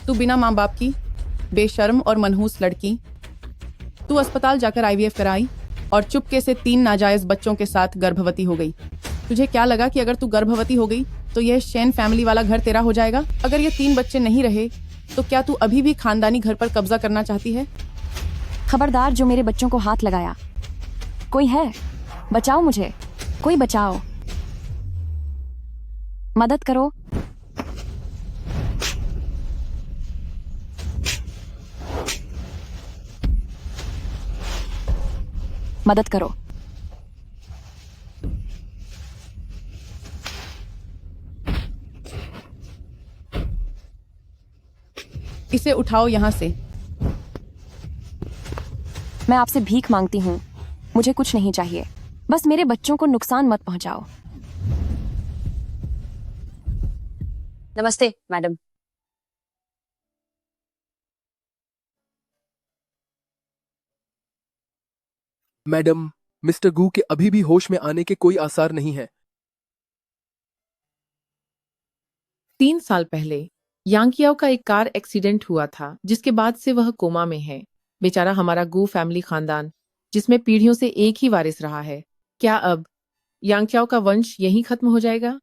तू बिना माँ बाप की बेशर्म और मनहूस लड़की, तू अस्पताल जाकर आईवीएफ कराई और चुपके से 3 नाजायज बच्चों के साथ गर्भवती हो गई। तुझे क्या लगा कि अगर तू गर्भवती हो गई तो यह शेन फैमिली वाला घर तेरा हो जाएगा? अगर ये 3 बच्चे नहीं रहे तो क्या तू अभी भी खानदानी घर पर कब्जा करना चाहती है? खबरदार जो मेरे बच्चों को हाथ लगाया। कोई है? बचाओ मुझे, कोई बचाओ, मदद करो। मदद करो। इसे उठाओ यहाँ से। मैं आपसे भीख मांगती हूँ, मुझे कुछ नहीं चाहिए, बस मेरे बच्चों को नुकसान मत पहुंचाओ। नमस्ते मैडम। मैडम, मिस्टर गू के अभी भी होश में आने के कोई आसार नहीं है। 3 साल पहले यांकियाओ का एक कार एक्सीडेंट हुआ था, जिसके बाद से वह कोमा में है। बेचारा हमारा गू फैमिली खानदान, जिसमें पीढ़ियों से एक ही वारिस रहा है। क्या अब यांकियाओ का वंश यहीं खत्म हो जाएगा?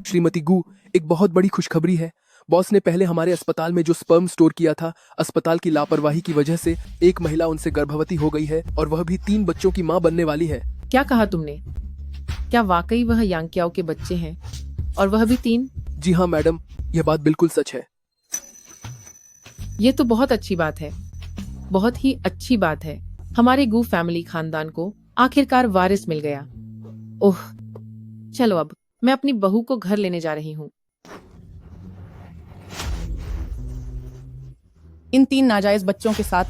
श्रीमती गू, एक बहुत बड़ी खुशखबरी है। बॉस ने पहले हमारे अस्पताल में जो स्पर्म स्टोर किया था, अस्पताल की लापरवाही की वजह से एक महिला उनसे गर्भवती हो गई है और वह भी 3 बच्चों की मां बनने वाली है। क्या कहा तुमने? क्या वाकई वह यांकियाओ के बच्चे हैं, और वह भी 3? जी हाँ मैडम, यह बात बिल्कुल सच है। ये तो बहुत अच्छी बात है, बहुत ही अच्छी बात है। हमारे गू फैमिली खानदान को आखिरकार वारिस मिल गया। ओह, चलो अब मैं अपनी बहू को घर लेने जा रही हूँ। इन 3 नाजायज बच्चों के साथ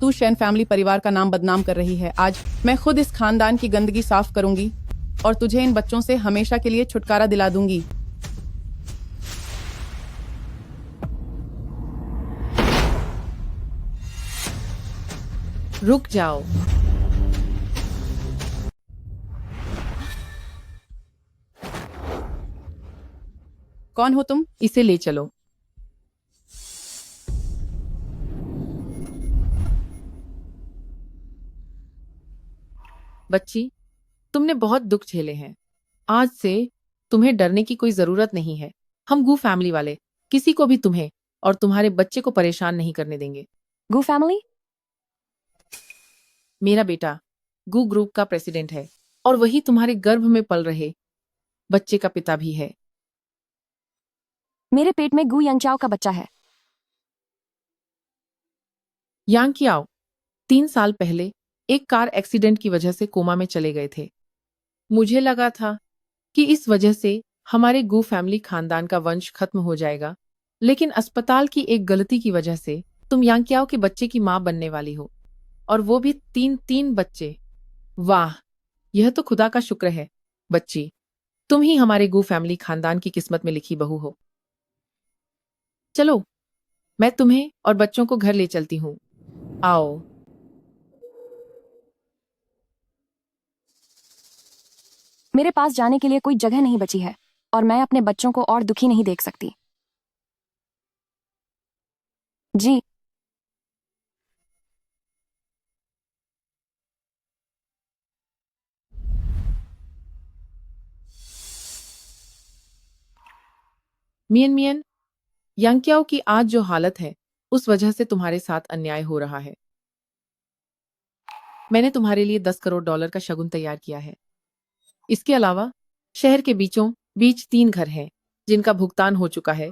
तू शेन फैमिली परिवार का नाम बदनाम कर रही है। आज मैं खुद इस खानदान की गंदगी साफ करूंगी और तुझे इन बच्चों से हमेशा के लिए छुटकारा दिला दूंगी। रुक जाओ। कौन हो तुम? इसे ले चलो। बच्ची, तुमने बहुत दुख झेले हैं। आज से तुम्हें डरने की कोई जरूरत नहीं है। हम गू फैमिली वाले किसी को भी तुम्हें और तुम्हारे बच्चे को परेशान नहीं करने देंगे। गू फैमिली? मेरा बेटा गू ग्रुप का प्रेसिडेंट है और वही तुम्हारे गर्भ में पल रहे बच्चे का पिता भी है। मेरे पेट में गू यांगचाओ का बच्चा है। यांकियाओ 3 साल पहले एक कार एक्सीडेंट की वजह से कोमा में चले गए थे। मुझे लगा था कि इस वजह से हमारे गू फैमिली खानदान का वंश खत्म हो जाएगा, लेकिन अस्पताल की एक गलती की वजह से तुम यांकियाओ के बच्चे की मां बनने वाली हो, और वो भी 3 बच्चे। वाह, यह तो खुदा का शुक्र है। बच्ची, तुम ही हमारे गू फैमिली खानदान की किस्मत में लिखी बहू हो। चलो, मैं तुम्हें और बच्चों को घर ले चलती हूँ। आओ। मेरे पास जाने के लिए कोई जगह नहीं बची है और मैं अपने बच्चों को और दुखी नहीं देख सकती। जी। मियन मियन, यांकियाओ की आज जो हालत है उस वजह से तुम्हारे साथ अन्याय हो रहा है। मैंने तुम्हारे लिए $10 करोड़ का शगुन तैयार किया है। इसके अलावा शहर के बीचों बीच 3 घर हैं जिनका भुगतान हो चुका है,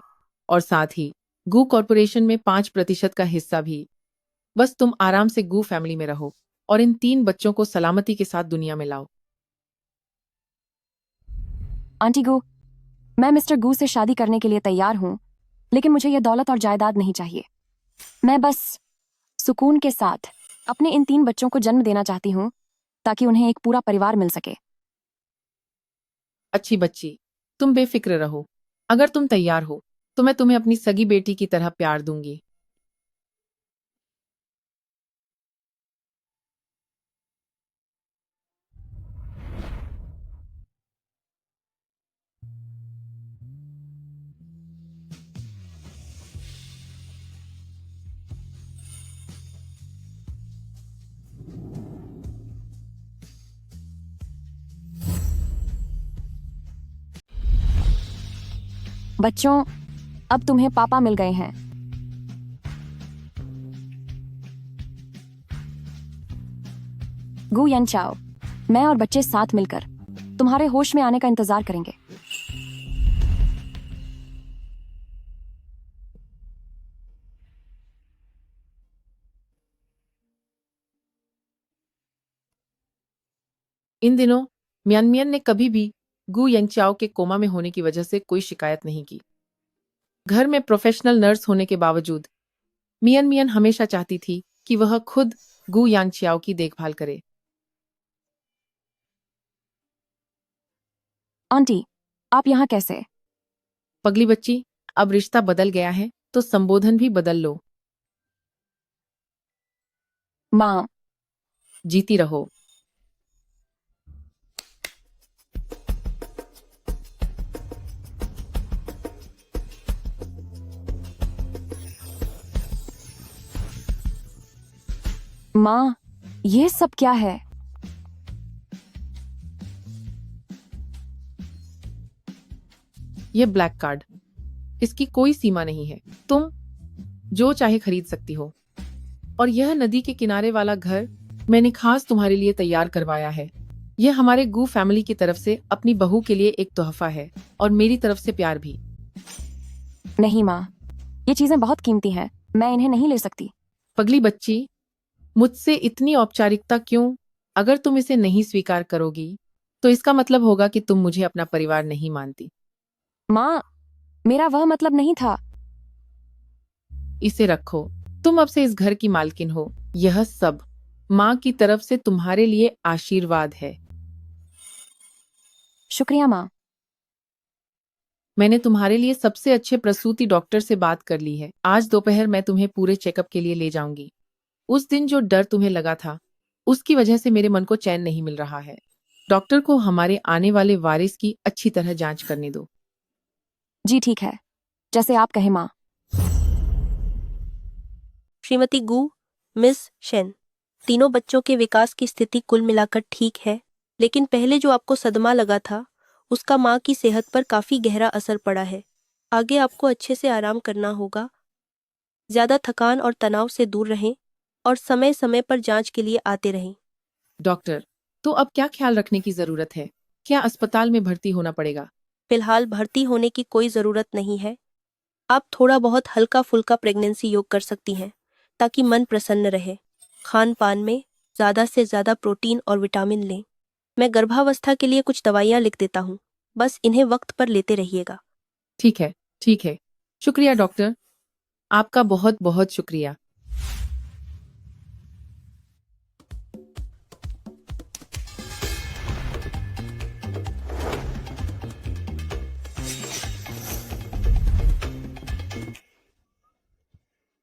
और साथ ही गू कॉरपोरेशन में 5% का हिस्सा भी। बस तुम आराम से गू फैमिली में रहो और इन 3 बच्चों को सलामती के साथ दुनिया में लाओ। आंटी गू, मैं मिस्टर गू से शादी करने के लिए तैयार हूं, लेकिन मुझे यह दौलत और जायदाद नहीं चाहिए। मैं बस सुकून के साथ अपने इन 3 बच्चों को जन्म देना चाहती हूं ताकि उन्हें एक पूरा परिवार मिल सके। अच्छी बच्ची, तुम बेफिक्र रहो। अगर तुम तैयार हो तो मैं तुम्हें अपनी सगी बेटी की तरह प्यार दूंगी। बच्चों, अब तुम्हें पापा मिल गए हैं। गु यन चाओ, मैं और बच्चे साथ मिलकर तुम्हारे होश में आने का इंतजार करेंगे। इन दिनों म्यानमियन ने कभी भी गु यंगचाओ के कोमा में होने की वजह से कोई शिकायत नहीं की। घर में प्रोफेशनल नर्स होने के बावजूद मियन मियन हमेशा चाहती थी कि वह खुद गु यांगचाओ की देखभाल करे। आंटी, आप यहाँ कैसे? पगली बच्ची, अब रिश्ता बदल गया है तो संबोधन भी बदल लो। माँ, जीती रहो। माँ, ये सब क्या है? ये ब्लैक कार्ड, इसकी कोई सीमा नहीं है। तुम जो चाहे खरीद सकती हो। और यह नदी के किनारे वाला घर मैंने खास तुम्हारे लिए तैयार करवाया है। यह हमारे गू फैमिली की तरफ से अपनी बहू के लिए एक तोहफा है और मेरी तरफ से प्यार भी। नहीं माँ, ये चीजें बहुत कीमती हैं, मैं इन्हें नहीं ले सकती। पगली बच्ची, मुझसे इतनी औपचारिकता क्यों? अगर तुम इसे नहीं स्वीकार करोगी तो इसका मतलब होगा कि तुम मुझे अपना परिवार नहीं मानती। माँ, मेरा वह मतलब नहीं था। इसे रखो, तुम अब से इस घर की मालकिन हो। यह सब माँ की तरफ से तुम्हारे लिए आशीर्वाद है। शुक्रिया माँ। मैंने तुम्हारे लिए सबसे अच्छे प्रसूति डॉक्टर से बात कर ली है। आज दोपहर मैं तुम्हें पूरे चेकअप के लिए ले जाऊंगी। उस दिन जो डर तुम्हें लगा था, उसकी वजह से मेरे मन को चैन नहीं मिल रहा है। डॉक्टर को हमारे आने वाले वारिस की अच्छी तरह जांच करने दो। जी ठीक है, जैसे आप कहें माँ। श्रीमती गू, मिस शेन, तीनों बच्चों के विकास की स्थिति कुल मिलाकर ठीक है, लेकिन पहले जो आपको सदमा लगा था उसका माँ की सेहत पर काफी गहरा असर पड़ा है। आगे आपको अच्छे से आराम करना होगा। ज्यादा थकान और तनाव से दूर रहें और समय समय पर जांच के लिए आते रहें। डॉक्टर, तो अब क्या ख्याल रखने की जरूरत है? क्या अस्पताल में भर्ती होना पड़ेगा? फिलहाल भर्ती होने की कोई जरूरत नहीं है। आप थोड़ा बहुत हल्का फुल्का प्रेगनेंसी योग कर सकती हैं ताकि मन प्रसन्न रहे। खान पान में ज़्यादा से ज़्यादा प्रोटीन और विटामिन लें। मैं गर्भावस्था के लिए कुछ दवाइयाँ लिख देता हूँ, बस इन्हें वक्त पर लेते रहिएगा। ठीक है, ठीक है। शुक्रिया डॉक्टर, आपका बहुत बहुत शुक्रिया।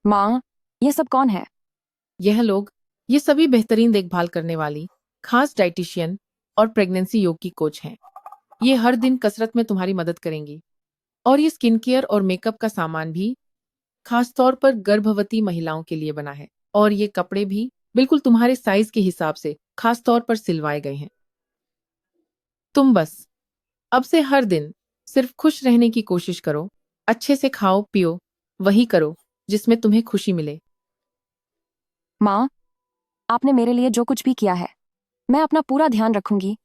माँ, ये सब कौन है? ये सभी बेहतरीन देखभाल करने वाली खास डाइटिशियन और प्रेगनेंसी योग की कोच हैं। ये हर दिन कसरत में तुम्हारी मदद करेंगी। और ये स्किन केयर और मेकअप का सामान भी खास तौर पर गर्भवती महिलाओं के लिए बना है। और ये कपड़े भी बिल्कुल तुम्हारे साइज के हिसाब से खास तौर पर सिलवाए गए हैं। तुम बस अब से हर दिन सिर्फ खुश रहने की कोशिश करो। अच्छे से खाओ पियो, वही करो जिसमें तुम्हें खुशी मिले। माँ, आपने मेरे लिए जो कुछ भी किया है, मैं अपना पूरा ध्यान रखूंगी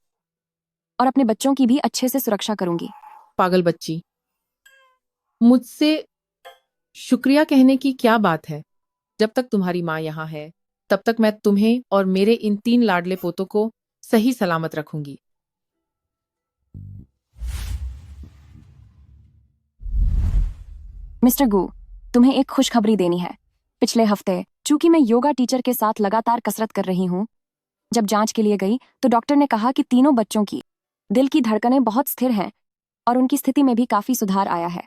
और अपने बच्चों की भी अच्छे से सुरक्षा करूंगी। पागल बच्ची, मुझसे शुक्रिया कहने की क्या बात है? जब तक तुम्हारी माँ यहाँ है तब तक मैं तुम्हें और मेरे इन 3 लाडले पोतों को सही सलामत रखूंगी। मिस्टर गू, तुम्हें एक खुशखबरी देनी है। पिछले हफ्ते चूंकि मैं योगा टीचर के साथ लगातार कसरत कर रही हूँ, जब जांच के लिए गई तो डॉक्टर ने कहा कि तीनों बच्चों की दिल की धड़कनें बहुत स्थिर हैं और उनकी स्थिति में भी काफी सुधार आया है।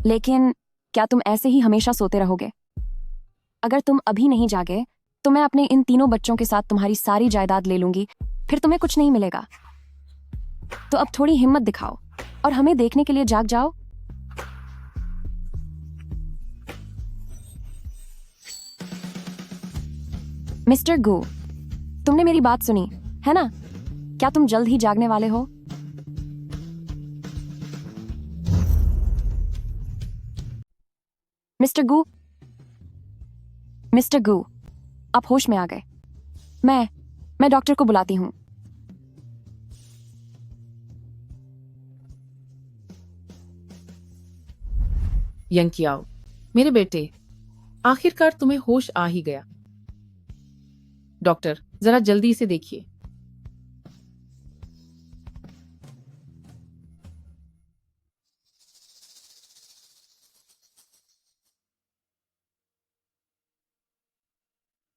लेकिन क्या तुम ऐसे ही हमेशा सोते रहोगे? अगर तुम अभी नहीं जागे तो मैं अपने इन तीनों बच्चों के साथ तुम्हारी सारी जायदाद ले लूंगी, फिर तुम्हें कुछ नहीं मिलेगा। तो अब थोड़ी हिम्मत दिखाओ और हमें देखने के लिए जाग जाओ। मिस्टर गो, तुमने मेरी बात सुनी है ना? क्या तुम जल्द ही जागने वाले हो? मिस्टर गू, मिस्टर गू, आप होश में आ गए। मैं डॉक्टर को बुलाती हूँ। यंकियाओ, मेरे बेटे, आखिरकार तुम्हें होश आ ही गया। डॉक्टर, जरा जल्दी इसे देखिए।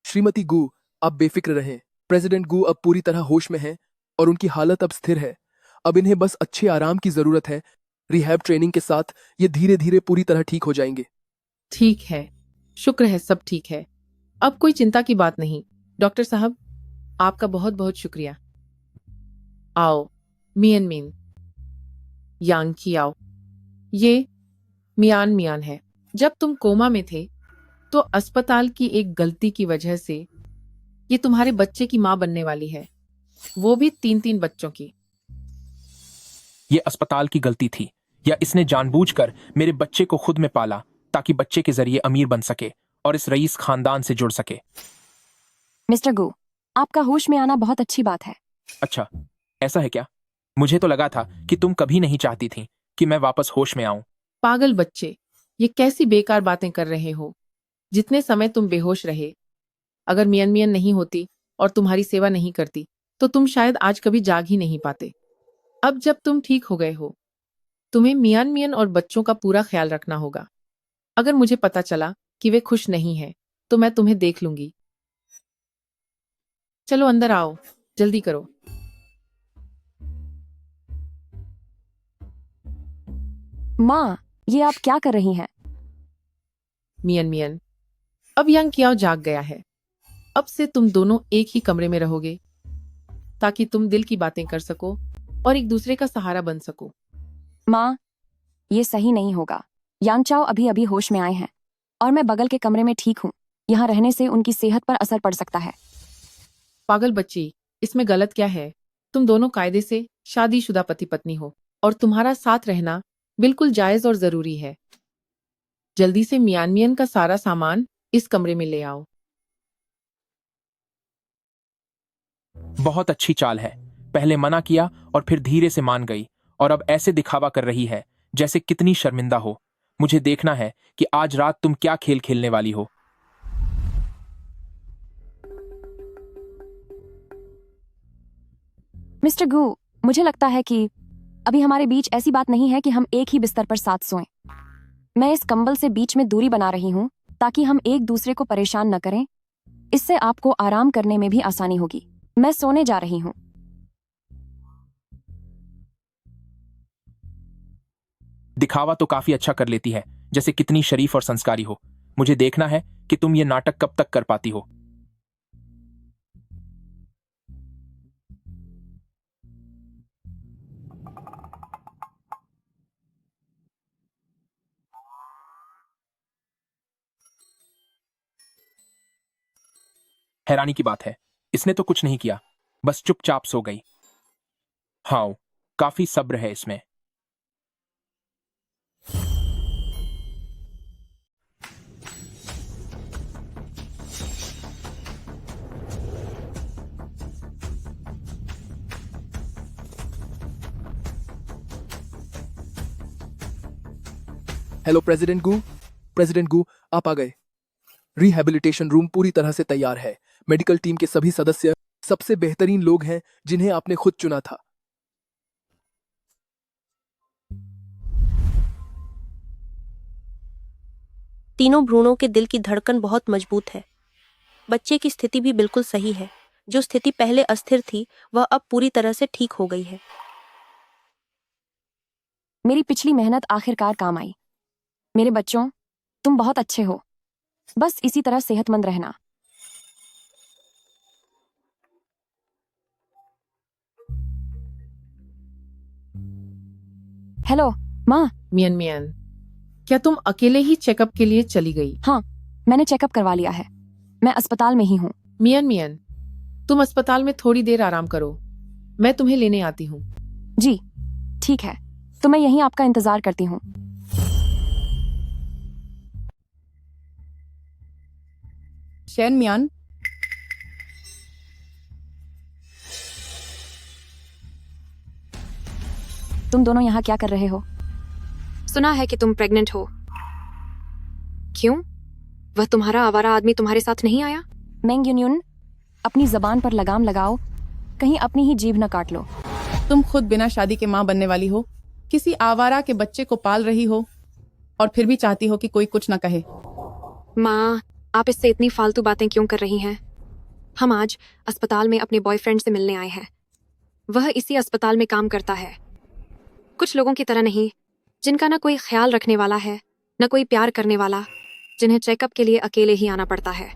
श्रीमती गु, आप बेफिक्र रहें। प्रेसिडेंट गु अब पूरी तरह होश में हैं और उनकी हालत अब स्थिर है। अब इन्हें बस अच्छे आराम की जरूरत है। रिहैब ट्रेनिंग के साथ ये धीरे धीरे पूरी तरह ठीक हो जाएंगे। ठीक है, शुक्र है, सब ठीक है। अब कोई चिंता की बात नहीं। डॉक्टर साहब, आपका बहुत बहुत शुक्रिया। आओ, मियन मीन, यांग की आओ। ये मियान मियान है। जब तुम कोमा में थे तो अस्पताल की एक गलती की वजह से ये तुम्हारे बच्चे की मां बनने वाली है, वो भी 3-3 बच्चों की। ये अस्पताल की गलती थी या इसने जानबूझकर मेरे बच्चे को खुद में पाला ताकि बच्चे के जरिए अमीर बन सके और इस रईस खानदान से जुड़ सके? मिस्टर गू, आपका होश में आना बहुत अच्छी बात है। अच्छा, ऐसा है क्या? मुझे तो लगा था कि तुम कभी नहीं चाहती थी कि मैं वापस होश में आऊं। पागल बच्चे, ये कैसी बेकार बातें कर रहे हो? जितने समय तुम बेहोश रहे, अगर मियन मियन नहीं होती और तुम्हारी सेवा नहीं करती तो तुम शायद आज कभी जाग ही नहीं पाते। अब जब तुम ठीक हो गए हो, तुम्हें मियान मियन और बच्चों का पूरा ख्याल रखना होगा। अगर मुझे पता चला कि वे खुश नहीं हैं तो मैं तुम्हें देख लूंगी। चलो अंदर आओ, जल्दी करो। माँ, ये आप क्या कर रही हैं? मियन मियन, अब यंग कियाओ जाग गया है। अब से तुम दोनों एक ही कमरे में रहोगे ताकि तुम दिल की बातें कर सको और एक दूसरे का सहारा बन सको। माँ, ये सही नहीं होगा। यांगचाओ अभी अभी होश में आए हैं और मैं बगल के कमरे में ठीक हूँ। यहाँ रहने से उनकी सेहत पर असर पड़ सकता है। पागल बच्ची, इसमें गलत क्या है? तुम दोनों कायदे से शादीशुदा पति पत्नी हो और तुम्हारा साथ रहना बिल्कुल जायज और जरूरी है। जल्दी से मियान मियन का सारा सामान इस कमरे में ले आओ। बहुत अच्छी चाल है। पहले मना किया और फिर धीरे से मान गई और अब ऐसे दिखावा कर रही है जैसे कितनी शर्मिंदा हो। मुझे देखना है कि आज रात तुम क्या खेल खेलने वाली हो। मिस्टर गू, मुझे लगता है कि अभी हमारे बीच ऐसी बात नहीं है कि हम एक ही बिस्तर पर साथ सोएं। मैं इस कंबल से बीच में दूरी बना रही हूँ ताकि हम एक दूसरे को परेशान न करें। इससे आपको आराम करने में भी आसानी होगी। मैं सोने जा रही हूँ। दिखावा तो काफी अच्छा कर लेती है, जैसे कितनी शरीफ और संस्कारी हो। मुझे देखना है कि तुम ये नाटक कब तक कर पाती हो। हैरानी की बात है, इसने तो कुछ नहीं किया, बस चुपचाप सो गई। हाँ, काफी सब्र है इसमें। हेलो प्रेसिडेंट गु। प्रेसिडेंट गु, आप आ गए। रिहैबिलिटेशन रूम पूरी तरह से तैयार है। मेडिकल टीम के सभी सदस्य सबसे बेहतरीन लोग हैं जिन्हें आपने खुद चुना था। तीनों भ्रूणों के दिल की धड़कन बहुत मजबूत है। बच्चे की स्थिति भी बिल्कुल सही है। जो स्थिति पहले अस्थिर थी वह अब पूरी तरह से ठीक हो गई है। मेरी पिछली मेहनत आखिरकार काम आई। मेरे बच्चों, तुम बहुत अच्छे हो। बस इसी तरह सेहतमंद रहना। हेलो माँ। मियन मियन, क्या तुम अकेले ही चेकअप के लिए चली गई? हाँ, मैंने चेकअप करवा लिया है। मैं अस्पताल में ही हूँ। मियन मियन, तुम अस्पताल में थोड़ी देर आराम करो, मैं तुम्हें लेने आती हूँ। जी ठीक है, तो मैं यहीं आपका इंतजार करती हूँ। शैन मियान, तुम दोनों यहाँ क्या कर रहे हो? सुना है कि तुम प्रेग्नेंट हो। क्यों? वह तुम्हारा आवारा आदमी तुम्हारे साथ नहीं आया? मेंग यूनियन, अपनी जबान पर लगाम लगाओ, कहीं अपनी ही जीभ न काट लो। तुम खुद बिना शादी के माँ बनने वाली हो, किसी आवारा के बच्चे को पाल रही हो और फिर भी चाहती हो कि कोई कुछ न कहे। माँ, आप इससे इतनी फालतू बातें क्यों कर रही हैं? हम आज अस्पताल में अपने बॉयफ्रेंड से मिलने आए हैं। वह इसी अस्पताल में काम करता है। कुछ लोगों की तरह नहीं, जिनका ना कोई ख्याल रखने वाला है, न कोई प्यार करने वाला, जिन्हें चेकअप के लिए अकेले ही आना पड़ता है।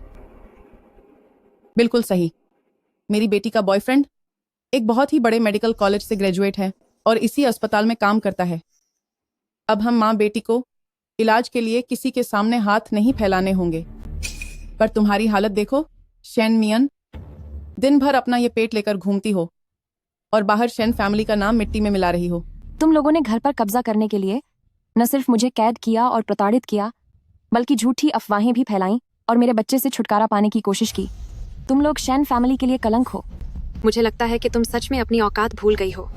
बिल्कुल सही। मेरी बेटी का बॉयफ्रेंड एक बहुत ही बड़े मेडिकल कॉलेज से ग्रेजुएट है और इसी अस्पताल में काम करता है। अब हम माँ बेटी को इलाज के लिए किसी के सामने हाथ नहीं फैलाने होंगे। पर तुम्हारी हालत देखो शैन मियन, दिन भर अपना ये पेट लेकर घूमती हो और बाहर शैन फैमिली का नाम मिट्टी में मिला रही हो। तुम लोगों ने घर पर कब्जा करने के लिए न सिर्फ मुझे कैद किया और प्रताड़ित किया, बल्कि झूठी अफवाहें भी फैलाईं और मेरे बच्चे से छुटकारा पाने की कोशिश की। तुम लोग शैन फैमिली के लिए कलंक हो। मुझे लगता है कि तुम सच में अपनी औकात भूल गई हो।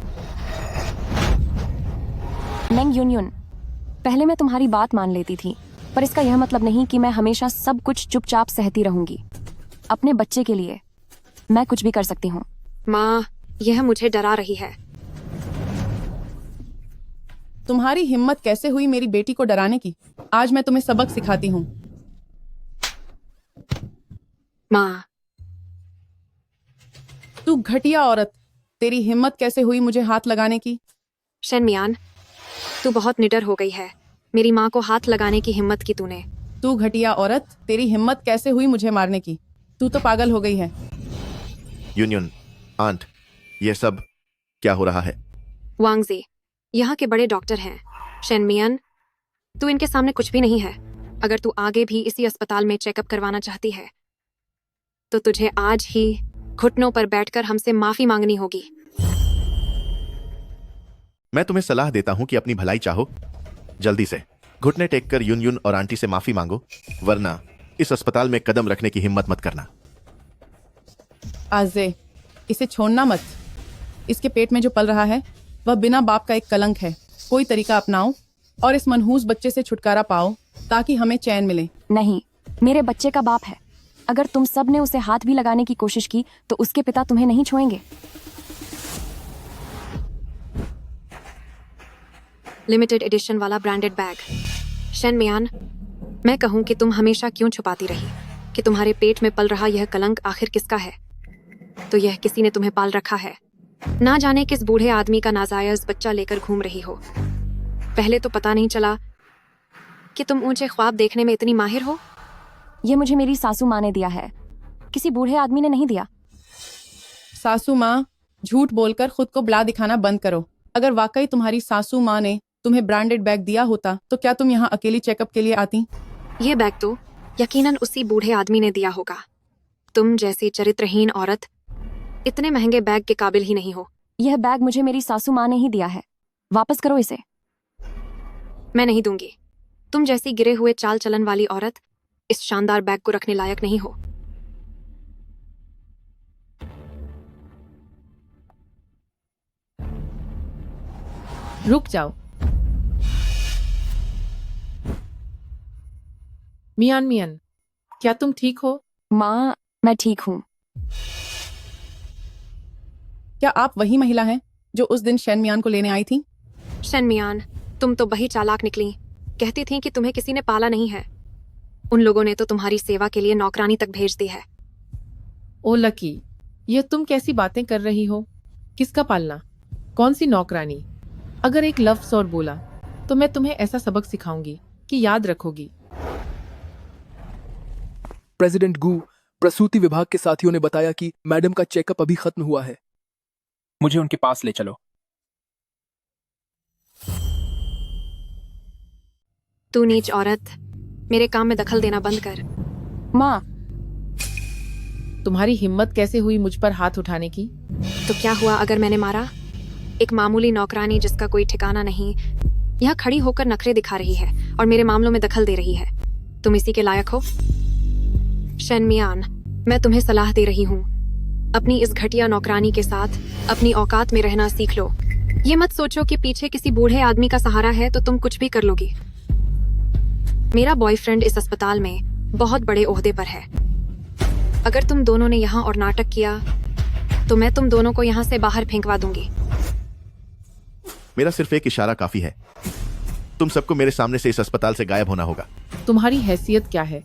मेंग यूनियन, पहले मैं तुम्हारी बात मान लेती थी, पर इसका यह मतलब नहीं कि मैं हमेशा सब कुछ चुपचाप सहती रहूंगी। अपने बच्चे के लिए मैं कुछ भी कर सकती हूँ। माँ, यह मुझे डरा रही है। तुम्हारी हिम्मत कैसे हुई मेरी बेटी को डराने की? आज मैं तुम्हें सबक सिखाती हूँ। माँ, तू घटिया औरत, तेरी हिम्मत कैसे हुई मुझे हाथ लगाने की? शैन मियान, तू बहुत निडर हो गई है। मेरी माँ को हाथ लगाने की हिम्मत की तूने। तू घटिया औरत, तेरी हिम्मत कैसे हुई मुझे मारने की? तू तो पागल हो गई है। यूनियन आंट, ये सब क्या हो रहा है? वांगजी, यहाँ के बड़े डॉक्टर हैं। शैन मियान, तू इनके सामने कुछ भी नहीं है। अगर तू आगे भी इसी अस्पताल में चेकअप करवाना चाहती है, तो तुझे आज ही घुटनों पर बैठकर हमसे माफी मांगनी होगी। मैं तुम्हें सलाह देता हूं कि अपनी भलाई चाहो, जल्दी से घुटने टेक कर यूनियन और आंटी से माफी मांगो, वरना इस अस्पताल में कदम रखने की हिम्मत मत करना। आजे, इसे छोड़ना मत। इसके पेट में जो पल रहा है वह बिना बाप का एक कलंक है। कोई तरीका अपनाओ और इस मनहूस बच्चे से छुटकारा पाओ ताकि हमें चैन मिले। नहीं, मेरे बच्चे का बाप है। अगर तुम सब ने उसे हाथ भी लगाने की कोशिश की तो उसके पिता तुम्हें नहीं छोड़ेंगे। लिमिटेड एडिशन वाला ब्रांडेड बैग। शैन मियान, मैं कहूँ कि तुम हमेशा क्यों छुपाती रही कि तुम्हारे पेट में पल रहा यह कलंक आखिर किसका है? तो यह किसी ने तुम्हें पाल रखा है। ना जाने किस बूढ़े आदमी का नाजायज बच्चा लेकर घूम रही हो। पहले तो पता नहीं चला कि तुम ऊंचे ख्वाब देखने में इतनी माहिर हो। यह मुझे मेरी सासू माँ ने दिया है, किसी बूढ़े आदमी ने नहीं दिया। सासू माँ, झूठ बोलकर खुद को बला दिखाना बंद करो। अगर वाकई तुम्हारी सासू माँ ने तुम्हें ब्रांडेड बैग दिया होता तो क्या तुम यहाँ अकेली चेकअप के लिए आती? यह बैग तो यकीनन उसी बूढ़े आदमी ने दिया होगा। तुम जैसी चरित्रहीन औरत इतने महंगे बैग के काबिल ही नहीं हो। यह बैग मुझे मेरी सासू माँ ने ही दिया है। वापस करो इसे। मैं नहीं दूंगी। तुम जैसी गिरे हुए चाल चलन वाली औरत इस शानदार बैग को रखने लायक नहीं हो। रुक जाओ। मियान मियन, क्या तुम ठीक हो? माँ, मैं ठीक हूँ। क्या आप वही महिला हैं जो उस दिन शैन मियान को लेने आई थी? शैन मियान, तुम तो बही चालाक निकली। कहती थी कि तुम्हें किसी ने पाला नहीं है। उन लोगों ने तो तुम्हारी सेवा के लिए नौकरानी तक भेज दी है। ओ लकी, ये तुम कैसी बातें कर रही हो? किसका पालना? कौन सी नौकरानी? अगर एक लफ्ज और बोला तो मैं तुम्हें ऐसा सबक सिखाऊंगी कि याद रखोगी। प्रेसिडेंट गू, प्रसूति विभाग के साथियों ने बताया कि मैडम का चेकअप अभी खत्म हुआ है। मुझे उनके पास ले चलो। तू नीच औरत, मेरे काम में दखल देना बंद कर। माँ, तुम्हारी हिम्मत कैसे हुई मुझ पर हाथ उठाने की? तो क्या हुआ अगर मैंने मारा? एक मामूली नौकरानी जिसका कोई ठिकाना नहीं, यहाँ खड़ी होकर नखरे दिखा रही है और मेरे मामलों में दखल दे रही है। तुम इसी के लायक हो? शन मियान, मैं तुम्हें सलाह दे रही हूँ, अपनी इस घटिया नौकरानी के साथ अपनी औकात में रहना सीख लो। ये मत सोचो कि पीछे किसी बूढ़े आदमी का सहारा है तो तुम कुछ भी कर लोगी। मेरा बॉयफ्रेंड इस अस्पताल में बहुत बड़े ओहदे पर है। अगर तुम दोनों ने यहाँ और नाटक किया तो मैं तुम दोनों को यहाँ से बाहर फेंकवा दूंगी। मेरा सिर्फ एक इशारा काफी है। तुम सबको मेरे सामने से इस अस्पताल से गायब होना होगा। तुम्हारी हैसियत क्या है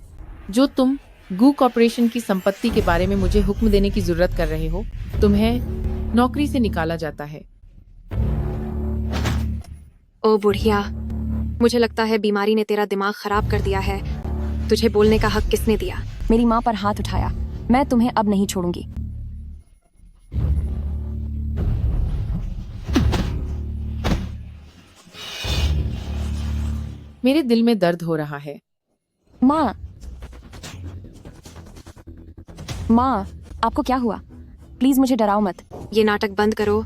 जो तुम गू कॉर्पोरेशन की संपत्ति के बारे में मुझे हुक्म देने की जरूरत कर रहे हो? तुम्हें नौकरी से निकाला जाता है। ओ बुढ़िया, मुझे लगता है बीमारी ने तेरा दिमाग खराब कर दिया है। तुझे बोलने का हक किसने दिया? मेरी माँ पर हाथ उठाया। मैं तुम्हें अब नहीं छोड़ूंगी। मेरे दिल में दर्द हो रहा है। माँ, माँ, आपको क्या हुआ? प्लीज मुझे डराओ मत। ये नाटक बंद करो।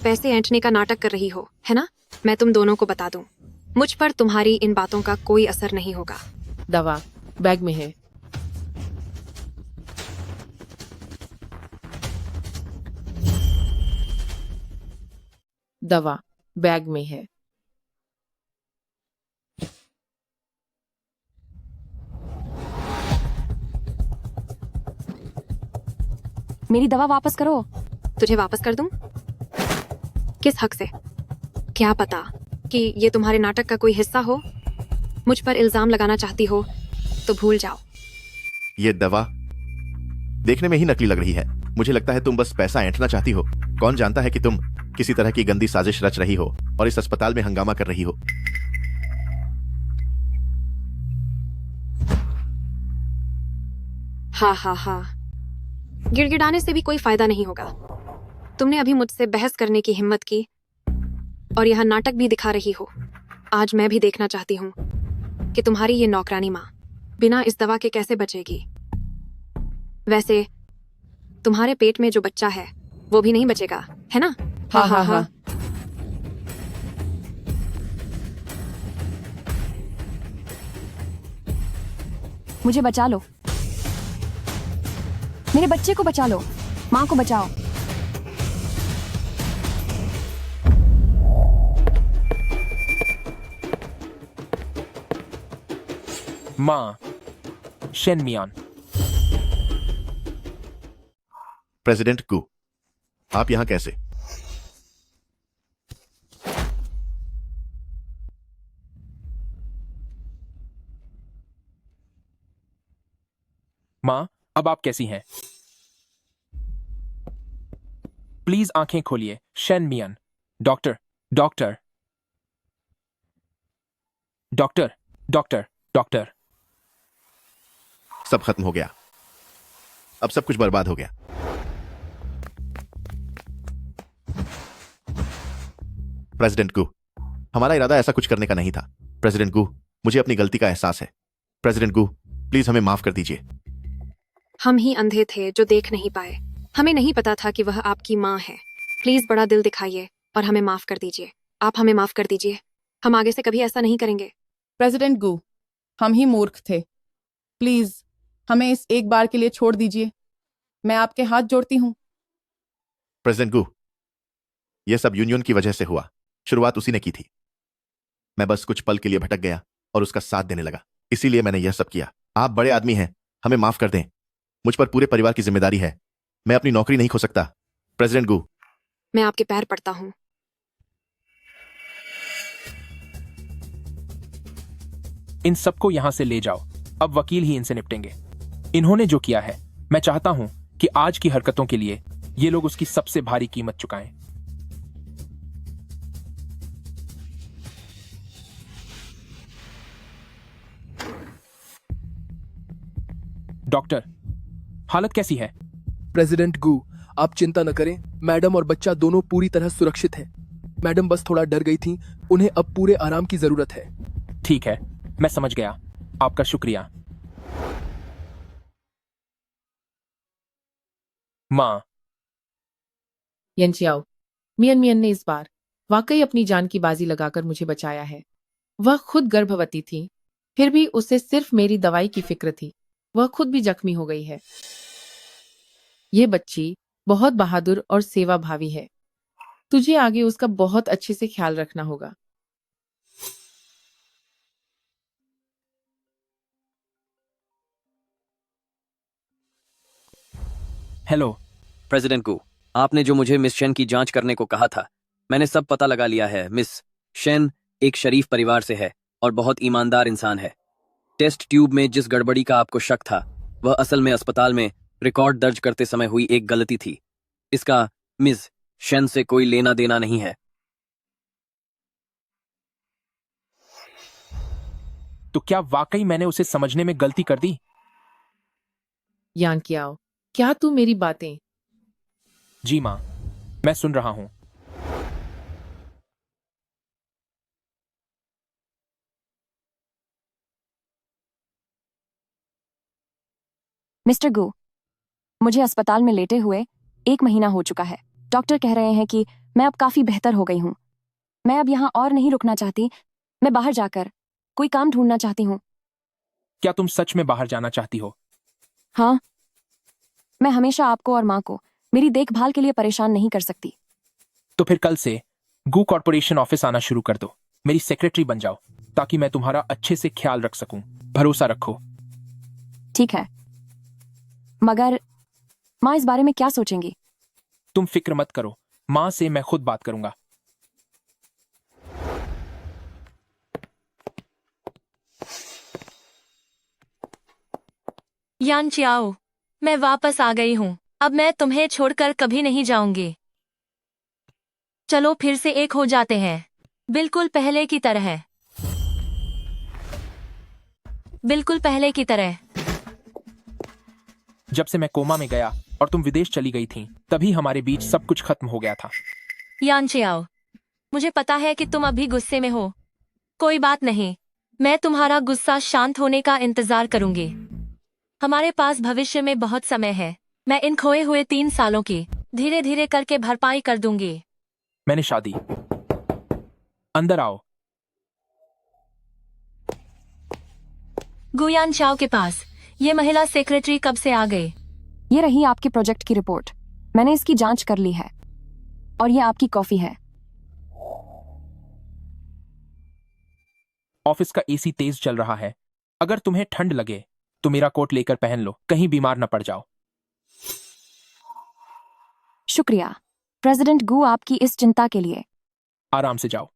पैसे ऐंठने का नाटक कर रही हो, है ना? मैं तुम दोनों को बता दूं, मुझ पर तुम्हारी इन बातों का कोई असर नहीं होगा। दवा बैग में है। दवा बैग में है। मेरी दवा वापस करो। तुझे वापस कर दूं? किस हक से? क्या पता कि ये तुम्हारे नाटक का कोई हिस्सा हो। मुझ पर इल्जाम लगाना चाहती हो तो भूल जाओ। ये दवा देखने में ही नकली लग रही है। मुझे लगता है तुम बस पैसा ऐंठना चाहती हो। कौन जानता है कि तुम किसी तरह की गंदी साजिश रच रही हो और इस अस्पताल में हंगामा कर रही हो। हाँ हाँ हाँ, गिड़गिड़ाने से भी कोई फायदा नहीं होगा। तुमने अभी मुझसे बहस करने की हिम्मत की और यहाँ नाटक भी दिखा रही हो। आज मैं भी देखना चाहती हूँ कि तुम्हारी ये नौकरानी माँ बिना इस दवा के कैसे बचेगी। वैसे तुम्हारे पेट में जो बच्चा है वो भी नहीं बचेगा, है ना? हाँ हाँ हाँ। मुझे बचा लो। मेरे बच्चे को बचा लो। माँ को बचाओ। माँ, शेन मियान। प्रेसिडेंट गू, आप यहां कैसे? माँ, अब आप कैसी हैं? प्लीज आंखें खोलिए। शेन मियान। Doctor, doctor, doctor, doctor, doctor. सब खत्म हो गया। अब सब कुछ बर्बाद हो गया। प्रेसिडेंट गू, हमारा इरादा ऐसा कुछ करने का नहीं था। प्रेसिडेंट गू, मुझे अपनी गलती का एहसास है। प्रेसिडेंट गू, प्लीज हमें माफ कर दीजिए। हम ही अंधे थे जो देख नहीं पाए। हमें नहीं पता था कि वह आपकी माँ है। प्लीज बड़ा दिल दिखाइए और हमें माफ कर दीजिए। आप हमें माफ कर दीजिए। हम आगे से कभी ऐसा नहीं करेंगे। प्रेसिडेंट गू, हम ही मूर्ख थे। प्लीज हमें इस एक बार के लिए छोड़ दीजिए। मैं आपके हाथ जोड़ती हूँ। प्रेसिडेंट गू, यह सब यूनियन की वजह से हुआ। शुरुआत उसी ने की थी। मैं बस कुछ पल के लिए भटक गया और उसका साथ देने लगा, इसीलिए मैंने यह सब किया। आप बड़े आदमी हैं, हमें माफ कर दें। मुझ पर पूरे परिवार की जिम्मेदारी है। मैं अपनी नौकरी नहीं खो सकता। प्रेसिडेंट गू, मैं आपके पैर पड़ता हूँ। इन सबको यहां से ले जाओ। अब वकील ही इनसे निपटेंगे। इन्होंने जो किया है, मैं चाहता हूं कि आज की हरकतों के लिए ये लोग उसकी सबसे भारी कीमत चुकाएं। डॉक्टर, हालत कैसी है? प्रेसिडेंट गू, आप चिंता न करें, मैडम और बच्चा दोनों पूरी तरह सुरक्षित हैं। मैडम बस थोड़ा डर गई थी, उन्हें अब पूरे आराम की जरूरत है। ठीक है, मैं समझ गया। आपका शुक्रिया। माँ, यंचियाओ, मियन मियन ने इस बार वाकई अपनी जान की बाजी लगाकर मुझे बचाया है। वह खुद गर्भवती थी, फिर भी उसे सिर्फ मेरी दवाई की फिक्र थी। वह खुद भी जख्मी हो गई है। ये बच्ची बहुत बहादुर और सेवाभावी है। तुझे आगे उसका बहुत अच्छे से ख्याल रखना होगा। हेलो। प्रेसिडेंट गू, आपने जो मुझे मिस शेन की जांच करने को कहा था, मैंने सब पता लगा लिया है। मिस शेन एक शरीफ परिवार से है और बहुत ईमानदार इंसान है। टेस्ट ट्यूब में जिस गड़बड़ी का आपको शक था, वह असल में अस्पताल में रिकॉर्ड दर्ज करते समय हुई एक गलती थी। इसका मिस शेन से कोई लेना देना नहीं है। तो क्या वाकई मैंने उसे समझने में गलती कर दी? यांग कियाओ, क्या तू मेरी बातें? जी माँ, मैं सुन रहा हूँ। मिस्टर गू, मुझे अस्पताल में लेटे हुए 1 महीना हो चुका है। डॉक्टर कह रहे हैं कि मैं अब काफी बेहतर हो गई हूँ। मैं अब यहाँ और नहीं रुकना चाहती। मैं बाहर जाकर कोई काम ढूंढना चाहती हूँ। क्या तुम सच में बाहर जाना चाहती हो? हाँ, मैं हमेशा आपको और माँ को मेरी देखभाल के लिए परेशान नहीं कर सकती। तो फिर कल से गू कॉर्पोरेशन ऑफिस आना शुरू कर दो। मेरी सेक्रेटरी बन जाओ, ताकि मैं तुम्हारा अच्छे से ख्याल रख सकूं। भरोसा रखो। ठीक है, मगर माँ इस बारे में क्या सोचेंगी? तुम फिक्र मत करो, माँ से मैं खुद बात करूंगा। यान चियाओ, मैं वापस आ गई हूँ। अब मैं तुम्हें छोड़कर कभी नहीं जाऊंगी। चलो फिर से एक हो जाते हैं, बिल्कुल पहले की तरह। बिल्कुल पहले की तरह। जब से मैं कोमा में गया और तुम विदेश चली गई थी, तभी हमारे बीच सब कुछ खत्म हो गया था। यान चियाओ, मुझे पता है कि तुम अभी गुस्से में हो। कोई बात नहीं, मैं तुम्हारा गुस्सा शांत होने का इंतजार करूंगी। हमारे पास भविष्य में बहुत समय है। मैं इन खोए हुए 3 सालों की धीरे धीरे करके भरपाई कर दूंगी। मैंने शादी। अंदर आओ। गुयान चाओ के पास ये महिला सेक्रेटरी कब से आ गई? ये रही आपके प्रोजेक्ट की रिपोर्ट। मैंने इसकी जांच कर ली है। और ये आपकी कॉफी है। ऑफिस का एसी तेज चल रहा है। अगर तुम्हें ठंड लगे तो मेरा कोट लेकर पहन लो, कहीं बीमार न पड़ जाओ। शुक्रिया प्रेसिडेंट गू आपकी इस चिंता के लिए। आराम से जाओ।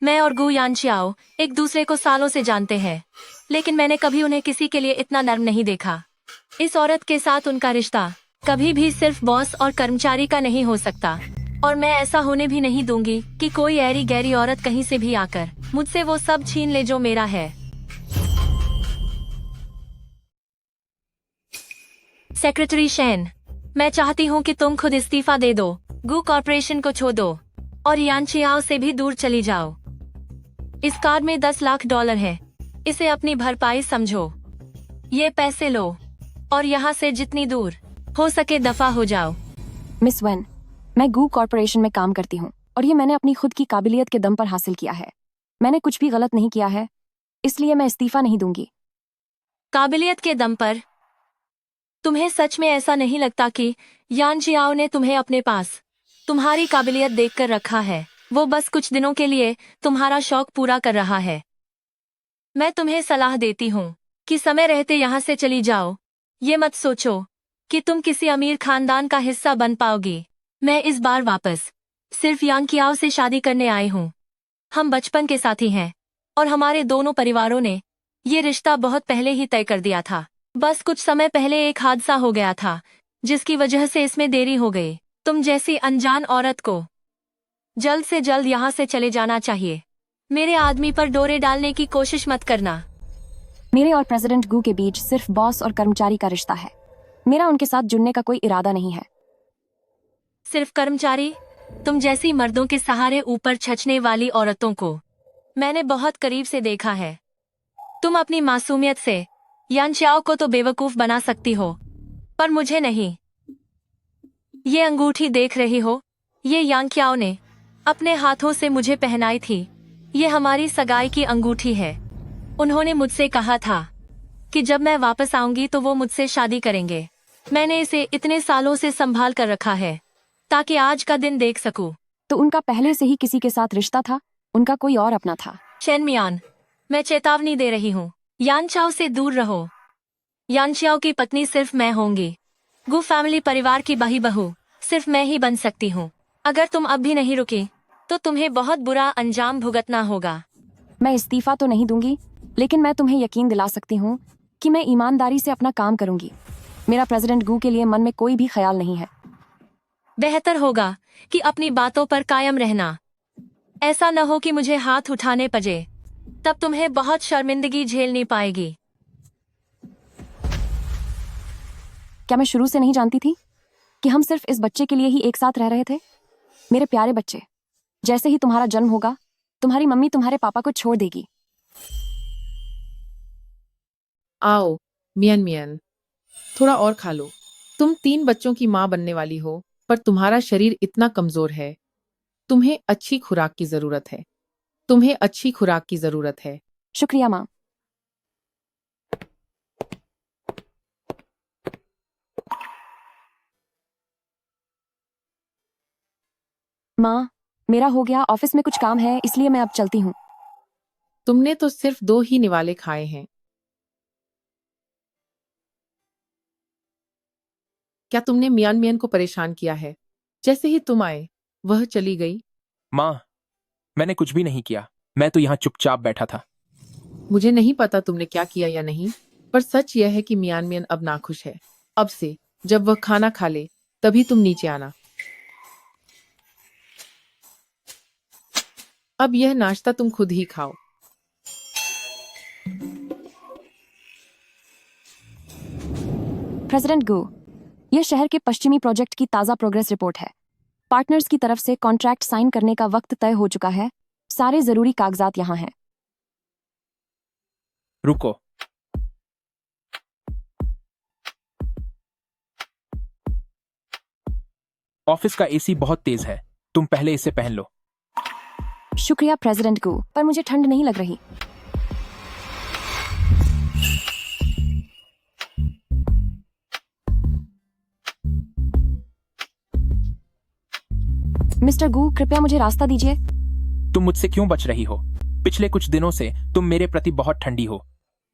मैं और गु यानचियाओ एक दूसरे को सालों से जानते हैं, लेकिन मैंने कभी उन्हें किसी के लिए इतना नर्म नहीं देखा। इस औरत के साथ उनका रिश्ता कभी भी सिर्फ बॉस और कर्मचारी का नहीं हो सकता, और मैं ऐसा होने भी नहीं दूंगी कि कोई ऐरी गैरी औरत कहीं से भी आकर मुझसे वो सब छीन ले जो मेरा है। सेक्रेटरी शेन, मैं चाहती हूँ कि तुम खुद इस्तीफा दे दो, गू कॉर्पोरेशन को छोड़ दो और यानचियाओ से भी दूर चली जाओ। इस कार्ड में $10 लाख है, इसे अपनी भरपाई समझो। ये पैसे लो और यहाँ से जितनी दूर हो सके दफा हो जाओ। मिस वेन, मैं गू कॉर्पोरेशन में काम करती हूँ और ये मैंने अपनी खुद की काबिलियत के दम पर हासिल किया है। मैंने कुछ भी गलत नहीं किया है, इसलिए मैं इस्तीफा नहीं दूंगी। काबिलियत के दम पर? तुम्हें सच में ऐसा नहीं लगता कि यान जियाओ ने तुम्हें अपने पास तुम्हारी काबिलियत देखकर रखा है? वो बस कुछ दिनों के लिए तुम्हारा शौक पूरा कर रहा है। मैं तुम्हें सलाह देती हूँ कि समय रहते यहाँ से चली जाओ। ये मत सोचो कि तुम किसी अमीर खानदान का हिस्सा बन पाओगी। मैं इस बार वापस सिर्फ यांग कियाओ से शादी करने आई हूँ। हम बचपन के साथी हैं और हमारे दोनों परिवारों ने ये रिश्ता बहुत पहले ही तय कर दिया था। बस कुछ समय पहले एक हादसा हो गया था जिसकी वजह से इसमें देरी हो गई। तुम जैसी अनजान औरत को जल्द से जल्द यहाँ से चले जाना चाहिए। मेरे आदमी पर डोरे डालने की कोशिश मत करना। मेरे और प्रेसिडेंट गू के बीच सिर्फ बॉस और कर्मचारी का रिश्ता है। मेरा उनके साथ जुड़ने का कोई इरादा नहीं है। सिर्फ कर्मचारी? तुम जैसी मर्दों के सहारे ऊपर छचने वाली औरतों को मैंने बहुत करीब से देखा है। तुम अपनी मासूमियत से यान चाओ को तो बेवकूफ बना सकती हो, पर मुझे नहीं। ये अंगूठी देख रही हो? ये यांग क्याओ ने अपने हाथों से मुझे पहनाई थी। ये हमारी सगाई की अंगूठी है। उन्होंने मुझसे कहा था कि जब मैं वापस आऊंगी तो वो मुझसे शादी करेंगे। मैंने इसे इतने सालों से संभाल कर रखा है ताकि आज का दिन देख सकूं। तो उनका पहले से ही किसी के साथ रिश्ता था? उनका कोई और अपना था? शेन मियान, मैं चेतावनी दे रही हूँ, यान चाओ से दूर रहो। यान चाओ की पत्नी सिर्फ मैं होंगी। गु फैमिली परिवार की बही बहू सिर्फ मैं ही बन सकती हूँ। अगर तुम अब भी नहीं रुकी तो तुम्हें बहुत बुरा अंजाम भुगतना होगा। मैं इस्तीफा तो नहीं दूंगी, लेकिन मैं तुम्हें यकीन दिला सकती हूँ कि मैं ईमानदारी से अपना काम करूंगी। मेरा प्रेसिडेंट गू के लिए मन में कोई भी ख्याल नहीं है। बेहतर होगा कि अपनी बातों पर कायम रहना। ऐसा न हो कि मुझे हाथ उठाने पड़े, तब तुम्हें बहुत शर्मिंदगी झेलनी पाएगी। क्या मैं शुरू से नहीं जानती थी कि हम सिर्फ इस बच्चे के लिए ही एक साथ रह रहे थे? मेरे प्यारे बच्चे, जैसे ही तुम्हारा जन्म होगा, तुम्हारी मम्मी तुम्हारे पापा को छोड़ देगी। आओ मियान मियान, थोड़ा और खा लो। तुम 3 बच्चों की माँ बनने वाली हो, पर तुम्हारा शरीर इतना कमजोर है। तुम्हें अच्छी खुराक की जरूरत है। तुम्हें अच्छी खुराक की जरूरत है। शुक्रिया माँ। माँ, मेरा हो गया। ऑफिस में कुछ काम है, इसलिए मैं अब चलती हूँ। तुमने तो सिर्फ 2 ही निवाले खाए हैं। क्या तुमने मियान मियान को परेशान किया है? जैसे ही तुम आए, वह चली गई। माँ, मैंने कुछ भी नहीं किया। मैं तो यहाँ चुपचाप बैठा था। मुझे नहीं पता तुमने क्या किया या नहीं, पर सच यह है कि मियान मियान अब नाखुश है। अब से जब वह खाना खा ले, तभी तुम नीचे आना। अब यह नाश्ता तुम खुद ही खाओ। प्रेसिडेंट गो, यह शहर के पश्चिमी प्रोजेक्ट की ताज़ा प्रोग्रेस रिपोर्ट है। पार्टनर्स की तरफ से कॉन्ट्रैक्ट साइन करने का वक्त तय हो चुका है। सारे जरूरी कागजात यहाँ हैं। रुको। ऑफिस का एसी बहुत तेज है, तुम पहले इसे पहन लो। शुक्रिया प्रेसिडेंट गू, पर मुझे ठंड नहीं लग रही। मिस्टर गू, कृपया मुझे रास्ता दीजिए। तुम मुझसे क्यों बच रही हो? पिछले कुछ दिनों से तुम मेरे प्रति बहुत ठंडी हो।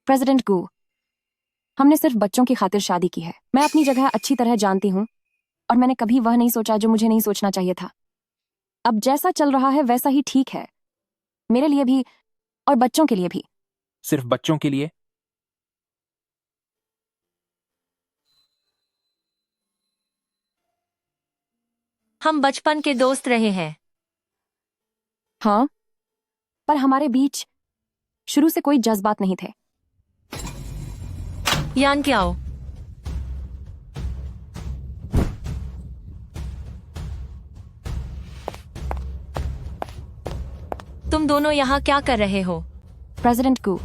प्रेसिडेंट गू, हमने सिर्फ बच्चों की खातिर शादी की है। मैं अपनी जगह अच्छी तरह जानती हूँ, और मैंने कभी वह नहीं सोचा जो मुझे नहीं सोचना चाहिए था। अब जैसा चल रहा है वैसा ही ठीक है, मेरे लिए भी और बच्चों के लिए भी। सिर्फ बच्चों के लिए? हम बचपन के दोस्त रहे हैं। हाँ, पर हमारे बीच शुरू से कोई जज्बात नहीं थे। यान क्याओ, तुम दोनों यहाँ क्या कर रहे हो? प्रेसिडेंट गू,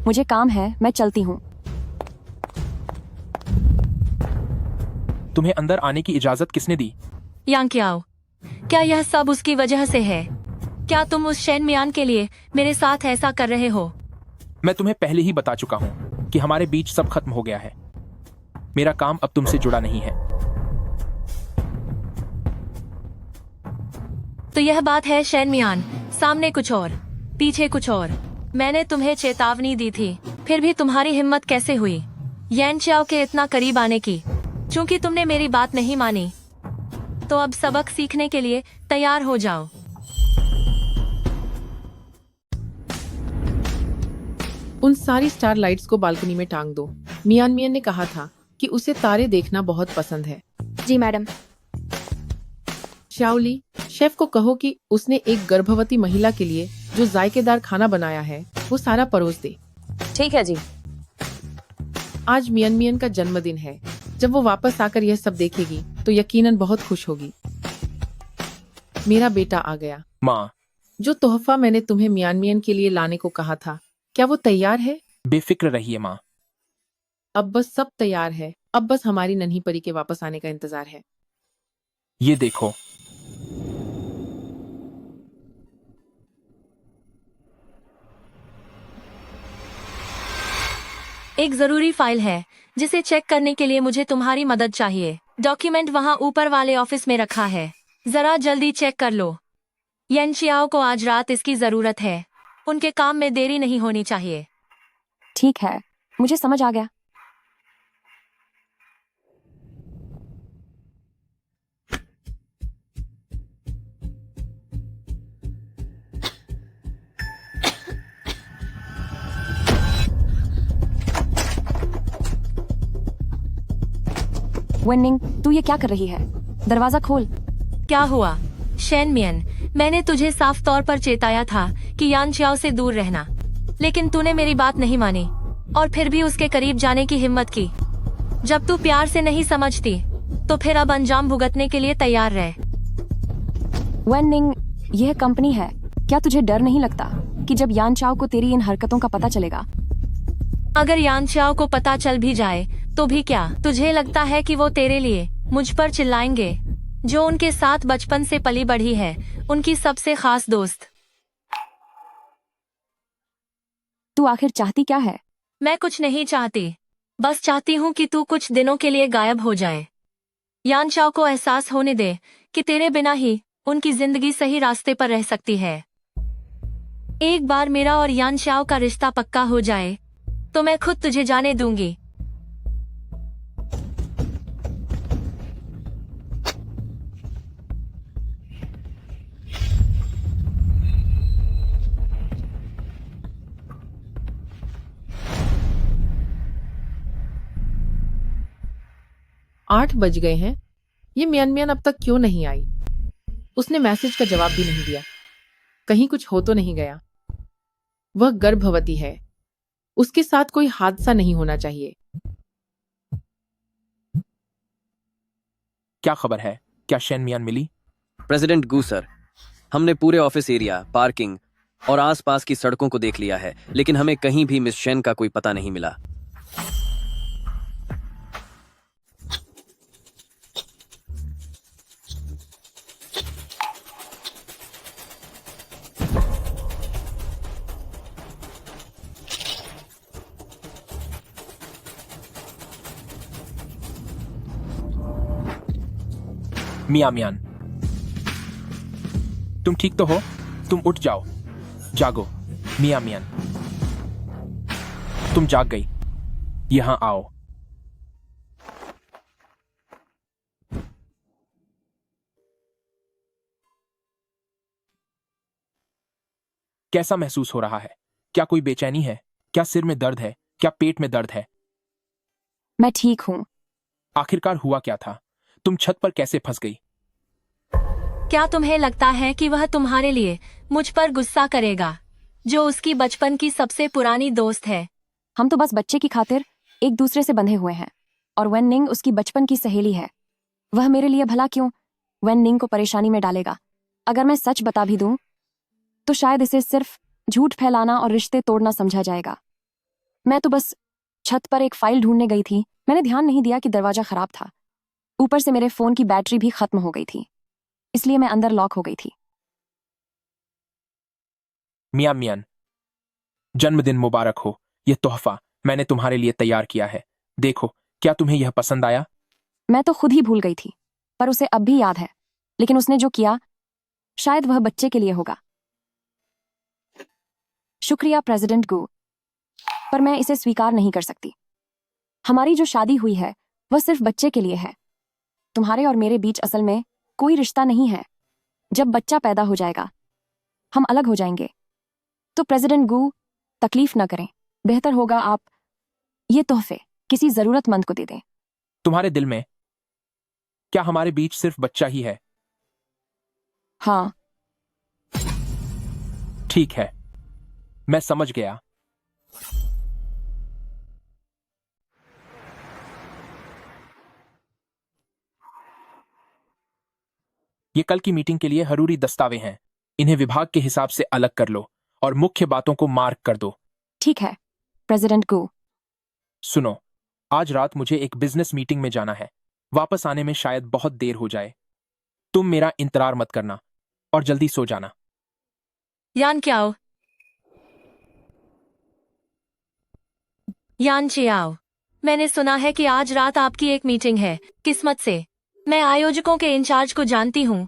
मुझे काम है, मैं चलती हूँ। तुम्हें अंदर आने की इजाजत किसने दी? यान क्याओ, क्या यह सब उसकी वजह से है? क्या तुम उस शेन मियान के लिए मेरे साथ ऐसा कर रहे हो? मैं तुम्हें पहले ही बता चुका हूँ कि हमारे बीच सब खत्म हो गया है। मेरा काम अब तुमसे जुड़ा नहीं है। तो यह बात है शेन मियान, सामने कुछ और, पीछे कुछ और। मैंने तुम्हें चेतावनी दी थी, फिर भी तुम्हारी हिम्मत कैसे हुई यान चाओ के इतना करीब आने की? चूंकि तुमने मेरी बात नहीं मानी, तो अब सबक सीखने के लिए तैयार हो जाओ। उन सारी स्टार लाइट्स को बालकनी में टांग दो। मियान मियान ने कहा था कि उसे तारे देखना बहुत पसंद है। जी मैडम। शाओली, शेफ को कहो कि उसने एक गर्भवती महिला के लिए जो जायकेदार खाना बनाया है वो सारा परोस दे। ठीक है जी। आज मियन मियन का जन्मदिन है। जब वो वापस आकर यह सब देखेगी तो यकीनन बहुत खुश होगी। मेरा बेटा आ गया। माँ, जो तोहफा मैंने तुम्हें मियान मियन के लिए लाने को कहा था, क्या वो तैयार है? बेफिक्र रहिए माँ। अब बस सब तैयार है। अब बस हमारी नन्ही परी के वापस आने का इंतजार है। ये देखो। एक जरूरी फाइल है जिसे चेक करने के लिए मुझे तुम्हारी मदद चाहिए। डॉक्यूमेंट वहाँ ऊपर वाले ऑफिस में रखा है, जरा जल्दी चेक कर लो। यन चियाओ को आज रात इसकी जरूरत है। उनके काम में देरी नहीं होनी चाहिए। ठीक है, मुझे समझ आ गया। वेनिंग, तू ये क्या कर रही है? दरवाजा खोल। क्या हुआ शेन मियन? मैंने तुझे साफ तौर पर चेताया था कि यान चियाओ से दूर रहना, लेकिन तूने मेरी बात नहीं मानी और फिर भी उसके करीब जाने की हिम्मत की। जब तू प्यार से नहीं समझती तो फिर अब अंजाम भुगतने के लिए तैयार रह। वेनिंग, यह कंपनी है। क्या तुझे डर नहीं लगता कि जब यान चाओ को तेरी इन हरकतों का पता चलेगा? अगर यान चियाओ को पता चल भी जाए तो भी क्या तुझे लगता है कि वो तेरे लिए मुझ पर चिल्लाएंगे, जो उनके साथ बचपन से पली बढ़ी है, उनकी सबसे खास दोस्त? तू आखिर चाहती क्या है? मैं कुछ नहीं चाहती, बस चाहती हूँ कि तू कुछ दिनों के लिए गायब हो जाए। यान चाओ को एहसास होने दे कि तेरे बिना ही उनकी जिंदगी सही रास्ते पर रह सकती है। एक बार मेरा और यान चाओ का रिश्ता पक्का हो जाए तो मैं खुद तुझे जाने दूंगी। आठ बज गए हैं। ये मियन मियन अब तक क्यों नहीं आई? उसने मैसेज का जवाब भी नहीं दिया। कहीं कुछ हो तो नहीं गया? वह गर्भवती है। उसके साथ कोई हादसा नहीं होना चाहिए। क्या खबर है? क्या शेन मियान मिली? प्रेसिडेंट गू सर, हमने पूरे ऑफिस एरिया, पार्किंग और आसपास की सड़कों को देख लिया है, लेकिन हमें कहीं भी मिस शेन का कोई पता नहीं मिला। मिया मियान, तुम ठीक तो हो? तुम उठ जाओ, जागो। मिया मियान, तुम जाग गई। यहां आओ। कैसा महसूस हो रहा है? क्या कोई बेचैनी है? क्या सिर में दर्द है? क्या पेट में दर्द है? मैं ठीक हूँ। आखिरकार हुआ क्या था? तुम छत पर कैसे फंस गई? क्या तुम्हें लगता है कि वह तुम्हारे लिए मुझ पर गुस्सा करेगा, जो उसकी बचपन की सबसे पुरानी दोस्त है? हम तो बस बच्चे की खातिर एक दूसरे से बंधे हुए हैं, और वेन निंग उसकी बचपन की सहेली है। वह मेरे लिए भला क्यों वेन निंग को परेशानी में डालेगा? अगर मैं सच बता भी दूं तो शायद इसे सिर्फ झूठ फैलाना और रिश्ते तोड़ना समझा जाएगा। मैं तो बस छत पर एक फाइल ढूंढने गई थी। मैंने ध्यान नहीं दिया कि दरवाजा खराब था। ऊपर से मेरे फोन की बैटरी भी खत्म हो गई थी, इसलिए मैं अंदर लॉक हो गई थी। मिया मियान, जन्मदिन मुबारक हो। यह तोहफा मैंने तुम्हारे लिए तैयार किया है। देखो, क्या तुम्हें यह पसंद आया? मैं तो खुद ही भूल गई थी, पर उसे अब भी याद है। लेकिन उसने जो किया, शायद वह बच्चे के लिए होगा। शुक्रिया प्रेसिडेंट गू, पर मैं इसे स्वीकार नहीं कर सकती। हमारी जो शादी हुई है वह सिर्फ बच्चे के लिए है। तुम्हारे और मेरे बीच असल में कोई रिश्ता नहीं है। जब बच्चा पैदा हो जाएगा हम अलग हो जाएंगे। तो प्रेसिडेंट गू, तकलीफ न करें। बेहतर होगा आप ये तोहफे किसी जरूरतमंद को दे दें। तुम्हारे दिल में क्या हमारे बीच सिर्फ बच्चा ही है? हाँ, ठीक है, मैं समझ गया। ये कल की मीटिंग के लिए जरूरी दस्तावेज हैं। इन्हें विभाग के हिसाब से अलग कर लो और मुख्य बातों को मार्क कर दो। ठीक है, प्रेसिडेंट गू। सुनो, आज रात मुझे एक बिजनेस मीटिंग में जाना है। वापस आने में शायद बहुत देर हो जाए। तुम मेरा इंतजार मत करना और जल्दी सो जाना। यान क्याओ, यान चियाओ, मैंने सुना है कि आज रात आपकी एक मीटिंग है। किस्मत से मैं आयोजकों के इंचार्ज को जानती हूँ।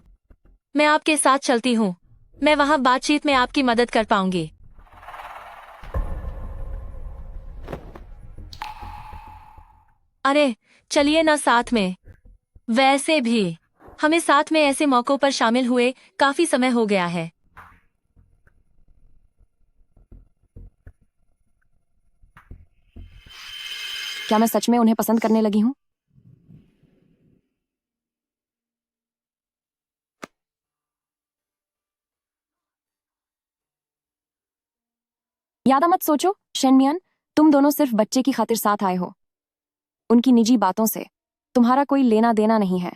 मैं आपके साथ चलती हूँ। मैं वहाँ बातचीत में आपकी मदद कर पाऊंगी। अरे चलिए ना साथ में। वैसे भी हमें साथ में ऐसे मौकों पर शामिल हुए काफी समय हो गया है। क्या मैं सच में उन्हें पसंद करने लगी हूँ? यादा मत सोचो शेनमियन, तुम दोनों सिर्फ बच्चे की खातिर साथ आए हो। उनकी निजी बातों से तुम्हारा कोई लेना देना नहीं है।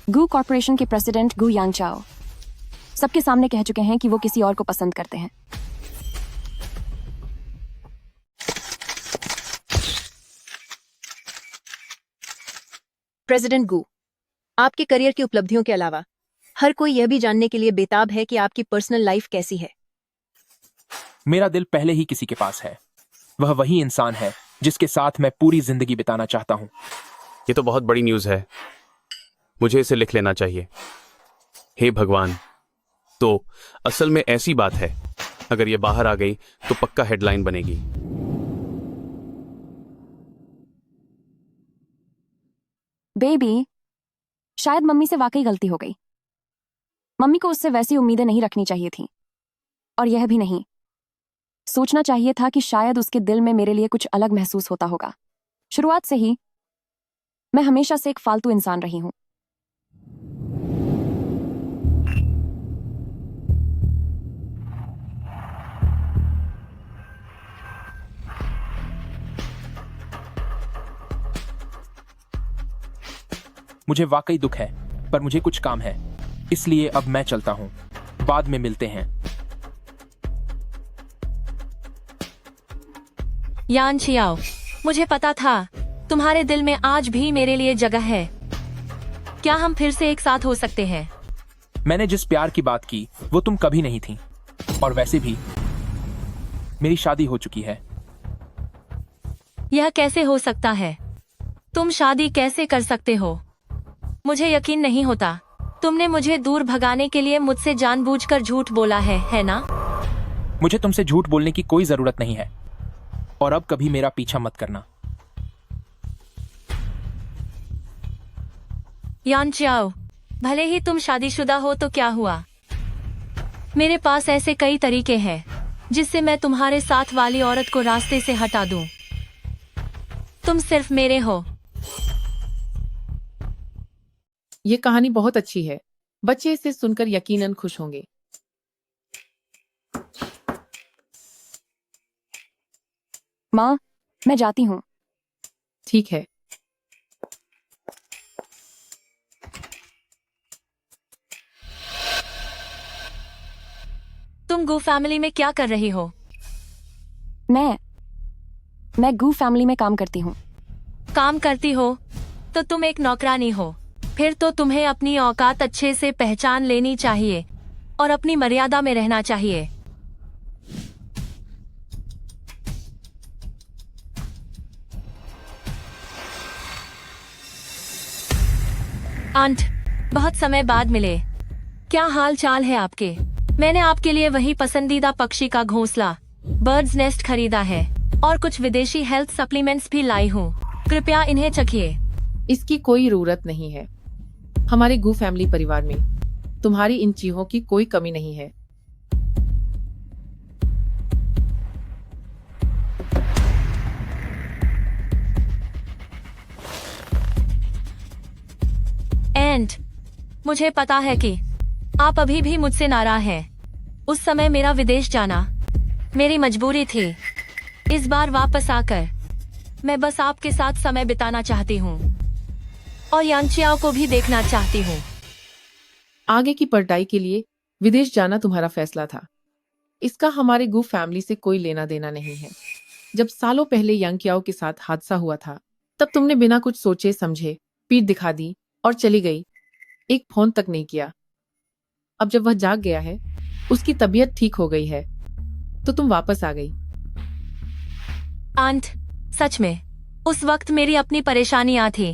गू कॉर्पोरेशन के प्रेसिडेंट गू यांगचाओ सबके सामने कह चुके हैं कि वो किसी और को पसंद करते हैं। प्रेसिडेंट गू, आपके करियर की उपलब्धियों के अलावा हर कोई यह भी जानने के लिए बेताब है कि आपकी पर्सनल लाइफ कैसी है। मेरा दिल पहले ही किसी के पास है। वह वही इंसान है जिसके साथ मैं पूरी जिंदगी बिताना चाहता हूँ। ये तो बहुत बड़ी न्यूज़ है। मुझे इसे लिख लेना चाहिए। हे भगवान, तो असल में ऐसी बात है, अगर ये बाहर आ गई तो पक्का हेडलाइन बनेगी। बेबी, शायद मम्मी से वाकई गलती हो गई। मम्मी को उससे वैसी उम्मीदें नहीं रखनी चाहिए थी, और यह भी नहीं सोचना चाहिए था कि शायद उसके दिल में मेरे लिए कुछ अलग महसूस होता होगा। शुरुआत से ही मैं हमेशा से एक फालतू इंसान रही हूं। मुझे वाकई दुख है, पर मुझे कुछ काम है, इसलिए अब मैं चलता हूँ। बाद में मिलते हैं। यान छियाओ, मुझे पता था तुम्हारे दिल में आज भी मेरे लिए जगह है। क्या हम फिर से एक साथ हो सकते हैं? मैंने जिस प्यार की बात की वो तुम कभी नहीं थी, और वैसे भी मेरी शादी हो चुकी है। यह कैसे हो सकता है? तुम शादी कैसे कर सकते हो? मुझे यकीन नहीं होता। तुमने मुझे दूर भगाने के लिए मुझसे जानबूझकर झूठ बोला है ना? मुझे तुमसे झूठ बोलने की कोई जरूरत नहीं है, और अब कभी मेरा पीछा मत करना। यान चियाओ, भले ही तुम शादीशुदा हो तो क्या हुआ? मेरे पास ऐसे कई तरीके हैं जिससे मैं तुम्हारे साथ वाली औरत को रास्ते से हटा दूं। तुम सिर्फ मेरे हो। ये कहानी बहुत अच्छी है। बच्चे इसे सुनकर यकीनन खुश होंगे। माँ, मैं जाती हूँ। ठीक है। तुम गू फैमिली में क्या कर रही हो? मैं गू फैमिली में काम करती हूँ। काम करती हो तो तुम एक नौकरानी हो। फिर तो तुम्हें अपनी औकात अच्छे से पहचान लेनी चाहिए और अपनी मर्यादा में रहना चाहिए। आंट, बहुत समय बाद मिले। क्या हाल चाल है आपके? मैंने आपके लिए वही पसंदीदा पक्षी का घोंसला, बर्ड्स नेस्ट खरीदा है और कुछ विदेशी हेल्थ सप्लीमेंट्स भी लाई हूँ। कृपया इन्हें चखिए। इसकी कोई जरूरत नहीं है। हमारे गू फैमिली परिवार में तुम्हारी इन चीजों की कोई कमी नहीं है। एंड मुझे पता है कि आप अभी भी मुझसे नाराज हैं। उस समय मेरा विदेश जाना मेरी मजबूरी थी। इस बार वापस आकर मैं बस आपके साथ समय बिताना चाहती हूँ और यांचियाओ को भी देखना चाहती हूँ। आगे की पढ़ाई के लिए विदेश जाना तुम्हारा फैसला था। इसका हमारे गु फैमिली से कोई लेना देना नहीं है। जब सालों पहले यांकियाओ के साथ हादसा हुआ था, तब तुमने बिना कुछ सोचे समझे पीठ दिखा दी और चली गई। एक फोन तक नहीं किया। अब जब वह जाग गया है, उसकी तबीयत ठीक हो गई है, तो तुम वापस आ गई। आंट, सच में उस वक्त मेरी अपनी परेशानियां थी।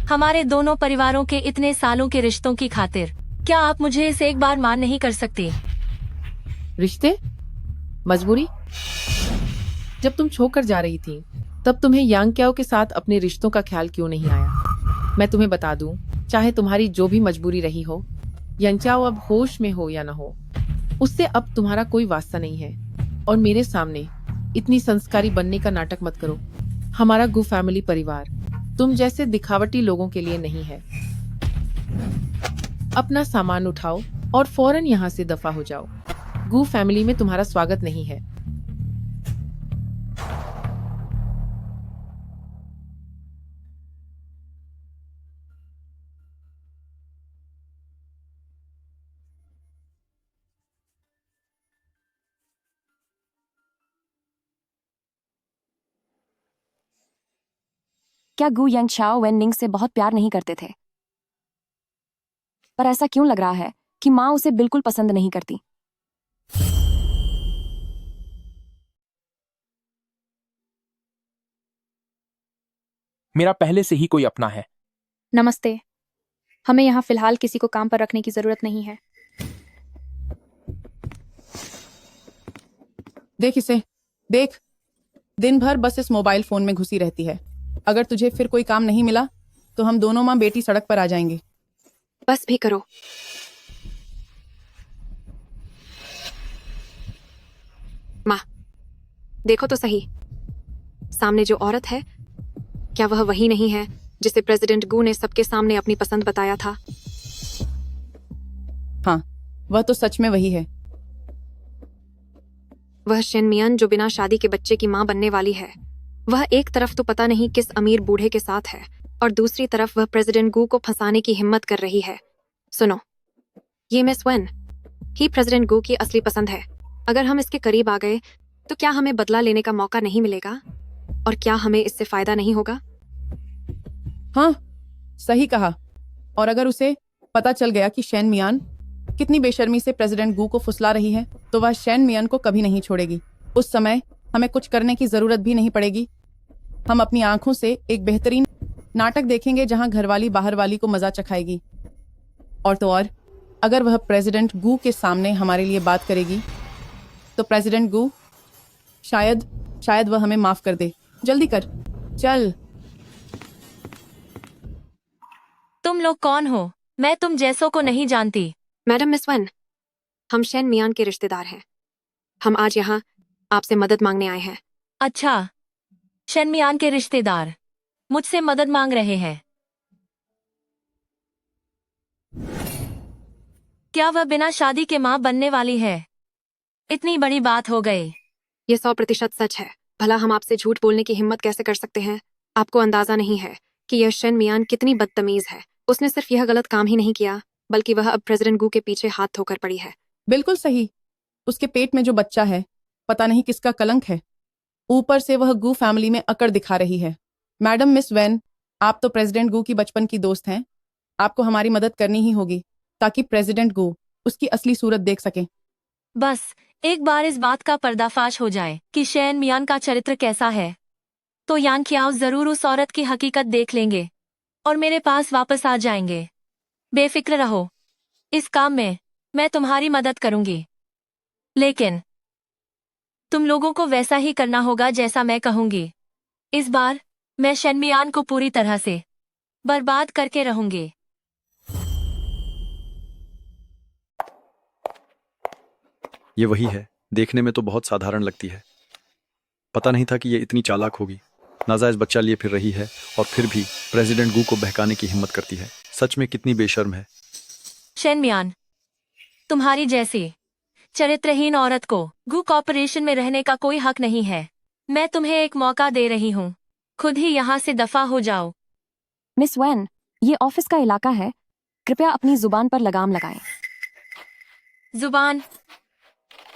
हमारे दोनों परिवारों के इतने सालों के रिश्तों की खातिर क्या आप मुझे इसे एक बार मान नहीं कर सकती? रिश्ते? मजबूरी? जब तुम छोकर जा रही थी, तब तुम्हें यांग्याओ के साथ अपने रिश्तों का ख्याल क्यों नहीं आया? मैं तुम्हें बता दूं, चाहे तुम्हारी जो भी मजबूरी रही हो, यांचाओ अब होश में हो या न हो, उससे अब तुम्हारा कोई वास्ता नहीं है। और मेरे सामने इतनी संस्कारी बनने का नाटक मत करो। हमारा गु फैमिली परिवार तुम जैसे दिखावटी लोगों के लिए नहीं है। अपना सामान उठाओ और फौरन यहाँ से दफा हो जाओ। गु फैमिली में तुम्हारा स्वागत नहीं है। क्या गु यंग शाओ वेन निंग से बहुत प्यार नहीं करते थे? पर ऐसा क्यों लग रहा है कि माँ उसे बिल्कुल पसंद नहीं करती? मेरा पहले से ही कोई अपना है। नमस्ते। हमें यहाँ फिलहाल किसी को काम पर रखने की जरूरत नहीं है। देख इसे, देख। दिन भर बस इस मोबाइल फोन में घुसी रहती है। अगर तुझे फिर कोई काम नहीं मिला तो हम दोनों माँ बेटी सड़क पर आ जाएंगे। बस भी करो। माँ, देखो तो सही, सामने जो औरत है, क्या वह वही नहीं है जिसे प्रेसिडेंट गू ने सबके सामने अपनी पसंद बताया था? हाँ, वह तो सच में वही है। वह शेन मियान जो बिना शादी के बच्चे की माँ बनने वाली है। वह एक तरफ तो पता नहीं किस अमीर बूढ़े के साथ है और दूसरी तरफ वह प्रेसिडेंट गू को फंसाने की हिम्मत कर रही है। सुनो, ये मिस वेन ही प्रेसिडेंट गू की असली पसंद है। अगर हम इसके करीब आ गए तो क्या हमें बदला लेने का मौका नहीं मिलेगा? और क्या हमें इससे फायदा नहीं होगा? हाँ, सही कहा। और अगर उसे पता चल गया कि शेन मियान कितनी बेशर्मी से प्रेसिडेंट गू को फुसला रही है, तो वह शेन मियान को कभी नहीं छोड़ेगी। उस समय हमें कुछ करने की जरूरत भी नहीं पड़ेगी। हम अपनी आंखों से एक बेहतरीन नाटक देखेंगे जहां घरवाली बाहर वाली को मजा चखाएगी। और तो और, अगर वह प्रेसिडेंट गू के सामने हमारे लिए बात करेगी तो प्रेसिडेंट गू शायद वह हमें माफ कर दे। जल्दी कर, चल। तुम लोग कौन हो? मैं तुम जैसों को नहीं जानती। मैडम मिस वन, हम शेन मियान के रिश्तेदार हैं। हम आज यहाँ आपसे मदद मांगने आए हैं। अच्छा, शेन मियान के रिश्तेदार मुझसे मदद मांग रहे हैं। क्या वह बिना शादी के माँ बनने वाली है? इतनी बड़ी बात हो गई। ये 100% सच है। भला हम आपसे झूठ बोलने की हिम्मत कैसे कर सकते हैं? आपको अंदाजा नहीं है कि यह शेन मियान कितनी बदतमीज है। उसने सिर्फ यह गलत काम ही नहीं किया, बल्कि वह अब प्रेसिडेंट गू के पीछे हाथ धोकर पड़ी है। बिल्कुल सही। उसके पेट में जो बच्चा है, पता नहीं किसका कलंक है। ऊपर से वह गू फैमिली में अकड़ दिखा रही है। मैडम मिस वेन, आप तो प्रेसिडेंट गू की बचपन की दोस्त हैं। आपको हमारी मदद करनी ही होगी ताकि प्रेसिडेंट गू उसकी असली सूरत देख सके। बस एक बार इस बात का पर्दाफाश हो जाए कि शेन मियान का चरित्र कैसा है, तो यान ख्याओ जरूर उस औरत की हकीकत देख लेंगे और मेरे पास वापस आ जाएंगे। बेफिक्र रहो, इस काम में मैं तुम्हारी मदद करूंगी। लेकिन तुम लोगों को वैसा ही करना होगा जैसा मैं कहूंगी। इस बार मैं शेन मियान को पूरी तरह से बर्बाद करके रहूंगी। ये वही है, देखने में तो बहुत साधारण लगती है। पता नहीं था कि ये इतनी चालाक होगी। नाजायज बच्चा लिए फिर रही है और फिर भी प्रेसिडेंट गू को बहकाने की हिम्मत करती है। सच में कितनी बेशर्म है। शेन मियान, तुम्हारी जैसी चरित्रहीन औरत को गू कॉर्पोरेशन में रहने का कोई हक नहीं है। मैं तुम्हें एक मौका दे रही हूँ, खुद ही यहाँ से दफा हो जाओ। मिस वैन, ये ऑफिस का इलाका है, कृपया अपनी जुबान पर लगाम लगाएं। जुबान?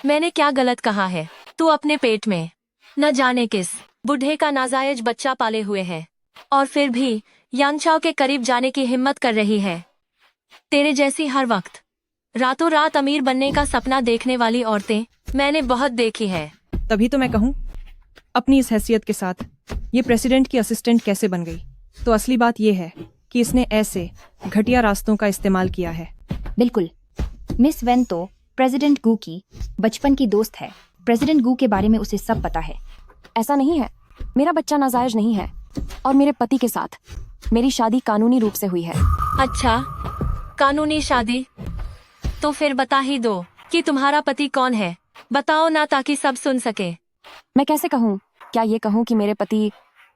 मैंने क्या गलत कहा है? तू अपने पेट में न जाने किस बूढ़े का नाजायज बच्चा पाले हुए है और फिर भी यानचाओ के करीब जाने की हिम्मत कर रही है। तेरे जैसी हर वक्त रातों रात अमीर बनने का सपना देखने वाली औरतें मैंने बहुत देखी है। तभी तो मैं कहूँ, अपनी इस हैसियत के साथ ये प्रेसिडेंट की असिस्टेंट कैसे बन गई? तो असली बात ये है कि इसने ऐसे घटिया रास्तों का इस्तेमाल किया है। बिल्कुल, मिस वेन तो प्रेसिडेंट गू की बचपन की दोस्त है। प्रेसिडेंट गू के बारे में उसे सब पता है। ऐसा नहीं है, मेरा बच्चा नाजायज नहीं है और मेरे पति के साथ मेरी शादी कानूनी रूप से हुई है। अच्छा, कानूनी शादी? तो फिर बता ही दो कि तुम्हारा पति कौन है। बताओ ना, ताकि सब सुन सके। मैं कैसे कहूँ? क्या ये कहूँ कि मेरे पति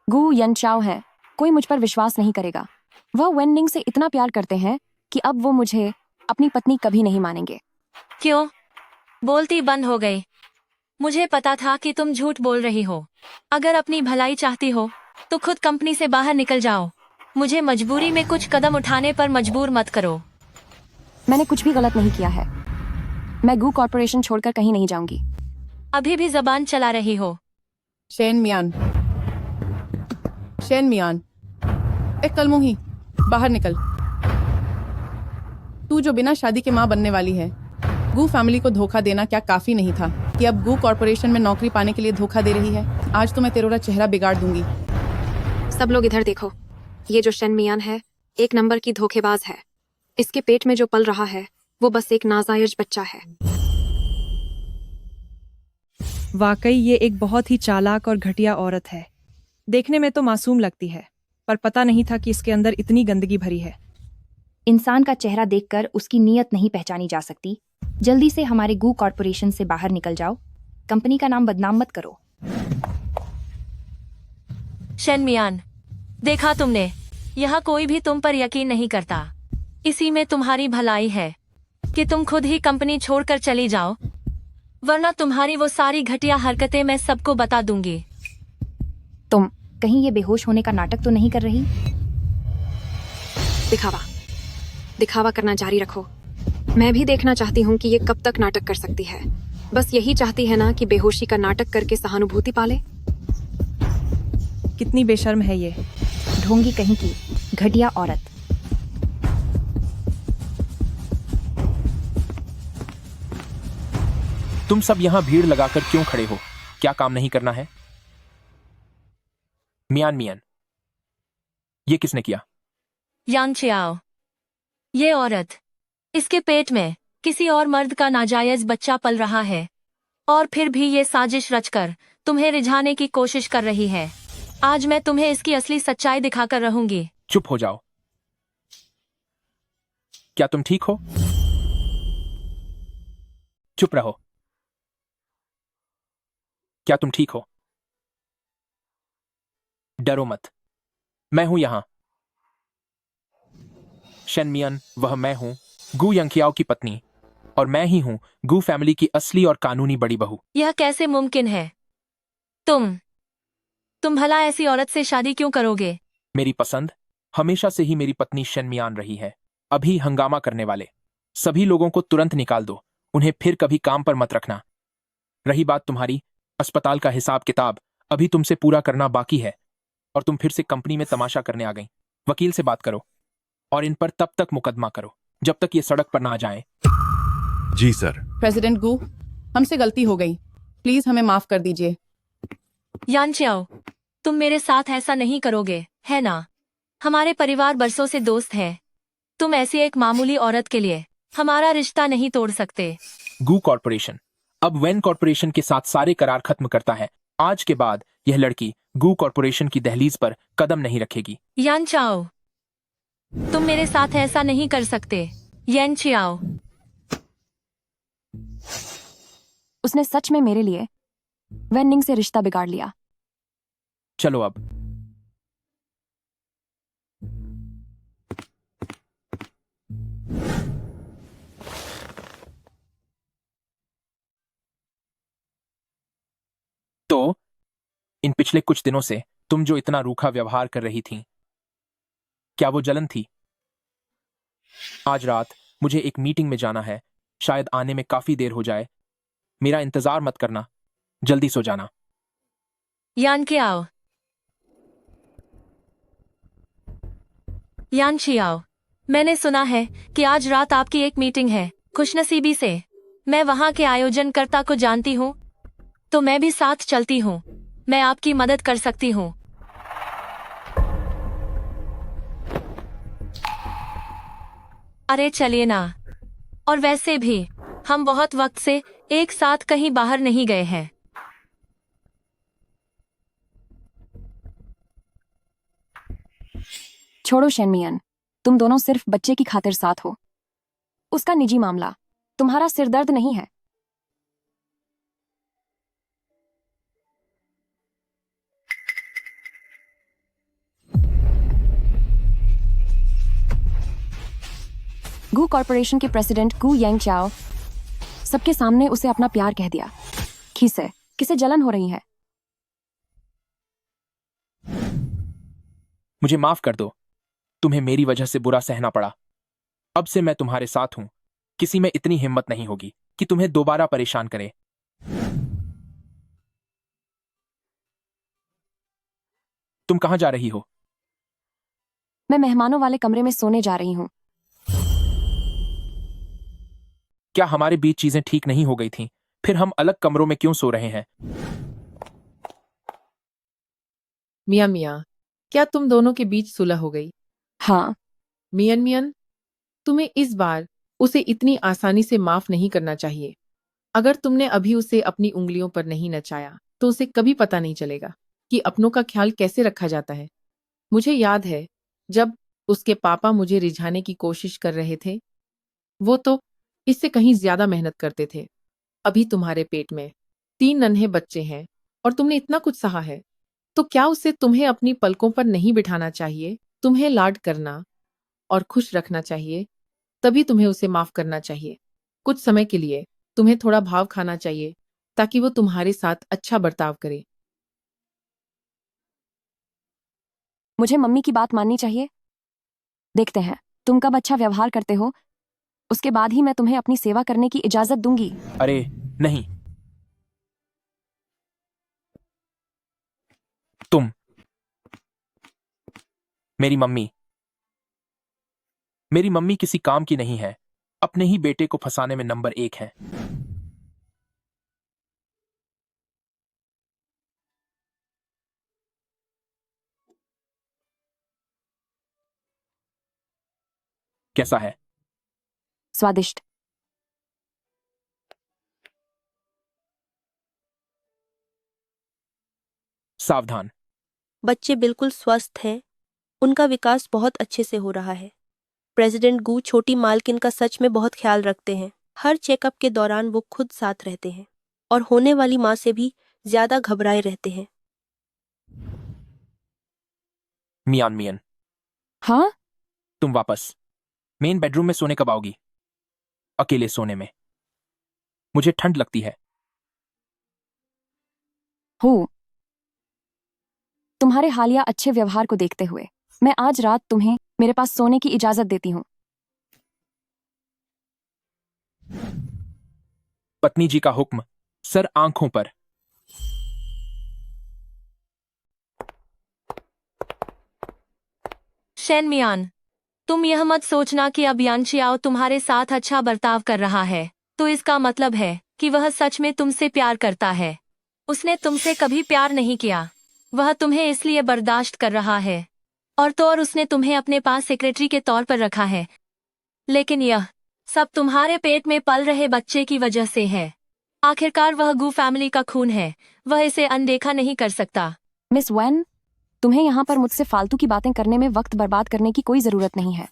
गू यनचाओ हैं? कोई मुझ पर विश्वास नहीं करेगा। वह वेननिंग से इतना प्यार करते हैं कि अब वो मुझे अपनी पत्नी कभी नहीं मानेंगे। क्यों? बोलती बंद हो गई। मुझे पता था कि तुम झूठ बोल रही हो। अगर अपनी भलाई चाहती हो तो खुद कंपनी से बाहर निकल जाओ। मुझे मजबूरी में कुछ कदम उठाने पर मजबूर मत करो। मैंने कुछ भी गलत नहीं किया है। मैं गू कॉर्पोरेशन छोड़कर कहीं नहीं जाऊंगी। अभी भी जबान चला रही हो। शेन मियान, शेन मियान, एक कलमुही, बाहर निकल। तू जो बिना शादी के माँ बनने वाली है, गू फैमिली को धोखा देना क्या काफी नहीं था कि अब गू कॉर्पोरेशन में नौकरी पाने के लिए धोखा दे रही है? आज तो मैं तेरा चेहरा बिगाड़ दूंगी। सब लोग इधर देखो, ये जो शेन मियान है एक नंबर की धोखेबाज है। इसके पेट में जो पल रहा है वो बस एक नाजायज बच्चा है। वाकई ये एक बहुत ही चालाक और घटिया औरत है। देखने में तो मासूम लगती है, पर पता नहीं था कि इसके अंदर इतनी गंदगी भरी है। इंसान का चेहरा देखकर उसकी नीयत नहीं पहचानी जा सकती। जल्दी से हमारे गू कॉर्पोरेशन से बाहर निकल जाओ। कंपनी का नाम बदनाम मत करो। शेन मियान, देखा तुमने, यहाँ कोई भी तुम पर यकीन नहीं करता। इसी में तुम्हारी भलाई है कि तुम खुद ही कंपनी छोड़कर चली जाओ, वरना तुम्हारी वो सारी घटिया हरकतें मैं सबको बता दूंगी। तुम कहीं ये बेहोश होने का नाटक तो नहीं कर रही? दिखावा दिखावा करना जारी रखो। मैं भी देखना चाहती हूँ कि ये कब तक नाटक कर सकती है। बस यही चाहती है ना कि बेहोशी का नाटक करके सहानुभूति पाले। कितनी बेशर्म है ये, ढोंगी कहीं की घटिया औरत। तुम सब यहाँ भीड़ लगाकर क्यों खड़े हो? क्या काम नहीं करना है? मियान मियान, ये किसने किया? यान चियाओ, ये औरत, इसके पेट में किसी और मर्द का नाजायज बच्चा पल रहा है और फिर भी ये साजिश रचकर तुम्हें रिझाने की कोशिश कर रही है। आज मैं तुम्हें इसकी असली सच्चाई दिखाकर रहूंगी। चुप हो जाओ। क्या तुम ठीक हो? चुप रहो। क्या तुम ठीक हो? डरो मत, मैं हूं यहां। शेन मियान, वह मैं हूं, गू यंगकियाओ की पत्नी, और मैं ही हूं गू फैमिली की असली और कानूनी बड़ी बहू। यह कैसे मुमकिन है? तुम भला ऐसी औरत से शादी क्यों करोगे? मेरी पसंद हमेशा से ही मेरी पत्नी शेन मियान रही है। अभी हंगामा करने वाले सभी लोगों को तुरंत निकाल दो। उन्हें फिर कभी काम पर मत रखना। रही बात तुम्हारी अस्पताल का हिसाब किताब, अभी तुमसे पूरा करना बाकी है और तुम फिर से कंपनी में तमाशा करने आ गई। वकील से बात करो और इन पर तब तक मुकदमा करो जब तक ये सड़क पर ना आ जाएं। जी सर। प्रेसिडेंट गू, हमसे गलती हो गई, प्लीज हमें माफ कर दीजिए। यान चियाओ, तुम मेरे साथ ऐसा नहीं करोगे, है ना? हमारे परिवार बरसों से दोस्त हैं। तुम ऐसी एक मामूली औरत के लिए हमारा रिश्ता नहीं तोड़ सकते। गू कॉर्पोरेशन अब वेन कॉर्पोरेशन के साथ सारे करार खत्म करता है। आज के बाद यह लड़की गू कॉर्पोरेशन की दहलीज पर कदम नहीं रखेगी। यान चाओ, तुम मेरे साथ ऐसा नहीं कर सकते। यान चियाओ। उसने सच में मेरे लिए वेनिंग से रिश्ता बिगाड़ लिया। चलो अब। तो इन पिछले कुछ दिनों से तुम जो इतना रूखा व्यवहार कर रही थी, क्या वो जलन थी? आज रात मुझे एक मीटिंग में जाना है, शायद आने में काफी देर हो जाए। मेरा इंतजार मत करना, जल्दी सो जाना। यान के आओ। यान छियाओ, मैंने सुना है कि आज रात आपकी एक मीटिंग है। खुशनसीबी से मैं वहां के आयोजनकर्ता को जानती हूँ, तो मैं भी साथ चलती हूँ। मैं आपकी मदद कर सकती हूँ। अरे चलिए ना। और वैसे भी हम बहुत वक्त से एक साथ कहीं बाहर नहीं गए हैं। छोड़ो शेनमियन, तुम दोनों सिर्फ बच्चे की खातिर साथ हो। उसका निजी मामला, तुम्हारा सिरदर्द नहीं है। गू कॉरपोरेशन के प्रेसिडेंट गू यांग चाओ सबके सामने उसे अपना प्यार कह दिया। किसे जलन हो रही है? मुझे माफ कर दो, तुम्हें मेरी वजह से बुरा सहना पड़ा। अब से मैं तुम्हारे साथ हूं। किसी में इतनी हिम्मत नहीं होगी कि तुम्हें दोबारा परेशान करे। तुम कहां जा रही हो? मैं मेहमानों वाले कमरे में सोने जा रही हूं। क्या हमारे बीच चीजें ठीक नहीं हो गई थीं? फिर हम अलग कमरों में क्यों सो रहे हैं? मियां, क्या तुम दोनों के बीच सुलह हो गई? हाँ। मियन, तुम्हें इस बार उसे इतनी आसानी से माफ नहीं करना चाहिए। अगर तुमने अभी उसे अपनी उंगलियों पर नहीं नचाया तो उसे कभी पता नहीं चलेगा कि अपनों का ख्याल कैसे रखा जाता है। मुझे याद है जब उसके पापा मुझे रिझाने की कोशिश कर रहे थे, वो तो इससे कहीं ज्यादा मेहनत करते थे। अभी तुम्हारे पेट में 3 नन्हे बच्चे हैं और तुमने इतना कुछ सहा है, तो क्या उसे तुम्हें अपनी पलकों पर नहीं बिठाना चाहिए? तुम्हें लाड करना और खुश रखना चाहिए, तभी तुम्हें उसे माफ करना चाहिए। कुछ समय के लिए तुम्हें थोड़ा भाव खाना चाहिए ताकि वो तुम्हारे साथ अच्छा बर्ताव करे। मुझे मम्मी की बात माननी चाहिए। देखते हैं तुम कब अच्छा व्यवहार करते हो, उसके बाद ही मैं तुम्हें अपनी सेवा करने की इजाजत दूंगी। अरे नहीं, तुम मेरी मम्मी किसी काम की नहीं है। अपने ही बेटे को फंसाने में नंबर 1 है। कैसा है? स्वादिष्ट। सावधान। बच्चे बिल्कुल स्वस्थ हैं। उनका विकास बहुत अच्छे से हो रहा है। प्रेसिडेंट गू छोटी मालकिन का सच में बहुत ख्याल रखते हैं। हर चेकअप के दौरान वो खुद साथ रहते हैं और होने वाली माँ से भी ज्यादा घबराए रहते हैं। मियान, हाँ? तुम वापस मेन बेडरूम में सोने कब आओगी? अकेले सोने में मुझे ठंड लगती है। हो, तुम्हारे हालिया अच्छे व्यवहार को देखते हुए मैं आज रात तुम्हें मेरे पास सोने की इजाजत देती हूँ। पत्नी जी का हुक्म, सर आंखों पर। शेनमियान, तुम यह मत सोचना कि अब यान छियाओ तुम्हारे साथ अच्छा बर्ताव कर रहा है तो इसका मतलब है कि वह सच में तुमसे प्यार करता है। उसने तुमसे कभी प्यार नहीं किया। वह तुम्हें इसलिए बर्दाश्त कर रहा है और उसने तुम्हें अपने पास सेक्रेटरी के तौर पर रखा है। लेकिन यह सब तुम्हारे पेट में पल रहे बच्चे की वजह से है। आखिरकार वह गू फैमिली का खून है। वह इसे अनदेखा नहीं कर सकता। मिस वैन, तुम्हें यहाँ पर मुझसे फालतू की बातें करने में वक्त बर्बाद करने की कोई जरूरत नहीं है।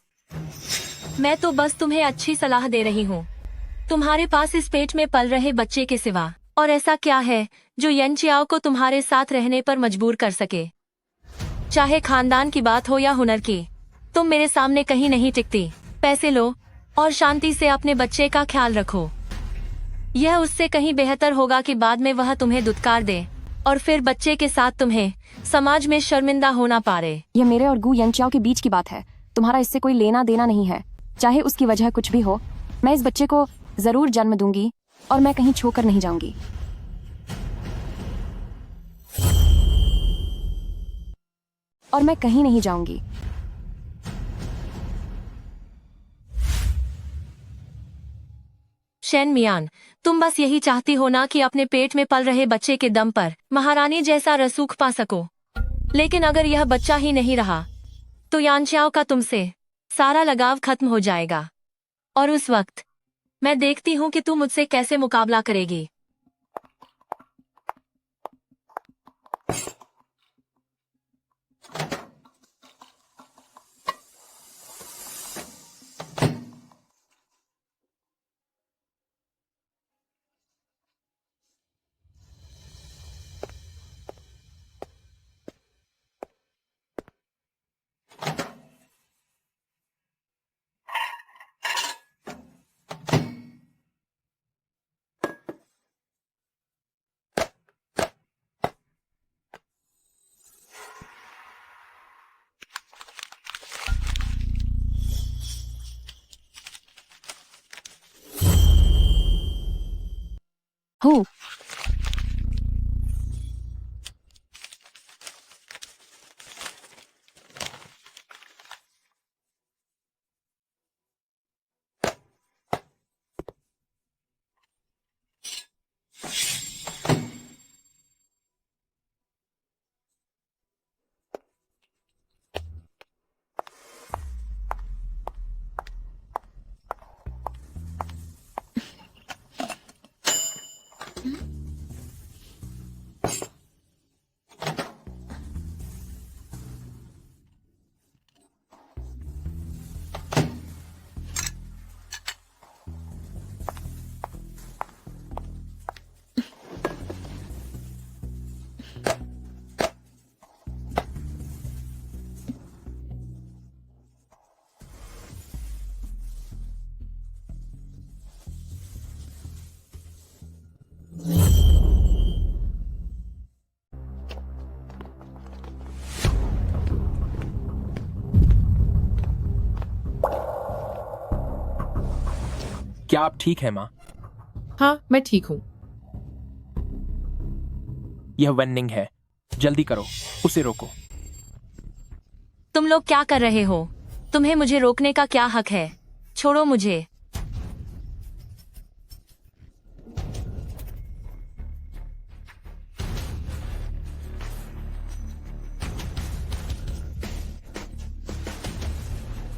मैं तो बस तुम्हें अच्छी सलाह दे रही हूँ। तुम्हारे पास इस पेट में पल रहे बच्चे के सिवा और ऐसा क्या है जो यन चियाओ को तुम्हारे साथ रहने पर मजबूर कर सके? चाहे खानदान की बात हो या हुनर की, तुम मेरे सामने कहीं नहीं टिकती। पैसे लो और शांति से अपने बच्चे का ख्याल रखो। यह उससे कहीं बेहतर होगा कि बाद में वह तुम्हें दुत्कार दे और फिर बच्चे के साथ तुम्हें समाज में शर्मिंदा होना पारे। यह मेरे और गू यंगचाओ के बीच की बात है, तुम्हारा इससे कोई लेना देना नहीं है। चाहे उसकी वजह कुछ भी हो, मैं इस बच्चे को जरूर जन्म दूंगी और मैं कहीं छोड़कर नहीं जाऊंगी। और मैं कहीं नहीं जाऊंगी। शेन मियान, तुम बस यही चाहती हो ना कि अपने पेट में पल रहे बच्चे के दम पर महारानी जैसा रसूख पा सको। लेकिन अगर यह बच्चा ही नहीं रहा तो यानचाओ का तुमसे सारा लगाव खत्म हो जाएगा। और उस वक्त मैं देखती हूँ कि तुम मुझसे कैसे मुकाबला करेगी। हूँ। क्या आप ठीक है माँ? हाँ, मैं ठीक हूँ। यह वेन्निंग है, जल्दी करो, उसे रोको। तुम लोग क्या कर रहे हो? तुम्हें मुझे रोकने का क्या हक है? छोड़ो मुझे।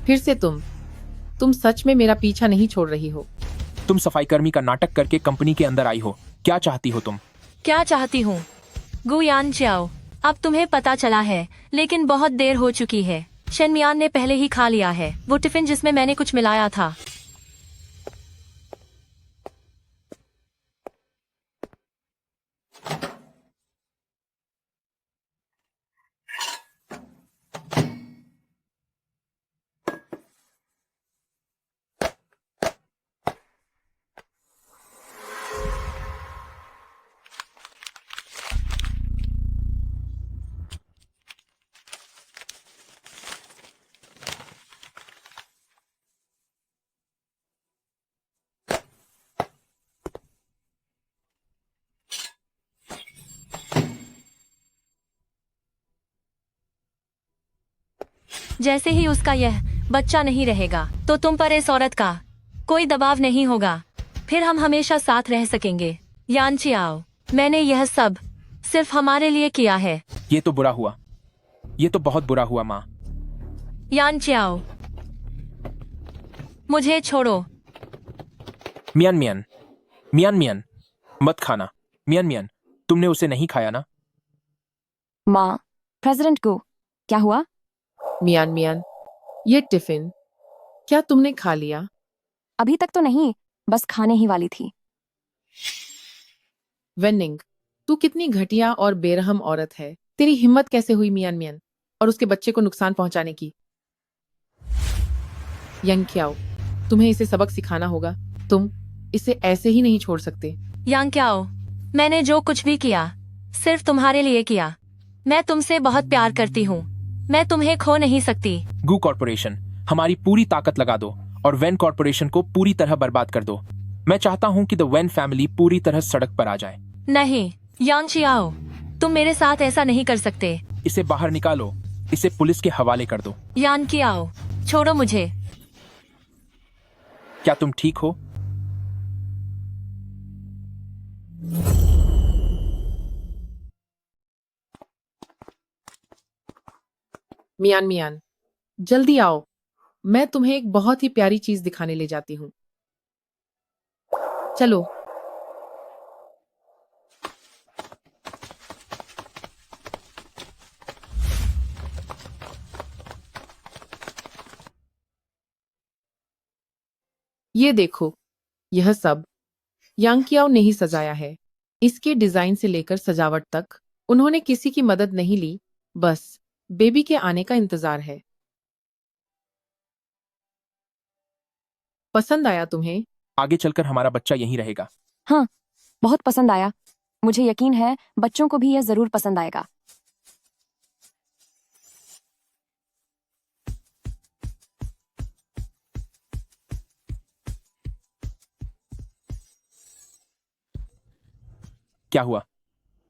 फिर से तुम सच में मेरा पीछा नहीं छोड़ रही हो। तुम सफाईकर्मी का नाटक करके कंपनी के अंदर आई हो। क्या चाहती हो तुम? क्या चाहती हूँ? गुयान चाओ, अब तुम्हें पता चला है, लेकिन बहुत देर हो चुकी है। शेनमियान ने पहले ही खा लिया है वो टिफिन जिसमें मैंने कुछ मिलाया था। जैसे ही उसका यह बच्चा नहीं रहेगा तो तुम पर इस औरत का कोई दबाव नहीं होगा। फिर हम हमेशा साथ रह सकेंगे। यानचियाओ, मैंने यह सब सिर्फ हमारे लिए किया है। ये तो बुरा हुआ, ये तो बहुत बुरा हुआ माँ। यानचियाओ, मुझे छोड़ो। मियान मियान, मियान मियान, मत खाना। मियान मियान, तुमने उसे नहीं खाया ना? माँ, प्रेसिडेंट को क्या हुआ? मियान मियान, ये टिफिन क्या तुमने खा लिया? अभी तक तो नहीं, बस खाने ही वाली थी। वेनिंग, तू कितनी घटिया और बेरहम औरत है। तेरी हिम्मत कैसे हुई मियान मियान और उसके बच्चे को नुकसान पहुंचाने की। यंग क्याओ, तुम्हें इसे सबक सिखाना होगा। तुम इसे ऐसे ही नहीं छोड़ सकते। यांग क्याओ, मैंने जो कुछ भी किया सिर्फ तुम्हारे लिए किया। मैं तुमसे बहुत प्यार करती हूँ। मैं तुम्हें खो नहीं सकती। गू कॉर्पोरेशन, हमारी पूरी ताकत लगा दो और वेन कॉर्पोरेशन को पूरी तरह बर्बाद कर दो। मैं चाहता हूँ कि द वेन फैमिली पूरी तरह सड़क पर आ जाए। नहीं यांग चियाओ, तुम मेरे साथ ऐसा नहीं कर सकते। इसे बाहर निकालो, इसे पुलिस के हवाले कर दो। यांग कियाओ, छोड़ो मुझे। क्या तुम ठीक हो? मियान मियान, जल्दी आओ, मैं तुम्हें एक बहुत ही प्यारी चीज दिखाने ले जाती हूँ। चलो। ये देखो, यह सब यांग कियाओ ने ही सजाया है। इसके डिजाइन से लेकर सजावट तक उन्होंने किसी की मदद नहीं ली, बस बेबी के आने का इंतजार है। पसंद आया तुम्हें? आगे चलकर हमारा बच्चा यहीं रहेगा। हाँ, बहुत पसंद आया। मुझे यकीन है बच्चों को भी यह जरूर पसंद आएगा। क्या हुआ?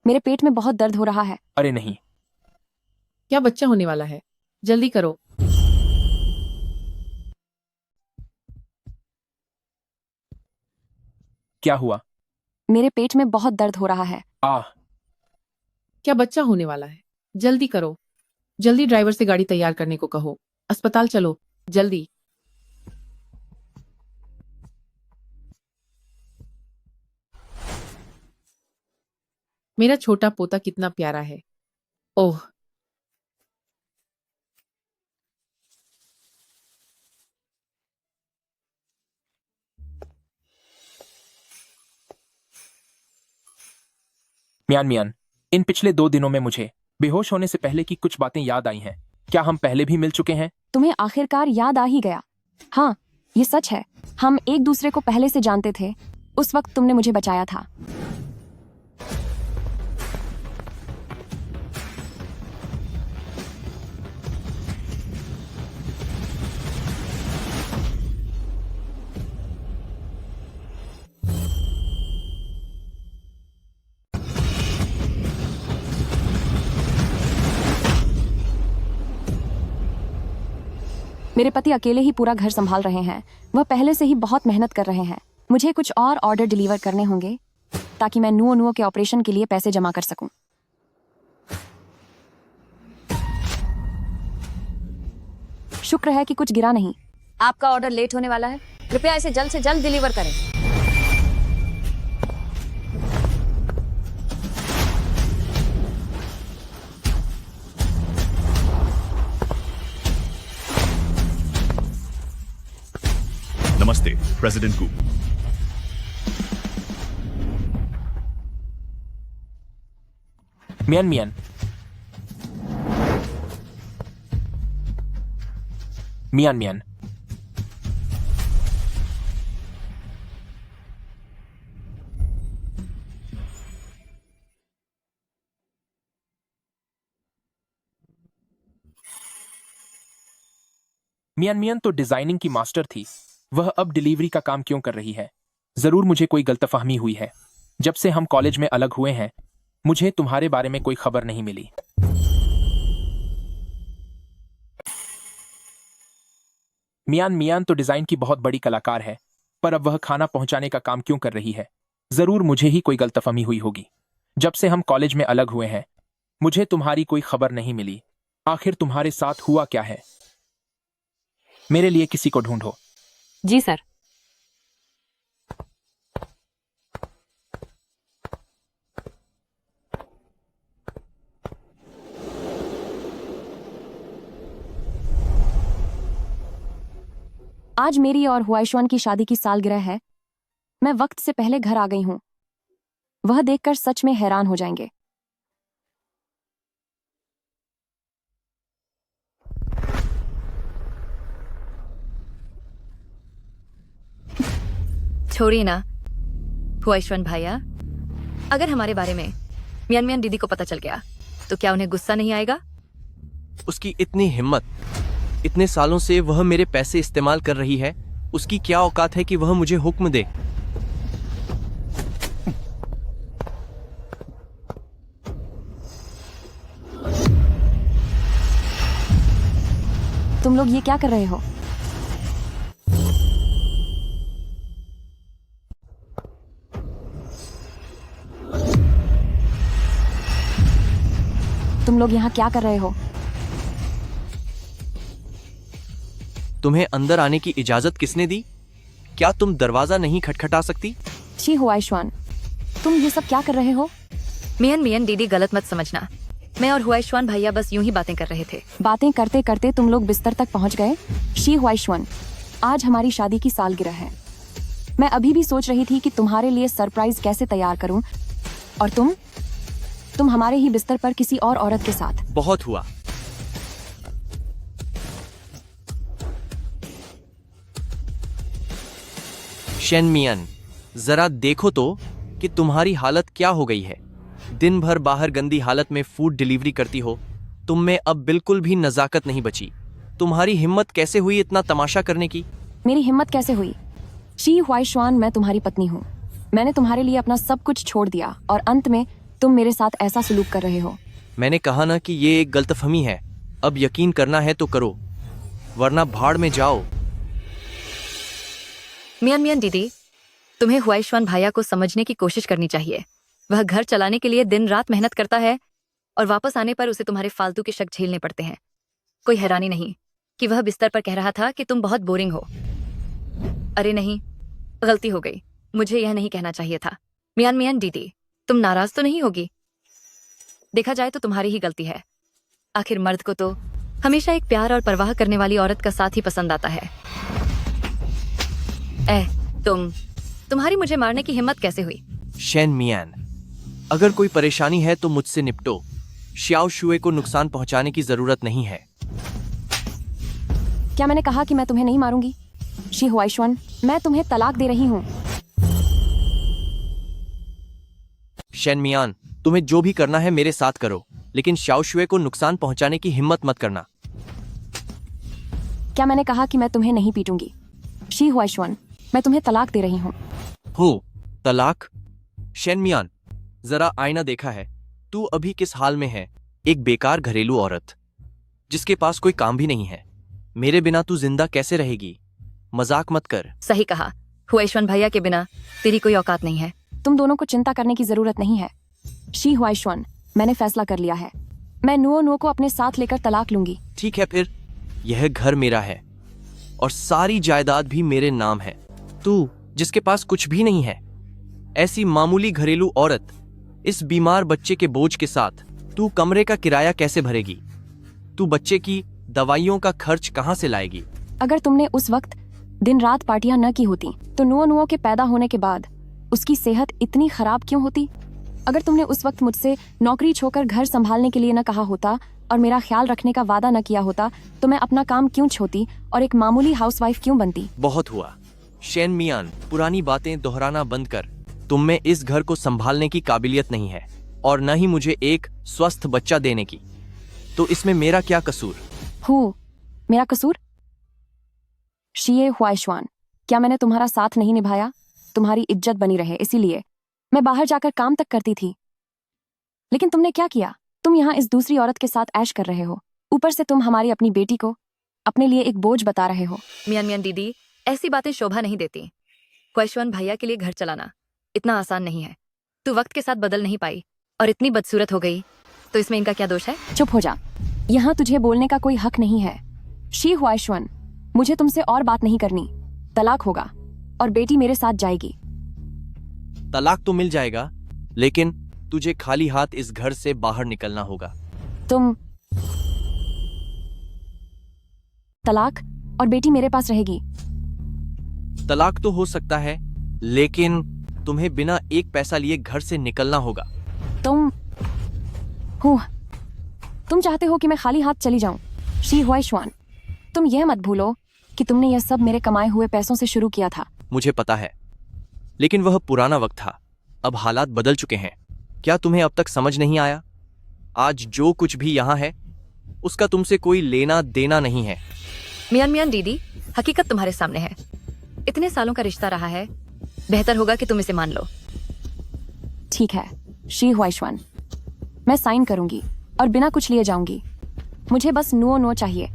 मेरे पेट में बहुत दर्द हो रहा है। अरे नहीं, क्या बच्चा होने वाला है? जल्दी करो। क्या हुआ? मेरे पेट में बहुत दर्द हो रहा है। क्या बच्चा होने वाला है? जल्दी करो। जल्दी ड्राइवर से गाड़ी तैयार करने को कहो। अस्पताल चलो, जल्दी। मेरा छोटा पोता कितना प्यारा है। ओह, मियान मियान, इन पिछले 2 दिनों में मुझे बेहोश होने से पहले की कुछ बातें याद आई हैं। क्या हम पहले भी मिल चुके हैं? तुम्हें आखिरकार याद आ ही गया। हाँ, ये सच है। हम एक दूसरे को पहले से जानते थे। उस वक्त तुमने मुझे बचाया था। मेरे पति अकेले ही पूरा घर संभाल रहे हैं। वह पहले से ही बहुत मेहनत कर रहे हैं। मुझे कुछ और ऑर्डर डिलीवर करने होंगे ताकि मैं नुओ के ऑपरेशन के लिए पैसे जमा कर सकूं। शुक्र है कि कुछ गिरा नहीं। आपका ऑर्डर लेट होने वाला है, कृपया इसे जल्द से जल्द डिलीवर करें। नमस्ते प्रेसिडेंट गू। मियान मियान, मियान मियान, मियान मियान तो डिजाइनिंग की मास्टर थी। वह अब डिलीवरी का काम क्यों कर रही है? जरूर मुझे कोई गलतफहमी हुई है। जब से हम कॉलेज में अलग हुए हैं, मुझे तुम्हारे बारे में कोई खबर नहीं मिली। मियान मियान तो डिजाइन की बहुत बड़ी कलाकार है, पर अब वह खाना पहुंचाने का काम क्यों कर रही है? जरूर मुझे ही कोई गलतफहमी हुई होगी। जब से हम कॉलेज में अलग हुए हैं, मुझे तुम्हारी कोई खबर नहीं मिली। आखिर तुम्हारे साथ हुआ क्या है? मेरे लिए किसी को ढूंढो। जी सर। आज मेरी और हुआइशुआन की शादी की सालगिरह है। मैं वक्त से पहले घर आ गई हूँ। वह देखकर सच में हैरान हो जाएंगे। छोड़िए ना हुआइश्वन भैया, अगर हमारे बारे में मियान मियान दीदी को पता चल गया तो क्या उन्हें गुस्सा नहीं आएगा? उसकी इतनी हिम्मत, इतने सालों से वह मेरे पैसे इस्तेमाल कर रही है, उसकी क्या औकात है कि वह मुझे हुक्म दे। तुम लोग ये क्या कर रहे हो? तुम लोग यहाँ क्या कर रहे हो? तुम्हें अंदर आने की इजाजत किसने दी? क्या तुम दरवाजा नहीं खटखटा सकती? छी हुआइश्वान, तुम ये सब क्या कर रहे हो? मियान मियान दीदी, गलत मत समझना। मैं और हुआइश्वान भैया बस यूं ही बातें कर रहे थे। बातें करते करते तुम लोग बिस्तर तक पहुंच गए। शी हुआइश्वान, आज हमारी शादी की सालगिरह है। मैं अभी भी सोच रही थी कि तुम्हारे लिए सरप्राइज कैसे तैयार करूं, और तुम हमारे ही बिस्तर पर किसी और औरत के साथ। बहुत हुआ। शेन मियान, जरा देखो तो कि तुम्हारी हालत क्या हो गई है। दिन भर बाहर गंदी हालत में फूड डिलीवरी करती हो। तुम में अब बिल्कुल भी नजाकत नहीं बची। तुम्हारी हिम्मत कैसे हुई इतना तमाशा करने की? मेरी हिम्मत कैसे हुई? शी हुआइश्वान, मैं तुम्हारी पत्नी हूँ। मैंने तुम्हारे लिए अपना सब कुछ छोड़ दिया और अंत में तुम मेरे साथ ऐसा सलूक कर रहे हो। मैंने कहा ना कि ये एक गलतफहमी है। अब यकीन करना है तो करो, वरना भाड़ में जाओ। मियान मियान दीदी, तुम्हें हुआइश्वान भैया को समझने की कोशिश करनी चाहिए। वह घर चलाने के लिए दिन रात मेहनत करता है और वापस आने पर उसे तुम्हारे फालतू के शक झेलने पड़ते हैं। कोई हैरानी नहीं कि वह बिस्तर पर कह रहा था कि तुम बहुत बोरिंग हो। अरे नहीं, गलती हो गई, मुझे यह नहीं कहना चाहिए था। मियान मियान दीदी, तुम नाराज तो नहीं होगी? देखा जाए तो तुम्हारी ही गलती है। आखिर मर्द को तो हमेशा एक प्यार और परवाह करने वाली औरत का साथ ही पसंद आता है। तुम्हारी मुझे मारने की हिम्मत कैसे हुई? शेन मियान, अगर कोई परेशानी है तो मुझसे निपटो। श्याओ शुए को नुकसान पहुंचाने की जरूरत नहीं है। क्या मैंने कहा कि मैं तुम्हें नहीं मारूंगी? शी हुआइश्वान, मैं तुम्हें तलाक दे रही हूँ। शेन मियान, तुम्हें जो भी करना है मेरे साथ करो, लेकिन श्याओ शुए को नुकसान पहुंचाने की हिम्मत मत करना। क्या मैंने कहा कि मैं तुम्हें नहीं पीटूंगी? शी हुआइश्वान, मैं तुम्हें तलाक दे रही हूँ। हो, तलाक? शेन मियान, जरा आईना देखा है? तू अभी किस हाल में है? एक बेकार घरेलू औरत जिसके पास कोई काम भी नहीं है। मेरे बिना तू जिंदा कैसे रहेगी? मजाक मत कर। सही कहा, हुआइश्वान भैया के बिना तेरी कोई औकात नहीं है। तुम दोनों को चिंता करने की जरूरत नहीं है। शी हुआइश्वान, मैंने फैसला कर लिया है। मैं नुओ को अपने साथ लेकर तलाक लूंगी। ठीक है, फिर यह घर मेरा है और सारी जायदाद भी मेरे नाम है। तू जिसके पास कुछ भी नहीं है, ऐसी मामूली घरेलू औरत, इस बीमार बच्चे के बोझ के साथ तू कमरे का किराया कैसे भरेगी? तू बच्चे की दवाइयों का खर्च कहाँ से लाएगी? अगर तुमने उस वक्त दिन रात पार्टियां न की होती तो नुओ के पैदा होने के बाद उसकी सेहत इतनी खराब क्यों होती? अगर तुमने उस वक्त मुझसे नौकरी छोड़कर घर संभालने के लिए न कहा होता और मेरा ख्याल रखने का वादा न किया होता तो मैं अपना काम क्यों छोड़ती और एक मामूली हाउसवाइफ क्यों बनती? बहुत हुआ शेन मियान, पुरानी बातें दोहराना बंद कर। तुम में इस घर को संभालने की काबिलियत नहीं है और न ही मुझे एक स्वस्थ बच्चा देने की। तो इसमें मेरा क्या कसूर? मेरा कसूर? शीए हुआइश्वान, क्या मैंने तुम्हारा साथ नहीं निभाया? तुम्हारी इज्जत बनी रहे इसीलिए मैं बाहर जाकर काम तक करती थी। लेकिन तुमने क्या किया? तुम यहाँ इस दूसरी औरत के साथ ऐश कर रहे हो। ऊपर से तुम हमारी अपनी बेटी को अपने लिए एक बोझ बता रहे हो। मियान मियान दीदी, ऐसी बातें शोभा नहीं देती। हुआइश्वान भैया के लिए घर चलाना इतना आसान नहीं है। तू वक्त के साथ बदल नहीं पाई और इतनी बदसूरत हो गई, तो इसमें इनका क्या दोष है? चुप हो जा, यहाँ तुझे बोलने का कोई हक नहीं है। शी हुआइश्वान, मुझे तुमसे और बात नहीं करनी। तलाक होगा और बेटी मेरे साथ जाएगी। तलाक तो मिल जाएगा, लेकिन तुझे खाली हाथ इस घर से बाहर निकलना होगा। तुम तलाक और बेटी मेरे पास रहेगी। तलाक तो हो सकता है, लेकिन तुम्हें बिना एक पैसा लिए घर से निकलना होगा। तुम चाहते हो कि मैं खाली हाथ चली जाऊं? शी हुआइशुआन, तुम यह मत भूलो कि तुमने यह सब मेरे कमाए हुए पैसों से शुरू किया था। मुझे पता है, लेकिन वह पुराना वक्त था। अब हालात बदल चुके हैं। क्या तुम्हें अब तक समझ नहीं आया? आज जो कुछ भी यहाँ है उसका तुमसे कोई लेना देना नहीं है। मियान दीदी, हकीकत तुम्हारे सामने है। इतने सालों का रिश्ता रहा है, बेहतर होगा कि तुम इसे मान लो। ठीक है शी हुआइशुआन, मैं साइन करूंगी और बिना कुछ लिए जाऊंगी। मुझे बस नो चाहिए।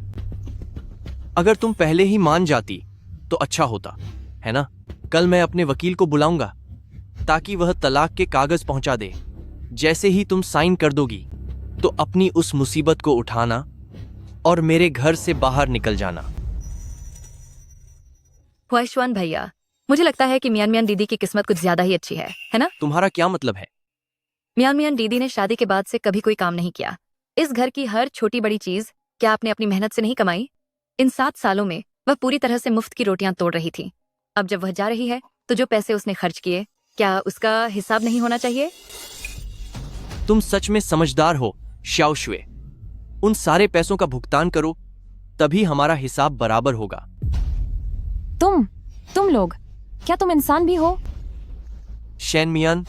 अगर तुम पहले ही मान जाती तो अच्छा होता, है ना? कल मैं अपने वकील को बुलाऊंगा ताकि वह तलाक के कागज पहुंचा दे। जैसे ही तुम साइन कर दोगी तो अपनी उस मुसीबत को उठाना और मेरे घर से बाहर निकल जाना। हुआइशुआन भैया, मुझे लगता है कि मियान दीदी की किस्मत कुछ ज्यादा ही अच्छी है ना? तुम्हारा क्या मतलब है? मियान दीदी ने शादी के बाद से कभी कोई काम नहीं किया। इस घर की हर छोटी बड़ी चीज क्या आपने अपनी मेहनत से नहीं कमाई? इन 7 सालों में वह पूरी तरह से मुफ्त की रोटियां तोड़ रही थी। अब जब वह जा रही है तो जो पैसे उसने खर्च किए, क्या उसका हिसाब नहीं होना चाहिए? तुम सच में समझदार हो शाओशुए। उन सारे पैसों का भुगतान करो, तभी हमारा हिसाब बराबर होगा। तुम लोग, क्या तुम इंसान भी हो? शैन मियान,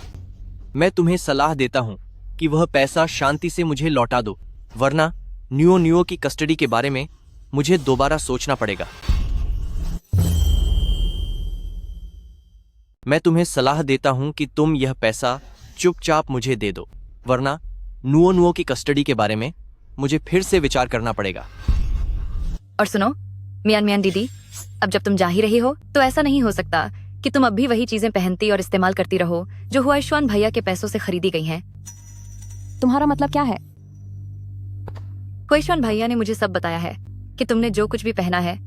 मैं तुम्हें सलाह देता हूं कि वह पैसा शांति से मुझे लौटा दो, वरना न्यूओ की कस्टडी के बारे में मुझे दोबारा सोचना पड़ेगा। मैं तुम्हें सलाह देता हूं कि तुम यह पैसा चुपचाप मुझे दे दो, वरना नुओ की कस्टडी के बारे में मुझे फिर से विचार करना पड़ेगा। और सुनो मियान दीदी, अब जब तुम जा ही रही हो तो ऐसा नहीं हो सकता कि तुम अब भी वही चीजें पहनती और इस्तेमाल करती रहो जो हुआइशुआन भैया के पैसों से खरीदी गई हैं। तुम्हारा मतलब क्या है? हुआइशुआन भैया ने मुझे सब बताया है कि तुमने जो कुछ भी पहना है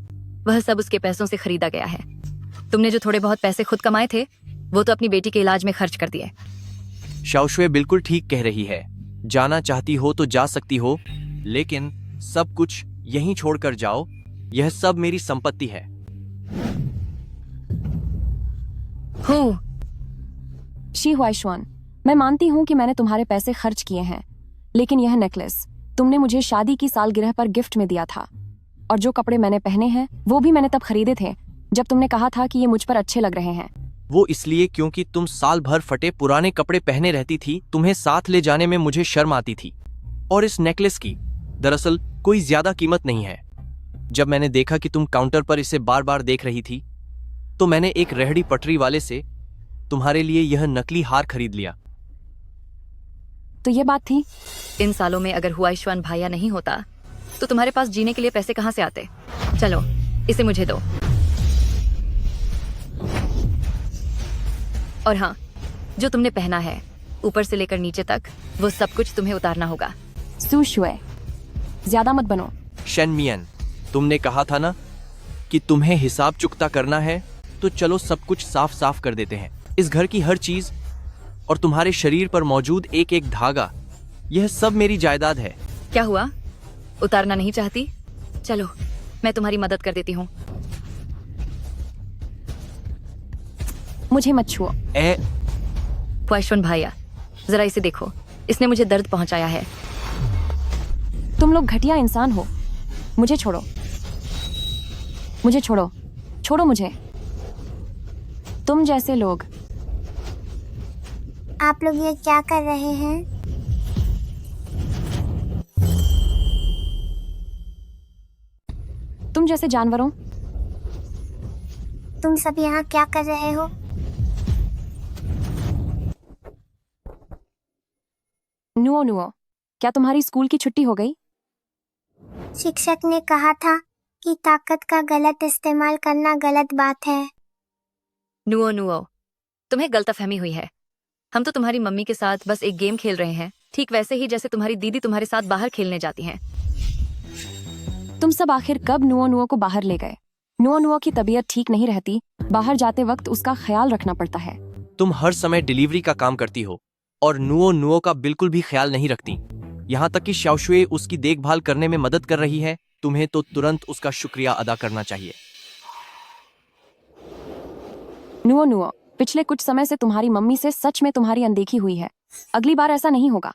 वह सब उसके पैसों से खरीदा गया है। तुमने जो थोड़े बहुत पैसे खुद कमाए थे वो तो अपनी बेटी के इलाज में खर्च कर दिए। शाओशुए बिल्कुल ठीक कह रही है। जाना चाहती हो तो जा सकती हो, लेकिन सब कुछ यहीं छोड़कर जाओ। यह सब मेरी संपत्ति है। शी हुआइशुआन, मैं मानती हूँ कि मैंने तुम्हारे पैसे खर्च किए हैं, लेकिन यह नेकलेस तुमने मुझे शादी की सालगिरह पर गिफ्ट में दिया था, और जो कपड़े मैंने पहने हैं वो भी मैंने तब खरीदे थे जब तुमने कहा था कि ये मुझ पर अच्छे लग रहे हैं। वो इसलिए क्योंकि तुम साल भर फटे पुराने कपड़े पहने रहती थी। तुम्हें साथ ले जाने में मुझे शर्म आती थी। और इस नेकलेस की दरअसल कोई ज्यादा कीमत नहीं है। जब मैंने देखा कि तुम काउंटर पर इसे बार बार देख रही थी तो मैंने एक रेहड़ी पटरी वाले से तुम्हारे लिए यह नकली हार खरीद लिया। तो ये बात थी। इन सालों में अगर हुआइशुआन भैया नहीं होता तो तुम्हारे पास जीने के लिए पैसे कहाँ से आते? चलो इसे मुझे दो। और हाँ, जो तुमने पहना है ऊपर से लेकर नीचे तक वो सब कुछ तुम्हें उतारना होगा। सुशुए, ज्यादा मत बनो। शैन मियान, तुमने कहा था ना कि तुम्हें हिसाब चुकता करना है, तो चलो सब कुछ साफ साफ कर देते हैं। इस घर की हर चीज और तुम्हारे शरीर पर मौजूद एक एक धागा, यह सब मेरी जायदाद है। क्या हुआ, उतारना नहीं चाहती? चलो मैं तुम्हारी मदद कर देती हूँ। मुझे मत छुओ। हुआइशुआन भैया, जरा इसे देखो, इसने मुझे दर्द पहुंचाया है। तुम लोग घटिया इंसान हो। मुझे छोड़ो, मुझे छोड़ो, छोड़ो मुझे। तुम जैसे लोग। आप लोग ये क्या कर रहे हैं? तुम जैसे जानवरों। तुम सब यहाँ क्या कर रहे हो? नुओ, क्या तुम्हारी स्कूल की छुट्टी हो गई? शिक्षक ने कहा था कि ताकत का गलत इस्तेमाल करना गलत बात है। नुओ, तुम्हें गलतफहमी हुई है। हम तो तुम्हारी मम्मी के साथ बस एक गेम खेल रहे हैं, ठीक वैसे ही जैसे तुम्हारी दीदी तुम्हारे साथ बाहर खेलने जाती हैं। तुम सब आखिर कब नुओ को बाहर ले गए? नुओ की तबीयत ठीक नहीं रहती, बाहर जाते वक्त उसका ख्याल रखना पड़ता है। तुम हर समय डिलीवरी का काम करती हो और नुओ का बिल्कुल भी ख्याल नहीं रखती। यहाँ तक कि शाओशुए उसकी देखभाल करने में मदद कर रही है। तुम्हें तो तुरंत उसका शुक्रिया अदा करना चाहिए। नुओ, पिछले कुछ समय से तुम्हारी मम्मी से सच में तुम्हारी अनदेखी हुई है। अगली बार ऐसा नहीं होगा।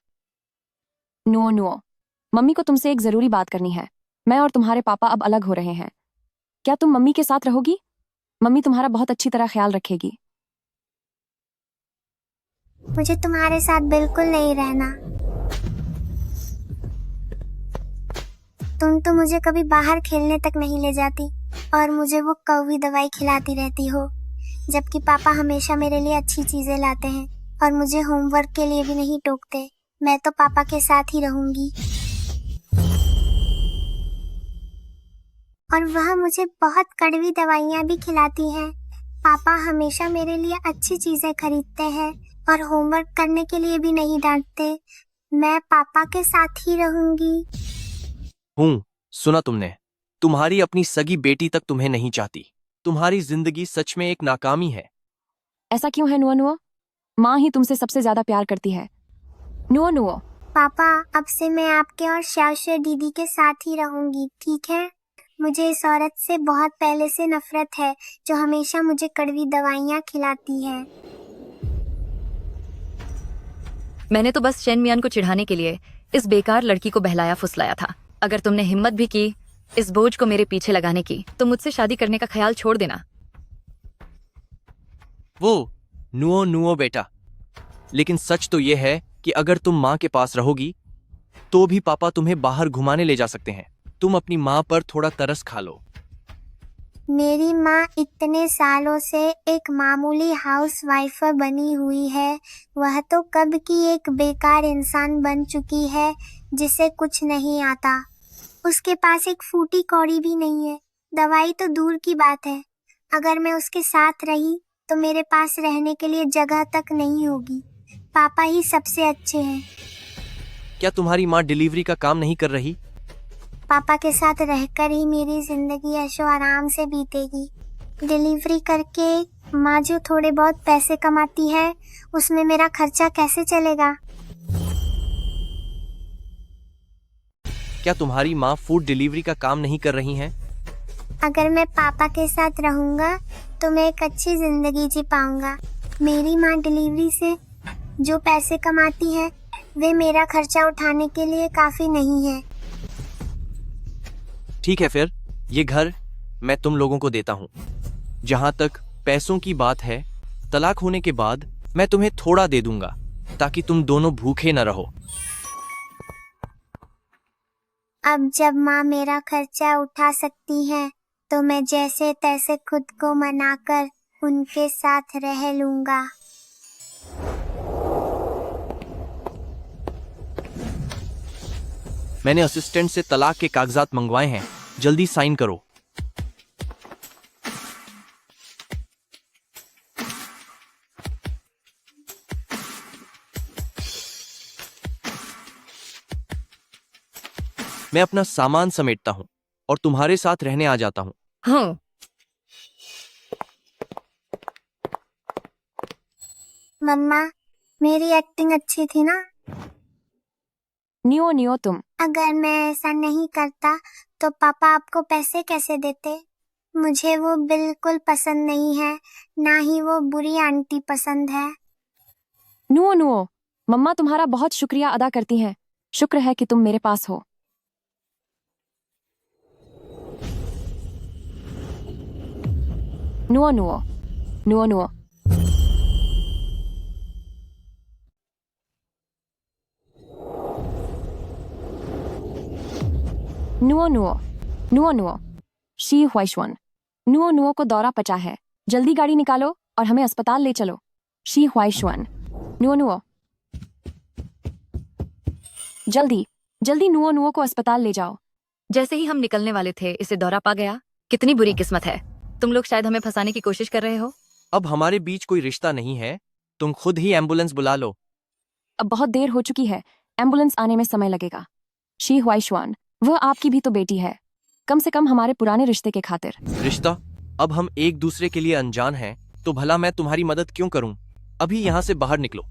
नुओ नुओ, मम्मी को तुमसे एक जरूरी बात करनी है। मैं और तुम्हारे पापा अब अलग हो रहे हैं। क्या तुम मम्मी के साथ रहोगी? मम्मी तुम्हारा बहुत अच्छी तरह ख्याल रखेगी। मुझे तुम्हारे साथ बिल्कुल नहीं रहना। तुम तो मुझे कभी बाहर खेलने तक नहीं ले जाती और मुझे वो कौवी दवाई खिलाती रहती हो, जबकि पापा हमेशा मेरे लिए अच्छी चीजें लाते हैं और मुझे होमवर्क के लिए भी नहीं टोकते। मैं तो पापा के साथ ही रहूंगी और वह मुझे बहुत कड़वी दवाइयाँ भी खिलाती हैं। पापा हमेशा मेरे लिए अच्छी चीजें खरीदते हैं और होमवर्क करने के लिए भी नहीं डांटते। मैं पापा के साथ ही रहूंगी। सुना तुमने? तुम्हारी अपनी सगी बेटी तक तुम्हें नहीं चाहती। तुम्हारी जिंदगी सच में एक नाकामी है। ऐसा क्यों है नुआ नुआ? माँ ही तुमसे सबसे ज्यादा प्यार करती है। नुआ नुआ, पापा, अब से मैं आपके और शाशे दीदी के साथ ही रहूंगी, ठीक है? मुझे इस औरत से बहुत पहले से नफरत है जो हमेशा मुझे कड़वी दवाइयाँ खिलाती है। मैंने तो बस शेन मियान को चिढ़ाने के लिए इस बेकार लड़की को बहलाया फुसलाया था। अगर तुमने हिम्मत भी की इस बोझ को मेरे पीछे लगाने की, तो मुझसे शादी करने का ख्याल छोड़ देना। वो नुओ नुओ बेटा, लेकिन सच तो यह है कि अगर तुम माँ के पास रहोगी तो भी पापा तुम्हें बाहर घुमाने ले जा सकते हैं। तुम अपनी माँ पर थोड़ा तरस खा लो। मेरी माँ इतने सालों से एक मामूली हाउसवाइफ बनी हुई है। वह तो कब की एक बेकार इंसान बन चुकी है जिसे कुछ नहीं आता। उसके पास एक फूटी कौड़ी भी नहीं है। दवाई तो दूर की बात है। अगर मैं उसके साथ रही तो मेरे पास रहने के लिए जगह तक नहीं होगी। पापा ही सबसे अच्छे हैं। क्या तुम्हारी माँ डिलीवरी का काम नहीं कर रही? पापा के साथ रहकर ही मेरी जिंदगी ऐशो आराम से बीतेगी। डिलीवरी करके माँ जो थोड़े बहुत पैसे कमाती है उसमें मेरा खर्चा कैसे चलेगा? क्या तुम्हारी माँ फूड डिलीवरी का काम नहीं कर रही हैं? अगर मैं पापा के साथ रहूंगा तो मैं एक अच्छी जिंदगी जी पाऊंगा। मेरी माँ डिलीवरी से जो पैसे कमाती है वे मेरा खर्चा उठाने के लिए काफी नहीं है। ठीक है, फिर ये घर मैं तुम लोगों को देता हूँ। जहां तक पैसों की बात है, तलाक होने के बाद मैं तुम्हें थोड़ा दे दूंगा ताकि तुम दोनों भूखे न रहो। अब जब माँ मेरा खर्चा उठा सकती है तो मैं जैसे तैसे खुद को मनाकर उनके साथ रह लूंगा। मैंने असिस्टेंट से तलाक के कागजात मंगवाए हैं, जल्दी साइन करो। मैं अपना सामान समेटता हूँ और तुम्हारे साथ रहने आ जाता हूँ। हाँ। मम्मा, मेरी एक्टिंग अच्छी थी ना? नियो नियो, तुम अगर मैं ऐसा नहीं करता तो पापा आपको पैसे कैसे देते? मुझे वो बिल्कुल पसंद नहीं है, ना ही वो बुरी आंटी पसंद है। नुओ नुओ, मम्मा तुम्हारा बहुत शुक्रिया अदा करती हैं। शुक्र है कि तुम मेरे पास हो। नुओ नुओ नुओ नुओ, नुओ नुओ नुओ नुओ, शी ह्वाइशवन। नुओ नुओ को दौरा पचा है, जल्दी गाड़ी निकालो और हमें अस्पताल ले चलो। शी ह्वाइशवन। नुओ नुओ, जल्दी जल्दी नुओ नुओ को अस्पताल ले जाओ। जैसे ही हम निकलने वाले थे इसे दौरा पा गया। कितनी बुरी किस्मत है। तुम लोग शायद हमें फंसाने की कोशिश कर रहे हो। अब हमारे बीच कोई रिश्ता नहीं है, तुम खुद ही एम्बुलेंस बुला लो। अब बहुत देर हो चुकी है, एम्बुलेंस आने में समय लगेगा। शी ह्वाइशवान, वह आपकी भी तो बेटी है, कम से कम हमारे पुराने रिश्ते के खातिर। रिश्ता? अब हम एक दूसरे के लिए अनजान हैं, तो भला मैं तुम्हारी मदद क्यों करूं? अभी यहाँ से बाहर निकलो।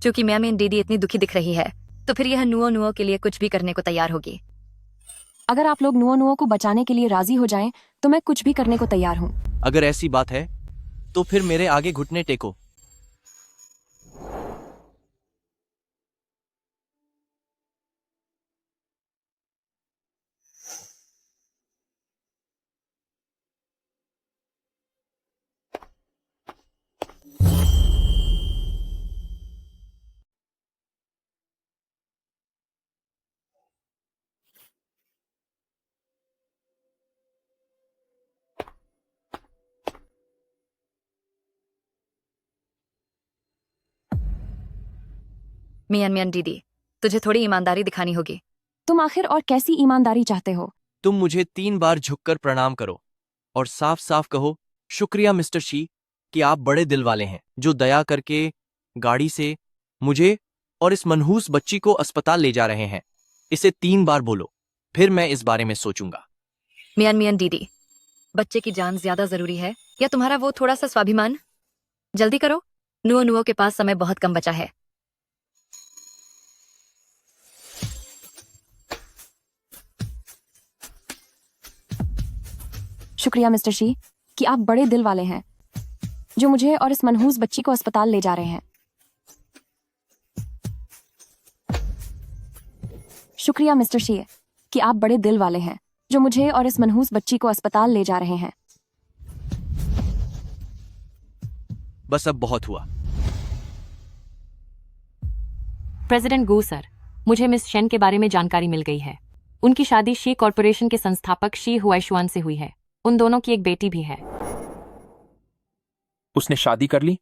चूंकि मैम दीदी इतनी दुखी दिख रही है, तो फिर यह नुओ नुओ के लिए कुछ भी करने को तैयार होगी। अगर आप लोग नुओ नुओ को बचाने के लिए राजी हो जाएं, तो मैं कुछ भी करने को तैयार हूँ। अगर ऐसी बात है तो फिर मेरे आगे घुटने टेको। मियान मियान दीदी, तुझे थोड़ी ईमानदारी दिखानी होगी। तुम आखिर और कैसी ईमानदारी चाहते हो? तुम मुझे 3 बार झुककर प्रणाम करो और साफ साफ कहो, शुक्रिया मिस्टर शी कि आप बड़े दिल वाले हैं, जो दया करके गाड़ी से मुझे और इस मनहूस बच्ची को अस्पताल ले जा रहे हैं। इसे 3 बार बोलो, फिर मैं इस बारे में सोचूंगा। मियान मियान दीदी, बच्चे की जान ज्यादा जरूरी है या तुम्हारा वो थोड़ा सा स्वाभिमान? जल्दी करो, नुओ नुओ के पास समय बहुत कम बचा है। शुक्रिया मिस्टर शी कि आप बड़े दिल वाले हैं, जो मुझे और इस मनहूस बच्ची को अस्पताल ले जा रहे हैं। शुक्रिया मिस्टर शी कि आप बड़े दिल वाले हैं, जो मुझे और इस मनहूस बच्ची को अस्पताल ले जा रहे हैं। बस अब बहुत हुआ। प्रेसिडेंट गू सर, मुझे मिस शेन के बारे में जानकारी मिल गई है। उनकी शादी शी कॉरपोरेशन के संस्थापक शी हुआइशुआन से हुई है। उन दोनों की एक बेटी भी है। उसने शादी कर ली?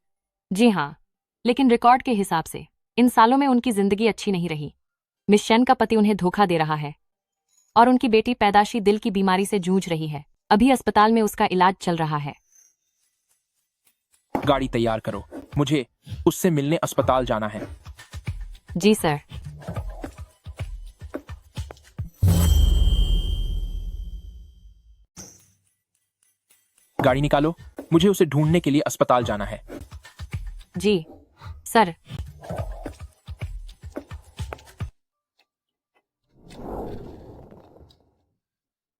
जी हाँ, लेकिन रिकॉर्ड के हिसाब से इन सालों में उनकी जिंदगी अच्छी नहीं रही। मिस शेन का पति उन्हें धोखा दे रहा है और उनकी बेटी पैदाशी दिल की बीमारी से जूझ रही है। अभी अस्पताल में उसका इलाज चल रहा है। गाड़ी तैयार करो, मुझे उससे मिलने अस्पताल जाना है। जी सर। गाड़ी निकालो, मुझे उसे ढूंढने के लिए अस्पताल जाना है। जी सर।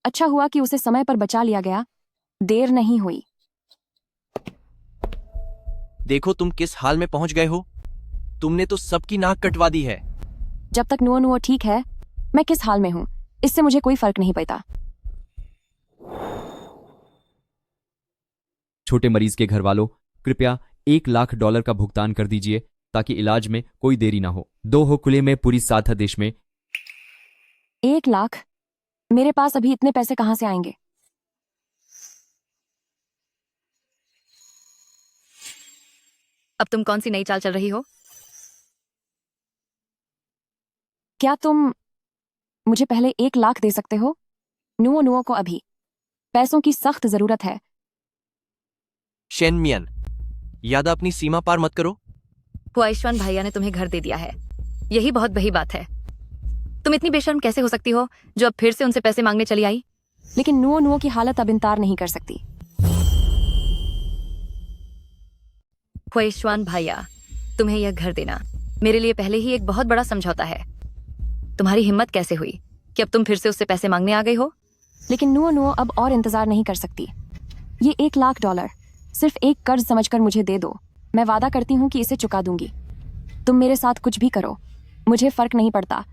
अच्छा हुआ कि उसे समय पर बचा लिया गया, देर नहीं हुई। देखो तुम किस हाल में पहुंच गए हो। तुमने तो सबकी नाक कटवा दी है। जब तक नुओ नुओ ठीक है, मैं किस हाल में हूँ इससे मुझे कोई फर्क नहीं पड़ता। छोटे मरीज के घर वालों, कृपया $1,00,000 का भुगतान कर दीजिए ताकि इलाज में कोई देरी ना हो। 2 हो खुले में पूरी साथ देश में। 1 लाख? मेरे पास अभी इतने पैसे कहां से आएंगे? अब तुम कौन सी नई चाल चल रही हो? क्या तुम मुझे पहले 1 लाख दे सकते हो? नुओ नुओ को अभी पैसों की सख्त जरूरत है। शेन मियन, यादा अपनी सीमा पार मत करो। हुआइशुआन भैया ने तुम्हें घर दे दिया है, यही बहुत बड़ी बात है। तुम इतनी बेशर्म कैसे हो सकती हो जो अब फिर से उनसे पैसे मांगने चली आई? लेकिन नुओ नुओ की हालत अब इंकार नहीं कर सकती। हुआइशुआन भैया, तुम्हें यह घर देना मेरे लिए पहले ही एक बहुत बड़ा समझौता है। तुम्हारी हिम्मत कैसे हुई कि अब तुम फिर से उससे पैसे मांगने आ गई हो? लेकिन नुओ नुओ अब और इंतजार नहीं कर सकती। ये $1 लाख सिर्फ एक कर्ज समझकर मुझे दे दो। मैं वादा करती हूँ कि इसे चुका दूंगी। तुम मेरे साथ कुछ भी करो, मुझे फर्क नहीं पड़ता।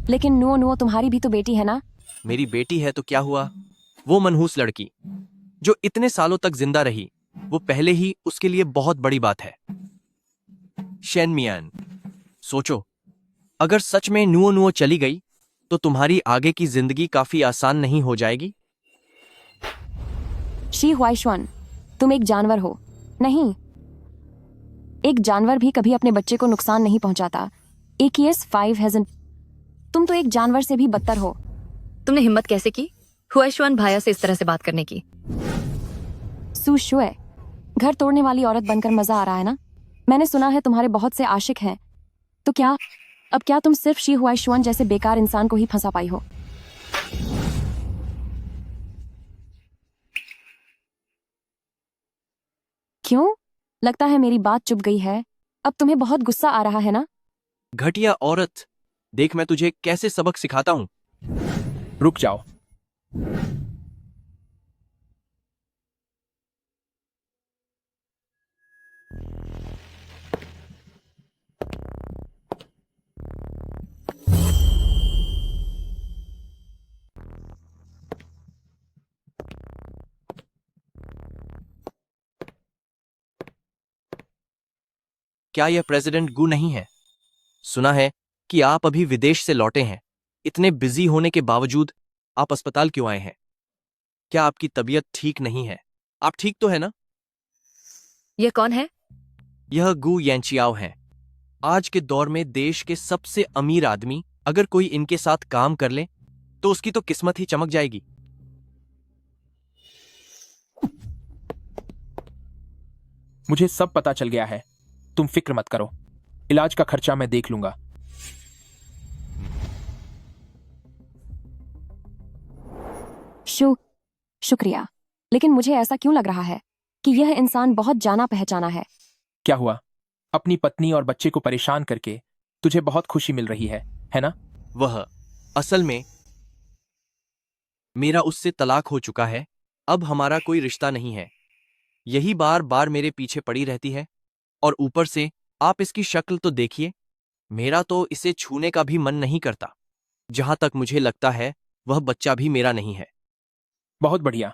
लेकिन नुओ नुओ तुम्हारी भी तो बेटी है ना? मेरी बेटी है तो क्या हुआ? वो मनहूस लड़की जो इतने सालों तक जिंदा रही, वो पहले ही उसके लिए बहुत बड़ी बात है। शेन मियान, सोचो, अगर सच में नुओ नुओ चली गई तो तुम्हारी आगे की जिंदगी काफी आसान नहीं हो जाएगी। शी हुआइशुआन, तुम एक जानवर हो। नहीं, एक जानवर भी कभी अपने बच्चे को नुकसान नहीं पहुंचाता। AKS 5 hasn't। तुम तो एक जानवर से भी बदतर हो। तुमने हिम्मत कैसे की हुआइशुआन भैया से इस तरह से बात करने की? सू शुए, घर तोड़ने वाली औरत बनकर मजा आ रहा है ना? मैंने सुना है तुम्हारे बहुत से आशिक हैं। तो क्या तुम सिर्फ शी हुआइशुआन जैसे बेकार इंसान को ही फंसा पाई हो? क्यों? लगता है मेरी बात चुप गई है। अब तुम्हें बहुत गुस्सा आ रहा है ना? घटिया औरत, देख मैं तुझे कैसे सबक सिखाता हूं। रुक जाओ। क्या यह प्रेसिडेंट गू नहीं है? सुना है कि आप अभी विदेश से लौटे हैं। इतने बिजी होने के बावजूद आप अस्पताल क्यों आए हैं? क्या आपकी तबीयत ठीक नहीं है? आप ठीक तो है ना? यह कौन है? यह गू येंचियाओ हैं। आज के दौर में देश के सबसे अमीर आदमी अगर कोई इनके साथ काम कर ले तो उसकी तो किस्मत ही चमक जाएगी। मुझे सब पता चल गया है, तुम फिक्र मत करो। इलाज का खर्चा मैं देख लूंगा। शुक्रिया, लेकिन मुझे ऐसा क्यों लग रहा है कि यह इंसान बहुत जाना पहचाना है। क्या हुआ? अपनी पत्नी और बच्चे को परेशान करके तुझे बहुत खुशी मिल रही है ना? वह असल में मेरा उससे तलाक हो चुका है। अब हमारा कोई रिश्ता नहीं है। यही बार बार मेरे पीछे पड़ी रहती है और ऊपर से आप इसकी शक्ल तो देखिए। मेरा तो इसे छूने का भी मन नहीं करता। जहां तक मुझे लगता है वह बच्चा भी मेरा नहीं है। बहुत बढ़िया।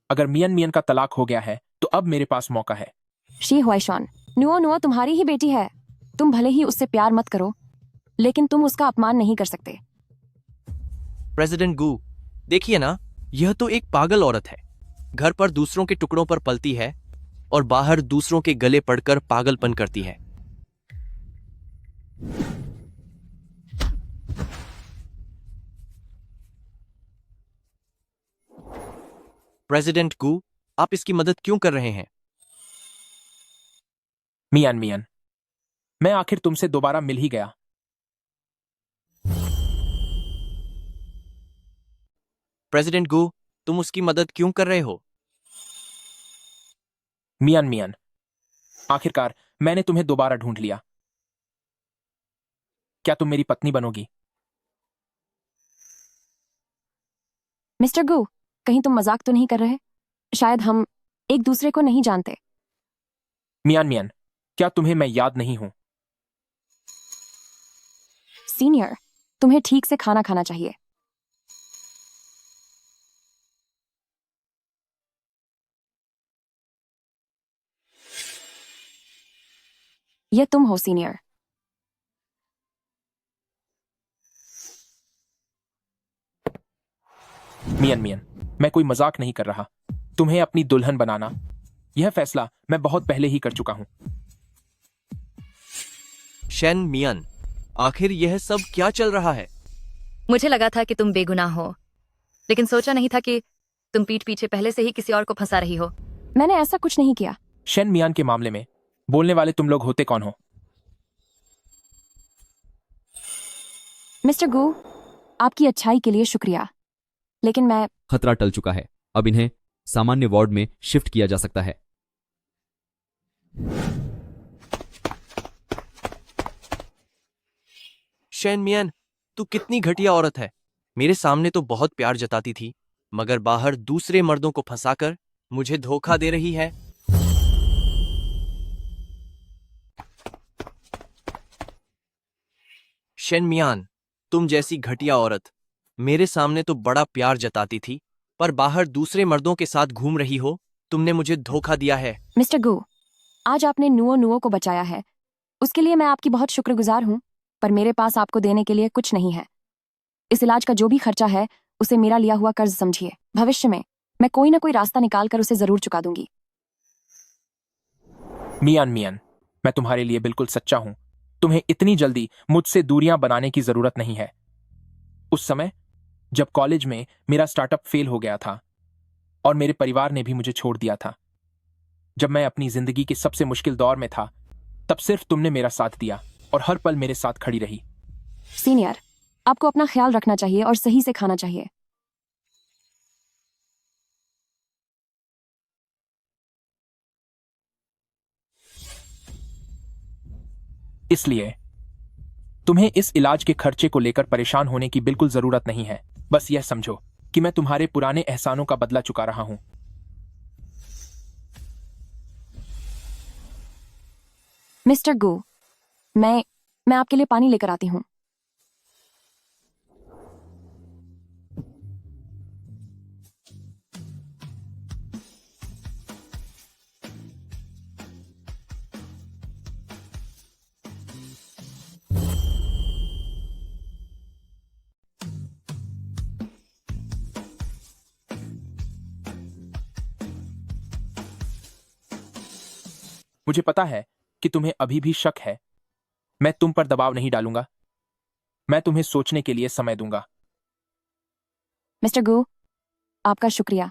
अगर मियन मियन का तलाक हो गया है तो अब मेरे पास मौका है। शी हुआइशॉन, नुओ नुओ तुम्हारी ही बेटी है। तुम भले ही उससे प्यार मत करो, लेकिन तुम उसका अपमान नहीं कर सकते। प्रेसिडेंट गू, देखिए ना, यह तो एक पागल औरत है। घर पर दूसरों के टुकड़ों पर पलती है और बाहर दूसरों के गले पड़कर पागलपन करती है। प्रेसिडेंट गू, आप इसकी मदद क्यों कर रहे हैं? मियान मियान, मैं आखिर तुमसे दोबारा मिल ही गया। प्रेसिडेंट गू, तुम उसकी मदद क्यों कर रहे हो? मियान मियान, आखिरकार मैंने तुम्हें दोबारा ढूंढ लिया। क्या तुम मेरी पत्नी बनोगी? मिस्टर गू, कहीं तुम मजाक तो नहीं कर रहे? शायद हम एक दूसरे को नहीं जानते। मियान मियान, क्या तुम्हें मैं याद नहीं हूं? सीनियर, तुम्हें ठीक से खाना खाना चाहिए। यह तुम हो सीनियर। मियान मियान, मैं कोई मजाक नहीं कर रहा। तुम्हें अपनी दुल्हन बनाना, यह फैसला मैं बहुत पहले ही कर चुका हूं। शेन मियन, आखिर यह सब क्या चल रहा है? मुझे लगा था कि तुम बेगुनाह हो, लेकिन सोचा नहीं था कि तुम पीठ पीछे पहले से ही किसी और को फंसा रही हो। मैंने ऐसा कुछ नहीं किया। शेन मियान के मामले में बोलने वाले तुम लोग होते कौन हो? मिस्टर गू, आपकी अच्छाई के लिए शुक्रिया, लेकिन मैं खतरा टल चुका है। अब इन्हें सामान्य वार्ड में शिफ्ट किया जा सकता है। शेन मियन, तू कितनी घटिया औरत है। मेरे सामने तो बहुत प्यार जताती थी, मगर बाहर दूसरे मर्दों को फंसाकर मुझे धोखा दे रही है। शेन मियान, तुम जैसी घटिया औरत मेरे सामने तो बड़ा प्यार जताती थी, पर बाहर दूसरे मर्दों के साथ घूम रही हो। तुमने मुझे धोखा दिया है। मिस्टर गू, आज आपने नुओ नुओ को बचाया है, उसके लिए मैं आपकी बहुत शुक्रगुजार हूं, पर मेरे पास आपको देने के लिए कुछ नहीं है। इस इलाज का जो भी खर्चा है उसे मेरा लिया हुआ कर्ज समझिए। भविष्य में मैं कोई ना कोई रास्ता निकाल कर उसे जरूर चुका दूंगी। मियान मियान, मैं तुम्हारे लिए बिल्कुल सच्चा हूं। तुम्हें इतनी जल्दी मुझसे दूरियां बनाने की जरूरत नहीं है। उस समय जब कॉलेज में मेरा स्टार्टअप फेल हो गया था और मेरे परिवार ने भी मुझे छोड़ दिया था, जब मैं अपनी जिंदगी के सबसे मुश्किल दौर में था, तब सिर्फ तुमने मेरा साथ दिया और हर पल मेरे साथ खड़ी रही। सीनियर, आपको अपना ख्याल रखना चाहिए और सही से खाना चाहिए। इसलिए तुम्हें इस इलाज के खर्चे को लेकर परेशान होने की बिल्कुल जरूरत नहीं है। बस यह समझो कि मैं तुम्हारे पुराने एहसानों का बदला चुका रहा हूं। मिस्टर गो, मैं आपके लिए पानी लेकर आती हूँ। मुझे पता है कि तुम्हें अभी भी शक है। मैं तुम पर दबाव नहीं डालूंगा। मैं तुम्हें सोचने के लिए समय दूंगा। मिस्टर गो, आपका शुक्रिया।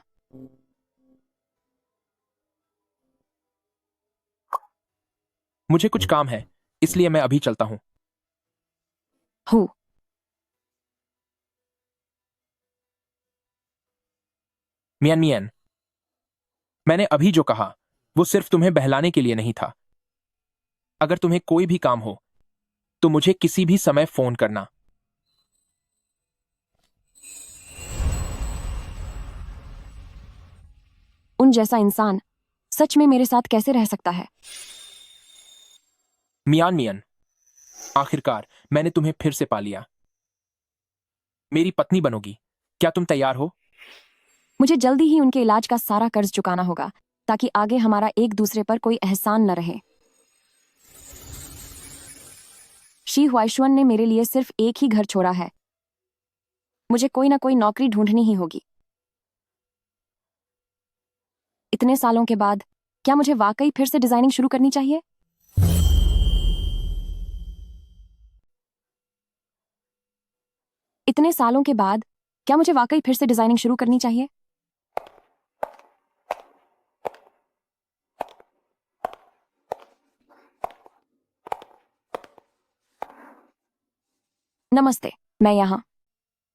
मुझे कुछ काम है, इसलिए मैं अभी चलता हूं। हूँ। मियान मियान, मैंने अभी जो कहा वो सिर्फ तुम्हें बहलाने के लिए नहीं था। अगर तुम्हें कोई भी काम हो तो मुझे किसी भी समय फोन करना। उन जैसा इंसान सच में मेरे साथ कैसे रह सकता है? मियान मियान, आखिरकार मैंने तुम्हें फिर से पा लिया। मेरी पत्नी बनोगी। क्या तुम तैयार हो? मुझे जल्दी ही उनके इलाज का सारा कर्ज चुकाना होगा ताकि आगे हमारा एक दूसरे पर कोई एहसान न रहे। शी हुआइशुन ने मेरे लिए सिर्फ एक ही घर छोड़ा है। मुझे कोई ना कोई नौकरी ढूंढनी ही होगी। इतने सालों के बाद क्या मुझे वाकई फिर से डिजाइनिंग शुरू करनी चाहिए? इतने सालों के बाद क्या मुझे वाकई फिर से डिजाइनिंग शुरू करनी चाहिए? नमस्ते, मैं यहाँ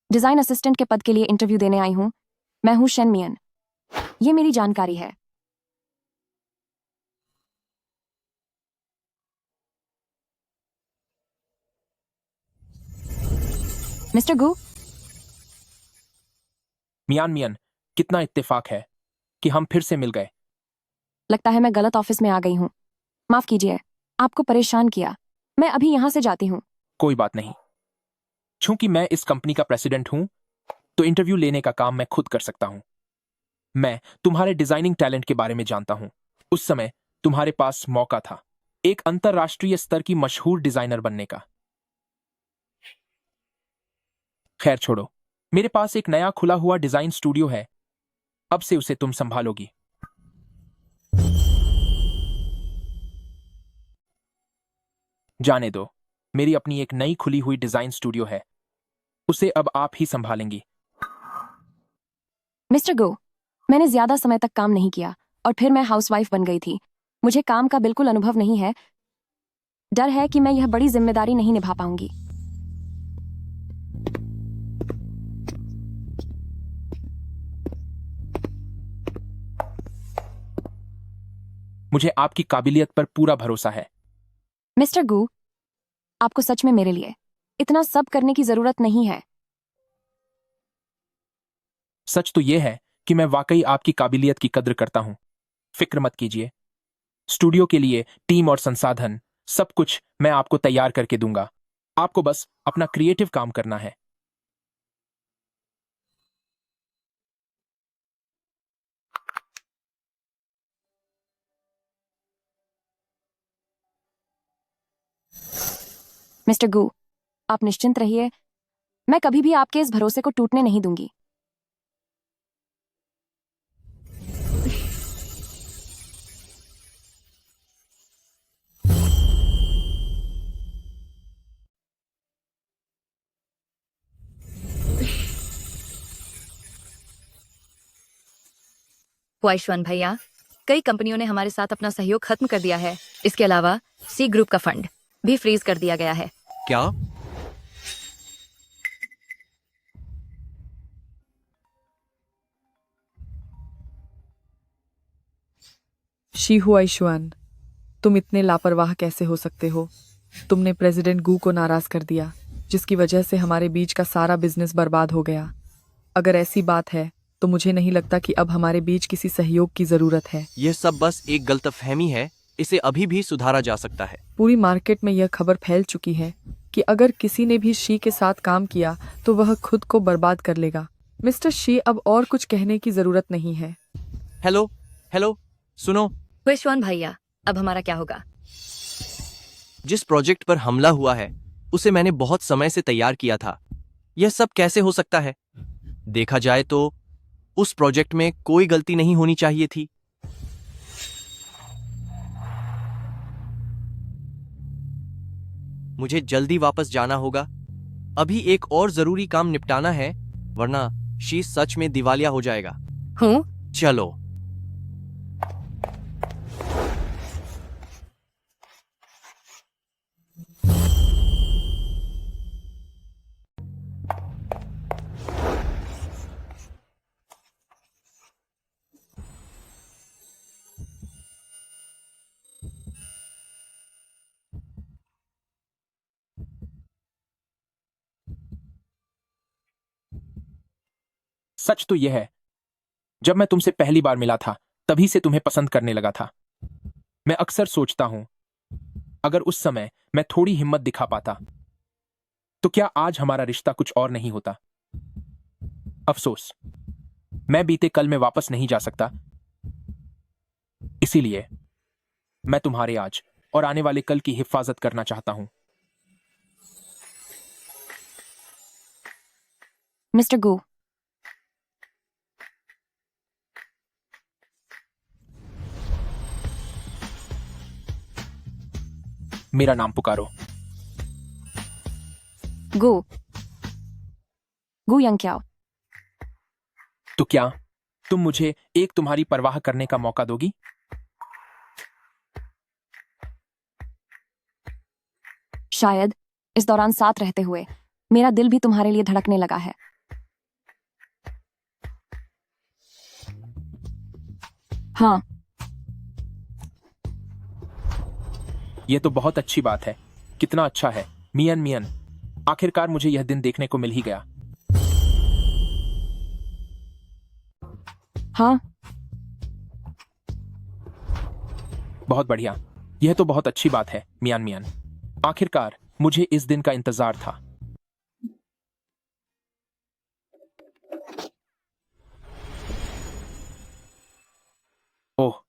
डिजाइन असिस्टेंट के पद के लिए इंटरव्यू देने आई हूँ। मैं हूँ शेन मियन। ये मेरी जानकारी है। मिस्टर गु, मियान मियान, कितना इत्तेफाक है कि हम फिर से मिल गए। लगता है मैं गलत ऑफिस में आ गई हूँ। माफ कीजिए, आपको परेशान किया। मैं अभी यहाँ से जाती हूँ। कोई बात नहीं। चूंकि मैं इस कंपनी का प्रेसिडेंट हूं तो इंटरव्यू लेने का काम मैं खुद कर सकता हूं। मैं तुम्हारे डिजाइनिंग टैलेंट के बारे में जानता हूं। उस समय तुम्हारे पास मौका था एक अंतरराष्ट्रीय स्तर की मशहूर डिजाइनर बनने का। खैर छोड़ो, मेरे पास एक नया खुला हुआ डिजाइन स्टूडियो है। अब से उसे तुम संभालोगी। जाने दो, मेरी अपनी एक नई खुली हुई डिजाइन स्टूडियो है। उसे अब आप ही संभालेंगी। मिस्टर गो, मैंने ज्यादा समय तक काम नहीं किया और फिर मैं हाउसवाइफ बन गई थी। मुझे काम का बिल्कुल अनुभव नहीं है। डर है कि मैं यह बड़ी जिम्मेदारी नहीं निभा पाऊंगी। मुझे आपकी काबिलियत पर पूरा भरोसा है। मिस्टर गू, आपको सच में मेरे लिए इतना सब करने की जरूरत नहीं है। सच तो यह है कि मैं वाकई आपकी काबिलियत की कद्र करता हूं। फिक्र मत कीजिए। स्टूडियो के लिए टीम और संसाधन सब कुछ मैं आपको तैयार करके दूंगा। आपको बस अपना क्रिएटिव काम करना है। मिस्टर गू, आप निश्चिंत रहिए। मैं कभी भी आपके इस भरोसे को टूटने नहीं दूंगी। वाइश्वन भैया, कई कंपनियों ने हमारे साथ अपना सहयोग खत्म कर दिया है। इसके अलावा सी ग्रुप का फंड भी फ्रीज कर दिया गया है। क्या? शी हुआइशुआन, तुम इतने लापरवाह कैसे हो सकते हो? तुमने प्रेसिडेंट गू को नाराज कर दिया, जिसकी वजह से हमारे बीच का सारा बिजनेस बर्बाद हो गया। अगर ऐसी बात है तो मुझे नहीं लगता कि अब हमारे बीच किसी सहयोग की जरूरत है। यह सब बस एक गलतफहमी है, इसे अभी भी सुधारा जा सकता है। पूरी मार्केट में यह खबर फैल चुकी है कि अगर किसी ने भी शी के साथ काम किया तो वह खुद को बर्बाद कर लेगा। मिस्टर शी, अब और कुछ कहने की जरूरत नहीं है। हेलो हेलो, सुनो। हुएश्वान भैया, अब हमारा क्या होगा? जिस प्रोजेक्ट पर हमला हुआ है उसे मैंने बहुत समय से तैयार किया था। यह सब कैसे हो सकता है? देखा जाए तो उस प्रोजेक्ट में कोई गलती नहीं होनी चाहिए थी। मुझे जल्दी वापस जाना होगा। अभी एक और जरूरी काम निपटाना है, वरना शी सच में दिवालिया हो जाएगा। हूँ? चलो। सच तो यह है, जब मैं तुमसे पहली बार मिला था तभी से तुम्हें पसंद करने लगा था। मैं अक्सर सोचता हूं, अगर उस समय मैं थोड़ी हिम्मत दिखा पाता तो क्या आज हमारा रिश्ता कुछ और नहीं होता। अफसोस, मैं बीते कल में वापस नहीं जा सकता। इसीलिए मैं तुम्हारे आज और आने वाले कल की हिफाजत करना चाहता हूं। मिस्टर गू, मेरा नाम पुकारो। गू गू यंग। तो क्या तुम मुझे एक तुम्हारी परवाह करने का मौका दोगी? शायद इस दौरान साथ रहते हुए मेरा दिल भी तुम्हारे लिए धड़कने लगा है। हाँ, यह तो बहुत अच्छी बात है। कितना अच्छा है मियन मियन, आखिरकार मुझे यह दिन देखने को मिल ही गया। हाँ, बहुत बढ़िया, यह तो बहुत अच्छी बात है मियान मियान। आखिरकार मुझे इस दिन का इंतजार था। ओह,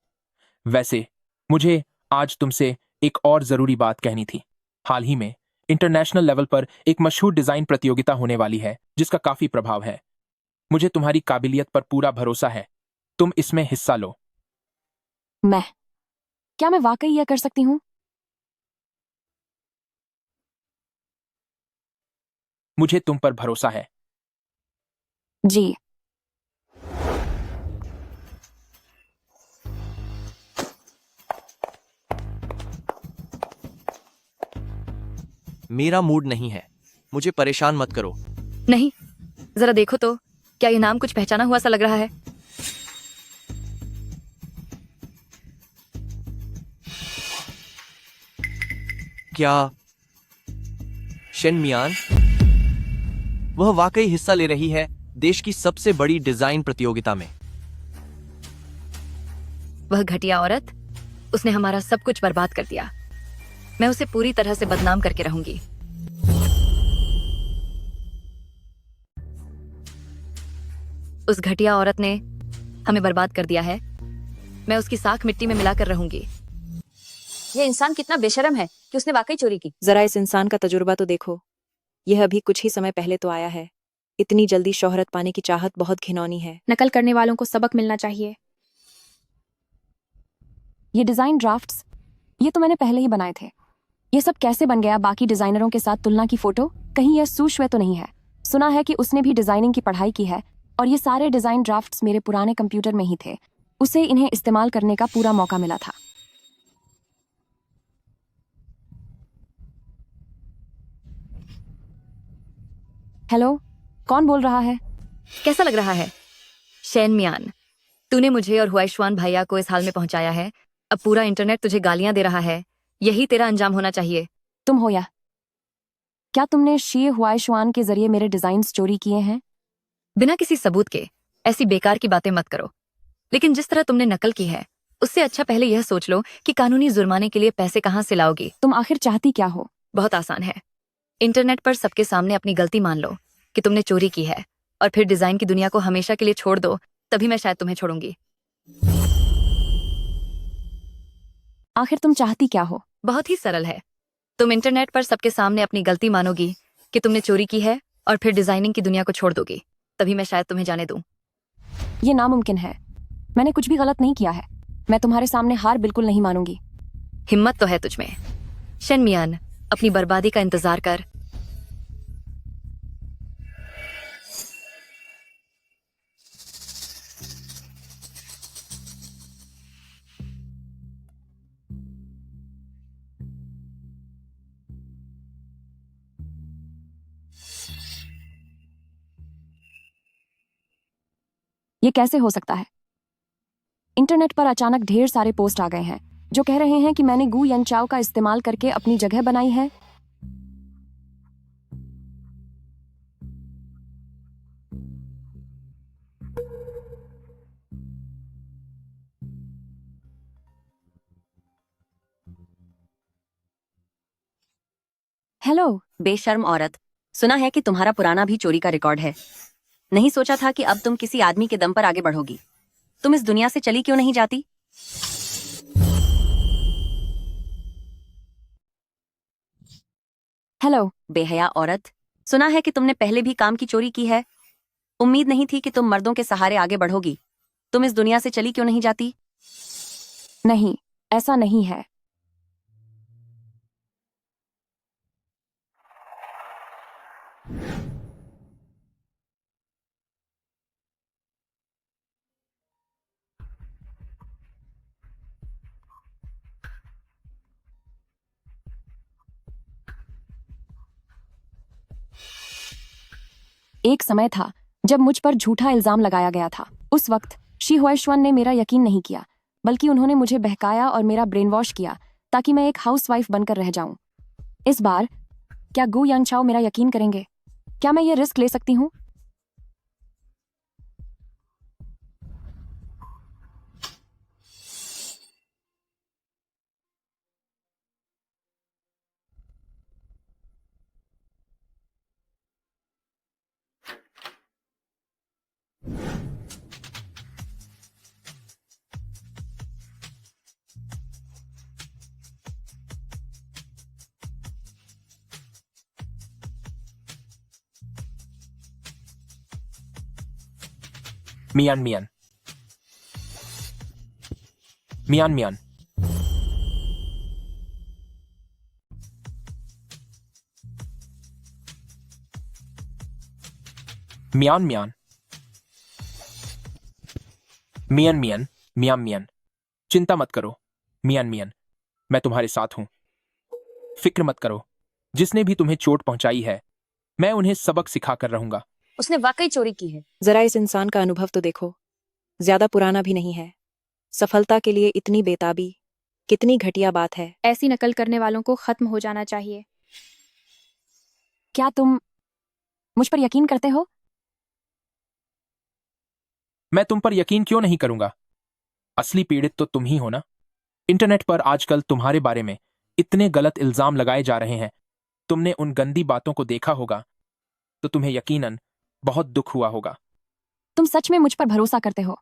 वैसे मुझे आज तुमसे एक और जरूरी बात कहनी थी। हाल ही में इंटरनेशनल लेवल पर एक मशहूर डिजाइन प्रतियोगिता होने वाली है जिसका काफी प्रभाव है। मुझे तुम्हारी काबिलियत पर पूरा भरोसा है, तुम इसमें हिस्सा लो। क्या मैं वाकई यह कर सकती हूँ? मुझे तुम पर भरोसा है। जी। मेरा मूड नहीं है, मुझे परेशान मत करो। नहीं, जरा देखो तो, क्या ये नाम कुछ पहचाना हुआ सा लग रहा है? क्या शेन मियान? वह वाकई हिस्सा ले रही है देश की सबसे बड़ी डिजाइन प्रतियोगिता में। वह घटिया औरत, उसने हमारा सब कुछ बर्बाद कर दिया। मैं उसे पूरी तरह से बदनाम करके रहूंगी। उस घटिया औरत ने हमें बर्बाद कर दिया है। मैं उसकी साख मिट्टी में मिलाकर रहूंगी। यह इंसान कितना बेशर्म है कि उसने वाकई चोरी की। जरा इस इंसान का तजुर्बा तो देखो। यह अभी कुछ ही समय पहले तो आया है। इतनी जल्दी शोहरत पाने की चाहत बहुत घिनौनी है। नकल करने वालों को सबक मिलना चाहिए। ये डिजाइन ड्राफ्ट्स, ये तो मैंने पहले ही बनाए थे। ये सब कैसे बन गया बाकी डिजाइनरों के साथ तुलना की फोटो? कहीं यह सुश्वे तो नहीं है? सुना है कि उसने भी डिजाइनिंग की पढ़ाई की है और ये सारे डिजाइन ड्राफ्ट्स मेरे पुराने कंप्यूटर में ही थे। उसे इन्हें इस्तेमाल करने का पूरा मौका मिला था। हेलो, कौन बोल रहा है? कैसा लग रहा है? शेन मियान, तूने मुझे और हुआइशवान भैया को इस हाल में पहुंचाया है। अब पूरा इंटरनेट तुझे गालियां दे रहा है। यही तेरा अंजाम होना चाहिए। तुम हो या क्या तुमने शी हुआईशुआन के जरिए मेरे डिजाइन्स चोरी किए हैं? बिना किसी सबूत के ऐसी बेकार की बातें मत करो। लेकिन जिस तरह तुमने नकल की है उससे अच्छा पहले यह सोच लो कि कानूनी जुर्माने के लिए पैसे कहाँ से लाओगी। तुम आखिर चाहती क्या हो? बहुत आसान है। इंटरनेट पर सबके सामने अपनी गलती मान लो कि तुमने चोरी की है और फिर डिजाइन की दुनिया को हमेशा के लिए छोड़ दो, तभी मैं शायद तुम्हें छोड़ूंगी। आखिर तुम चाहती क्या हो? बहुत ही सरल है। तुम इंटरनेट पर सबके सामने अपनी गलती मानोगी कि तुमने चोरी की है और फिर डिजाइनिंग की दुनिया को छोड़ दोगी, तभी मैं शायद तुम्हें जाने दूं। ये नामुमकिन है। मैंने कुछ भी गलत नहीं किया है। मैं तुम्हारे सामने हार बिल्कुल नहीं मानूंगी। हिम्मत तो है तुझमें। शन मियान, अपनी बर्बादी का इंतजार कर। ये कैसे हो सकता है? इंटरनेट पर अचानक ढेर सारे पोस्ट आ गए हैं जो कह रहे हैं कि मैंने गू यंगचाओ का इस्तेमाल करके अपनी जगह बनाई है। हेलो बेशर्म औरत, सुना है कि तुम्हारा पुराना भी चोरी का रिकॉर्ड है। नहीं सोचा था कि अब तुम किसी आदमी के दम पर आगे बढ़ोगी। तुम इस दुनिया से चली क्यों नहीं जाती? हेलो बेहया औरत, सुना है कि तुमने पहले भी काम की चोरी की है। उम्मीद नहीं थी कि तुम मर्दों के सहारे आगे बढ़ोगी। तुम इस दुनिया से चली क्यों नहीं जाती? नहीं, ऐसा नहीं है। एक समय था जब मुझ पर झूठा इल्जाम लगाया गया था। उस वक्त शी हुआईशुआन ने मेरा यकीन नहीं किया, बल्कि उन्होंने मुझे बहकाया और मेरा ब्रेन वॉश किया ताकि मैं एक हाउसवाइफ बनकर रह जाऊं। इस बार क्या गू यंगचाओ मेरा यकीन करेंगे? क्या मैं ये रिस्क ले सकती हूँ? मियान मियान मियान मियान मियान मियान मियान मियान मियान मियान चिंता मत करो मियान मियान, मैं तुम्हारे साथ हूं। फिक्र मत करो। जिसने भी तुम्हें चोट पहुंचाई है मैं उन्हें सबक सिखा कर रहूंगा। उसने वाकई चोरी की है। जरा इस इंसान का अनुभव तो देखो, ज्यादा पुराना भी नहीं है। सफलता के लिए इतनी बेताबी, कितनी घटिया बात है। ऐसी नकल करने वालों को खत्म हो जाना चाहिए। क्या तुम मुझ पर यकीन करते हो? मैं तुम पर यकीन क्यों नहीं करूंगा? असली पीड़ित तो तुम ही हो ना। इंटरनेट पर आजकल तुम्हारे बारे में इतने गलत इल्जाम लगाए जा रहे हैं। तुमने उन गंदी बातों को देखा होगा तो तुम्हें यकीनन बहुत दुख हुआ होगा। तुम सच में मुझ पर भरोसा करते हो?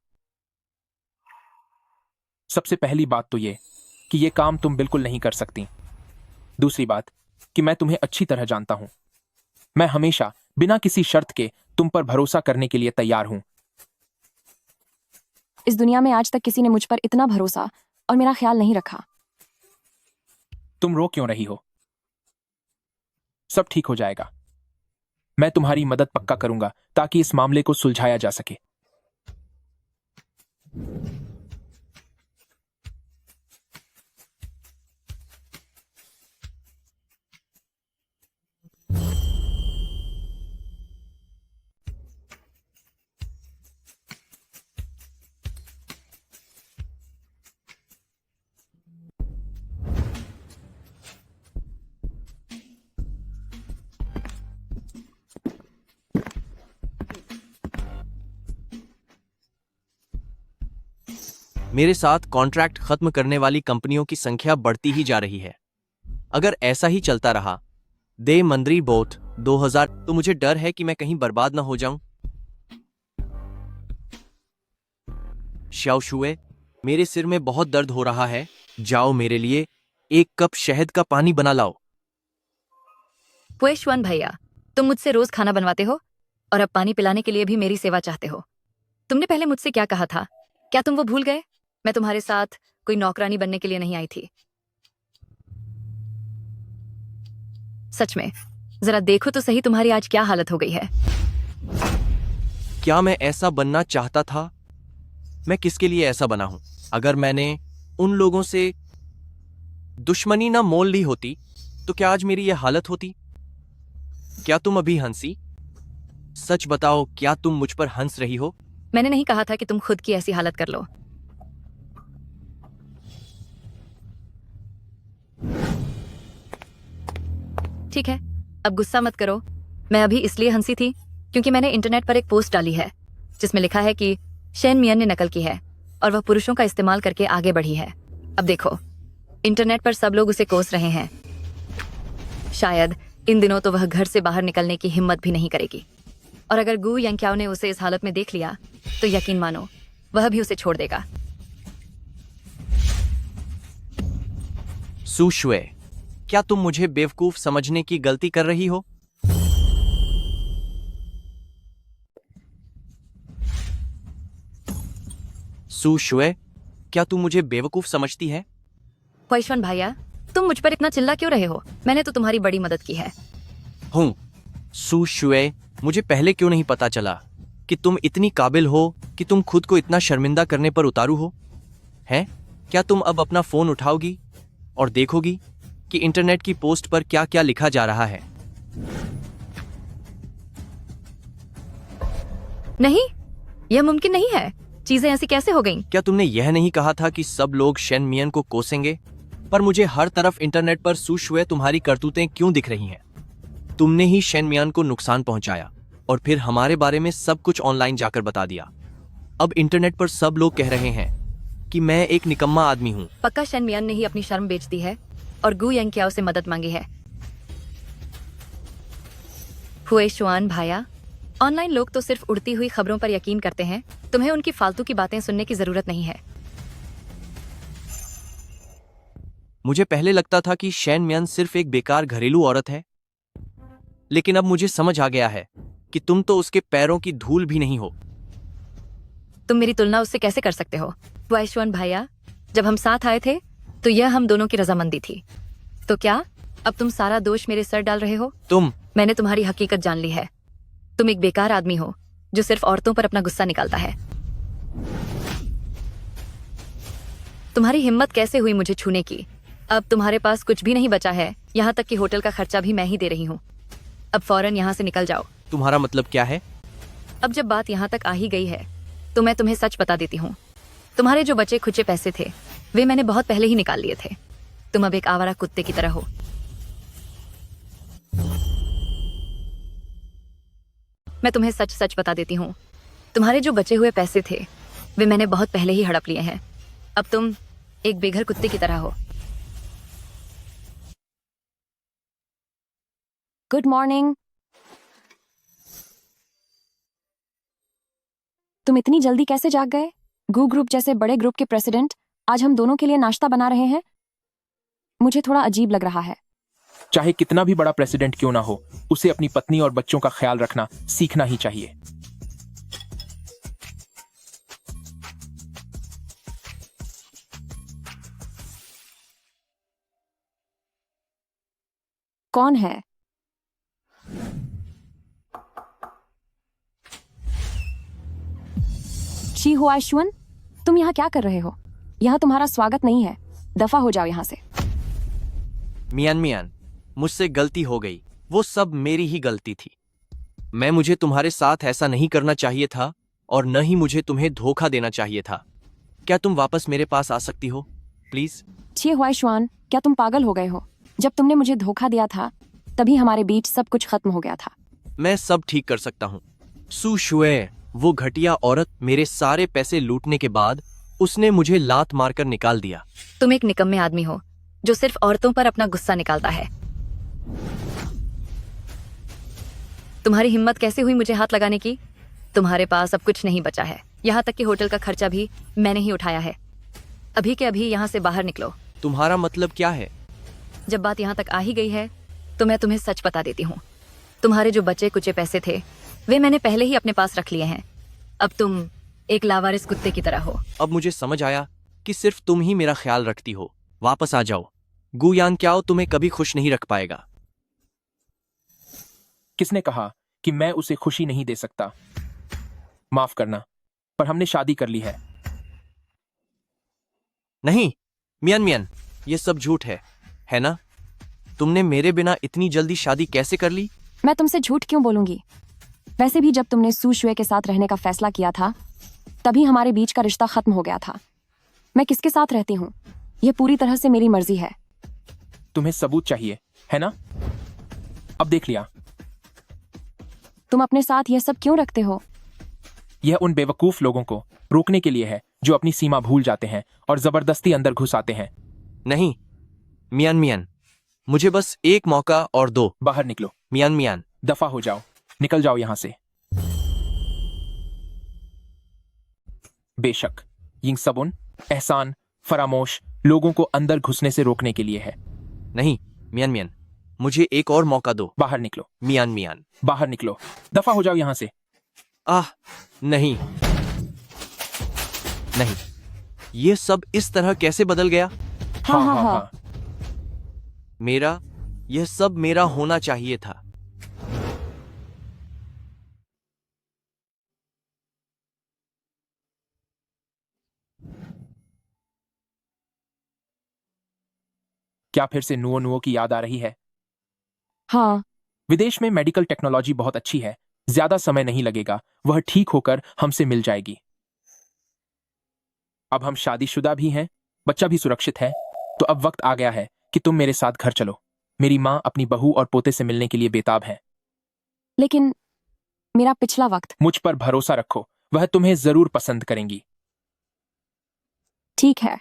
सबसे पहली बात तो ये कि ये काम तुम बिल्कुल नहीं कर सकती। दूसरी बात कि मैं तुम्हें अच्छी तरह जानता हूं। मैं हमेशा बिना किसी शर्त के तुम पर भरोसा करने के लिए तैयार हूं। इस दुनिया में आज तक किसी ने मुझ पर इतना भरोसा और मेरा ख्याल नहीं रखा। तुम रो क्यों रही हो? सब ठीक हो जाएगा। मैं तुम्हारी मदद पक्का करूंगा ताकि इस मामले को सुलझाया जा सके। मेरे साथ कॉन्ट्रैक्ट खत्म करने वाली कंपनियों की संख्या बढ़ती ही जा रही है। अगर ऐसा ही चलता रहा दे मंद्री बोट 2000 तो मुझे डर है कि मैं कहीं बर्बाद ना हो जाऊं। श्याओशुए, मेरे सिर में बहुत दर्द हो रहा है, जाओ मेरे लिए एक कप शहद का पानी बना लाओ। हुएशुआन भैया, तुम मुझसे रोज खाना बनवाते हो और अब पानी पिलाने के लिए भी मेरी सेवा चाहते हो। तुमने पहले मुझसे क्या कहा था? क्या तुम वो भूल गए? मैं तुम्हारे साथ कोई नौकरानी बनने के लिए नहीं आई थी। सच में, जरा देखो तो सही तुम्हारी आज क्या हालत हो गई है। क्या मैं ऐसा बनना चाहता था? मैं किसके लिए ऐसा बना हूं? अगर मैंने उन लोगों से दुश्मनी ना मोल ली होती तो क्या आज मेरी यह हालत होती? क्या तुम अभी हंसी? सच बताओ, क्या तुम मुझ पर हंस रही हो? मैंने नहीं कहा था कि तुम खुद की ऐसी हालत कर लो। ठीक है, अब गुस्सा मत करो। मैं अभी इसलिए हंसी थी क्योंकि मैंने इंटरनेट पर एक पोस्ट डाली है जिसमें लिखा है कि शेन मियन ने नकल की है और वह पुरुषों का इस्तेमाल करके आगे बढ़ी है। अब देखो, इंटरनेट पर सब लोग उसे कोस रहे हैं। शायद इन दिनों तो वह घर से बाहर निकलने की हिम्मत भी नहीं करेगी, और अगर गू यांग्याओ ने उसे इस हालत में देख लिया तो यकीन मानो वह भी उसे छोड़ देगा। सुशुए, क्या तुम मुझे बेवकूफ समझने की गलती कर रही हो? सुशुए, क्या तू मुझे बेवकूफ समझती है? हुएशुआन भैया, तुम मुझ पर इतना चिल्ला क्यों रहे हो? मैंने तो तुम्हारी बड़ी मदद की है। हूँ सुशुए, मुझे पहले क्यों नहीं पता चला कि तुम इतनी काबिल हो कि तुम खुद को इतना शर्मिंदा करने पर उतारू हो? हैं? क्या तुम अब अपना फोन उठाओगी और देखोगी कि इंटरनेट की पोस्ट पर क्या क्या लिखा जा रहा है? नहीं, यह मुमकिन नहीं है। चीजें ऐसी कैसे हो गईं? क्या तुमने यह नहीं कहा था कि सब लोग शेन मियन को कोसेंगे? पर मुझे हर तरफ इंटरनेट पर सुशुए तुम्हारी करतूतें क्यों दिख रही हैं? तुमने ही शेन मियान को नुकसान पहुंचाया और फिर हमारे बारे में सब कुछ ऑनलाइन जाकर बता दिया। अब इंटरनेट पर सब लोग कह रहे हैं कि मैं एक निकम्मा आदमी हूं। पक्का शेन मियान ने ही अपनी शर्म बेच दी है और गू यांग्याओ से मदद मांगी है। हुएशुआन भाया, ऑनलाइन लोग तो सिर्फ उड़ती हुई खबरों पर यकीन करते हैं। तुम्हें उनकी फालतू की बातें सुनने की जरूरत नहीं है। मुझे पहले लगता था कि शेन मियान सिर्फ एक बेकार घरेलू औरत है, लेकिन अब मुझे समझ आ गया है कि तुम तो उसके पैरों की धूल भी नहीं हो। तुम मेरी तुलना उससे कैसे कर सकते हो? हुएशुआन भाया, जब हम साथ आए थे तो यह हम दोनों की रजामंदी थी। तो क्या अब तुम सारा दोष मेरे सर डाल रहे हो? मैंने तुम्हारी हकीकत जान ली है। तुम एक बेकार आदमी हो जो सिर्फ औरतों पर अपना गुस्सा निकालता है। तुम्हारी हिम्मत कैसे हुई मुझे छूने की? अब तुम्हारे पास कुछ भी नहीं बचा है, यहाँ तक कि होटल का खर्चा भी मैं ही दे रही हूँ। अब फौरन यहाँ से निकल जाओ। तुम्हारा मतलब क्या है? अब जब बात यहाँ तक आ ही गई है तो मैं तुम्हें सच बता देती हूँ। तुम्हारे जो बचे खुचे पैसे थे वे मैंने बहुत पहले ही निकाल लिए थे। तुम अब एक आवारा कुत्ते की तरह हो। मैं तुम्हें सच सच बता देती हूँ, तुम्हारे जो बचे हुए पैसे थे वे मैंने बहुत पहले ही हड़प लिए हैं। अब तुम एक बेघर कुत्ते की तरह हो। Good morning. तुम इतनी जल्दी कैसे जाग गए? गू ग्रुप जैसे बड़े ग्रुप के प्रेसिडेंट आज हम दोनों के लिए नाश्ता बना रहे हैं। मुझे थोड़ा अजीब लग रहा है। चाहे कितना भी बड़ा प्रेसिडेंट क्यों ना हो, उसे अपनी पत्नी और बच्चों का ख्याल रखना सीखना ही चाहिए। कौन है? शी हुआशुआन, तुम यहाँ क्या कर रहे हो? यहाँ तुम्हारा स्वागत नहीं है। दफा हो जाओ यहाँ से। मियान, मुझसे गलती हो गई। वो सब मेरी ही गलती थी। मुझे तुम्हारे साथ ऐसा नहीं करना चाहिए था और न ही मुझे तुम्हें धोखा देना चाहिए था। क्या तुम वापस मेरे पास आ सकती हो प्लीज? शी हुआशुआन, क्या तुम पागल हो गए हो? जब तुमने मुझे धोखा दिया था तभी हमारे बीच सब कुछ खत्म हो गया था। मैं सब ठीक कर सकता हूँ। सुशुए, वो घटिया औरत मेरे सारे पैसे लूटने के बाद उसने मुझे लात मारकर निकाल दिया। तुम एक निकम्मे आदमी हो जो सिर्फ औरतों पर अपना गुस्सा निकालता है। तुम्हारी हिम्मत कैसे हुई मुझे हाथ लगाने की? तुम्हारे पास अब कुछ नहीं बचा है, यहाँ तक कि होटल का खर्चा भी मैंने ही उठाया है। अभी के अभी यहाँ से बाहर निकलो। तुम्हारा मतलब क्या है? जब बात यहाँ तक आ ही गई है तो मैं तुम्हें सच बता देती हूँ। तुम्हारे जो बचे कुचे पैसे थे वे मैंने पहले ही अपने पास रख लिए हैं। अब तुम एक लावारिस कुत्ते की तरह हो। अब मुझे समझ आया कि सिर्फ तुम ही मेरा ख्याल रखती हो। वापस आ जाओ। गू यांग क्याओ तुम्हें कभी खुश नहीं रख पाएगा। किसने कहा कि मैं उसे खुशी नहीं दे सकता? माफ करना, पर हमने शादी कर ली है। नहीं मियान मियान, ये सब झूठ है ना? तुमने मेरे बिना इतनी जल्दी शादी कैसे कर ली? मैं तुमसे झूठ क्यों बोलूंगी? वैसे भी जब तुमने सू शुए के साथ रहने का फैसला किया था तभी हमारे बीच का रिश्ता खत्म हो गया था। मैं किसके साथ रहती हूँ यह पूरी तरह से मेरी मर्जी है। तुम्हें सबूत चाहिए, है ना? अब देख लिया। तुम अपने साथ यह सब क्यों रखते हो? यह उन बेवकूफ लोगों को रोकने के लिए है जो अपनी सीमा भूल जाते हैं और जबरदस्ती अंदर घुस आते हैं। नहीं मियान मियान, मुझे बस एक मौका और दो। बाहर निकलो। मियान मियान, दफा हो जाओ, निकल जाओ यहां से। बेशक यिंग सबुन एहसान फरामोश लोगों को अंदर घुसने से रोकने के लिए है। नहीं मियान मियान, मुझे एक और मौका दो। बाहर निकलो। मियान मियान, बाहर निकलो। दफा हो जाओ यहां से। नहीं नहीं, ये सब इस तरह कैसे बदल गया? हाँ। यह सब मेरा होना चाहिए था। क्या फिर से नुओ नुओ की याद आ रही है? हाँ। विदेश में मेडिकल टेक्नोलॉजी बहुत अच्छी है, ज्यादा समय नहीं लगेगा, वह ठीक होकर हमसे मिल जाएगी। अब हम शादीशुदा भी हैं, बच्चा भी सुरक्षित है, तो अब वक्त आ गया है कि तुम मेरे साथ घर चलो। मेरी माँ अपनी बहू और पोते से मिलने के लिए बेताब है। लेकिन मेरा पिछला वक्त। मुझ पर भरोसा रखो, वह तुम्हें जरूर पसंद करेंगी। ठीक है।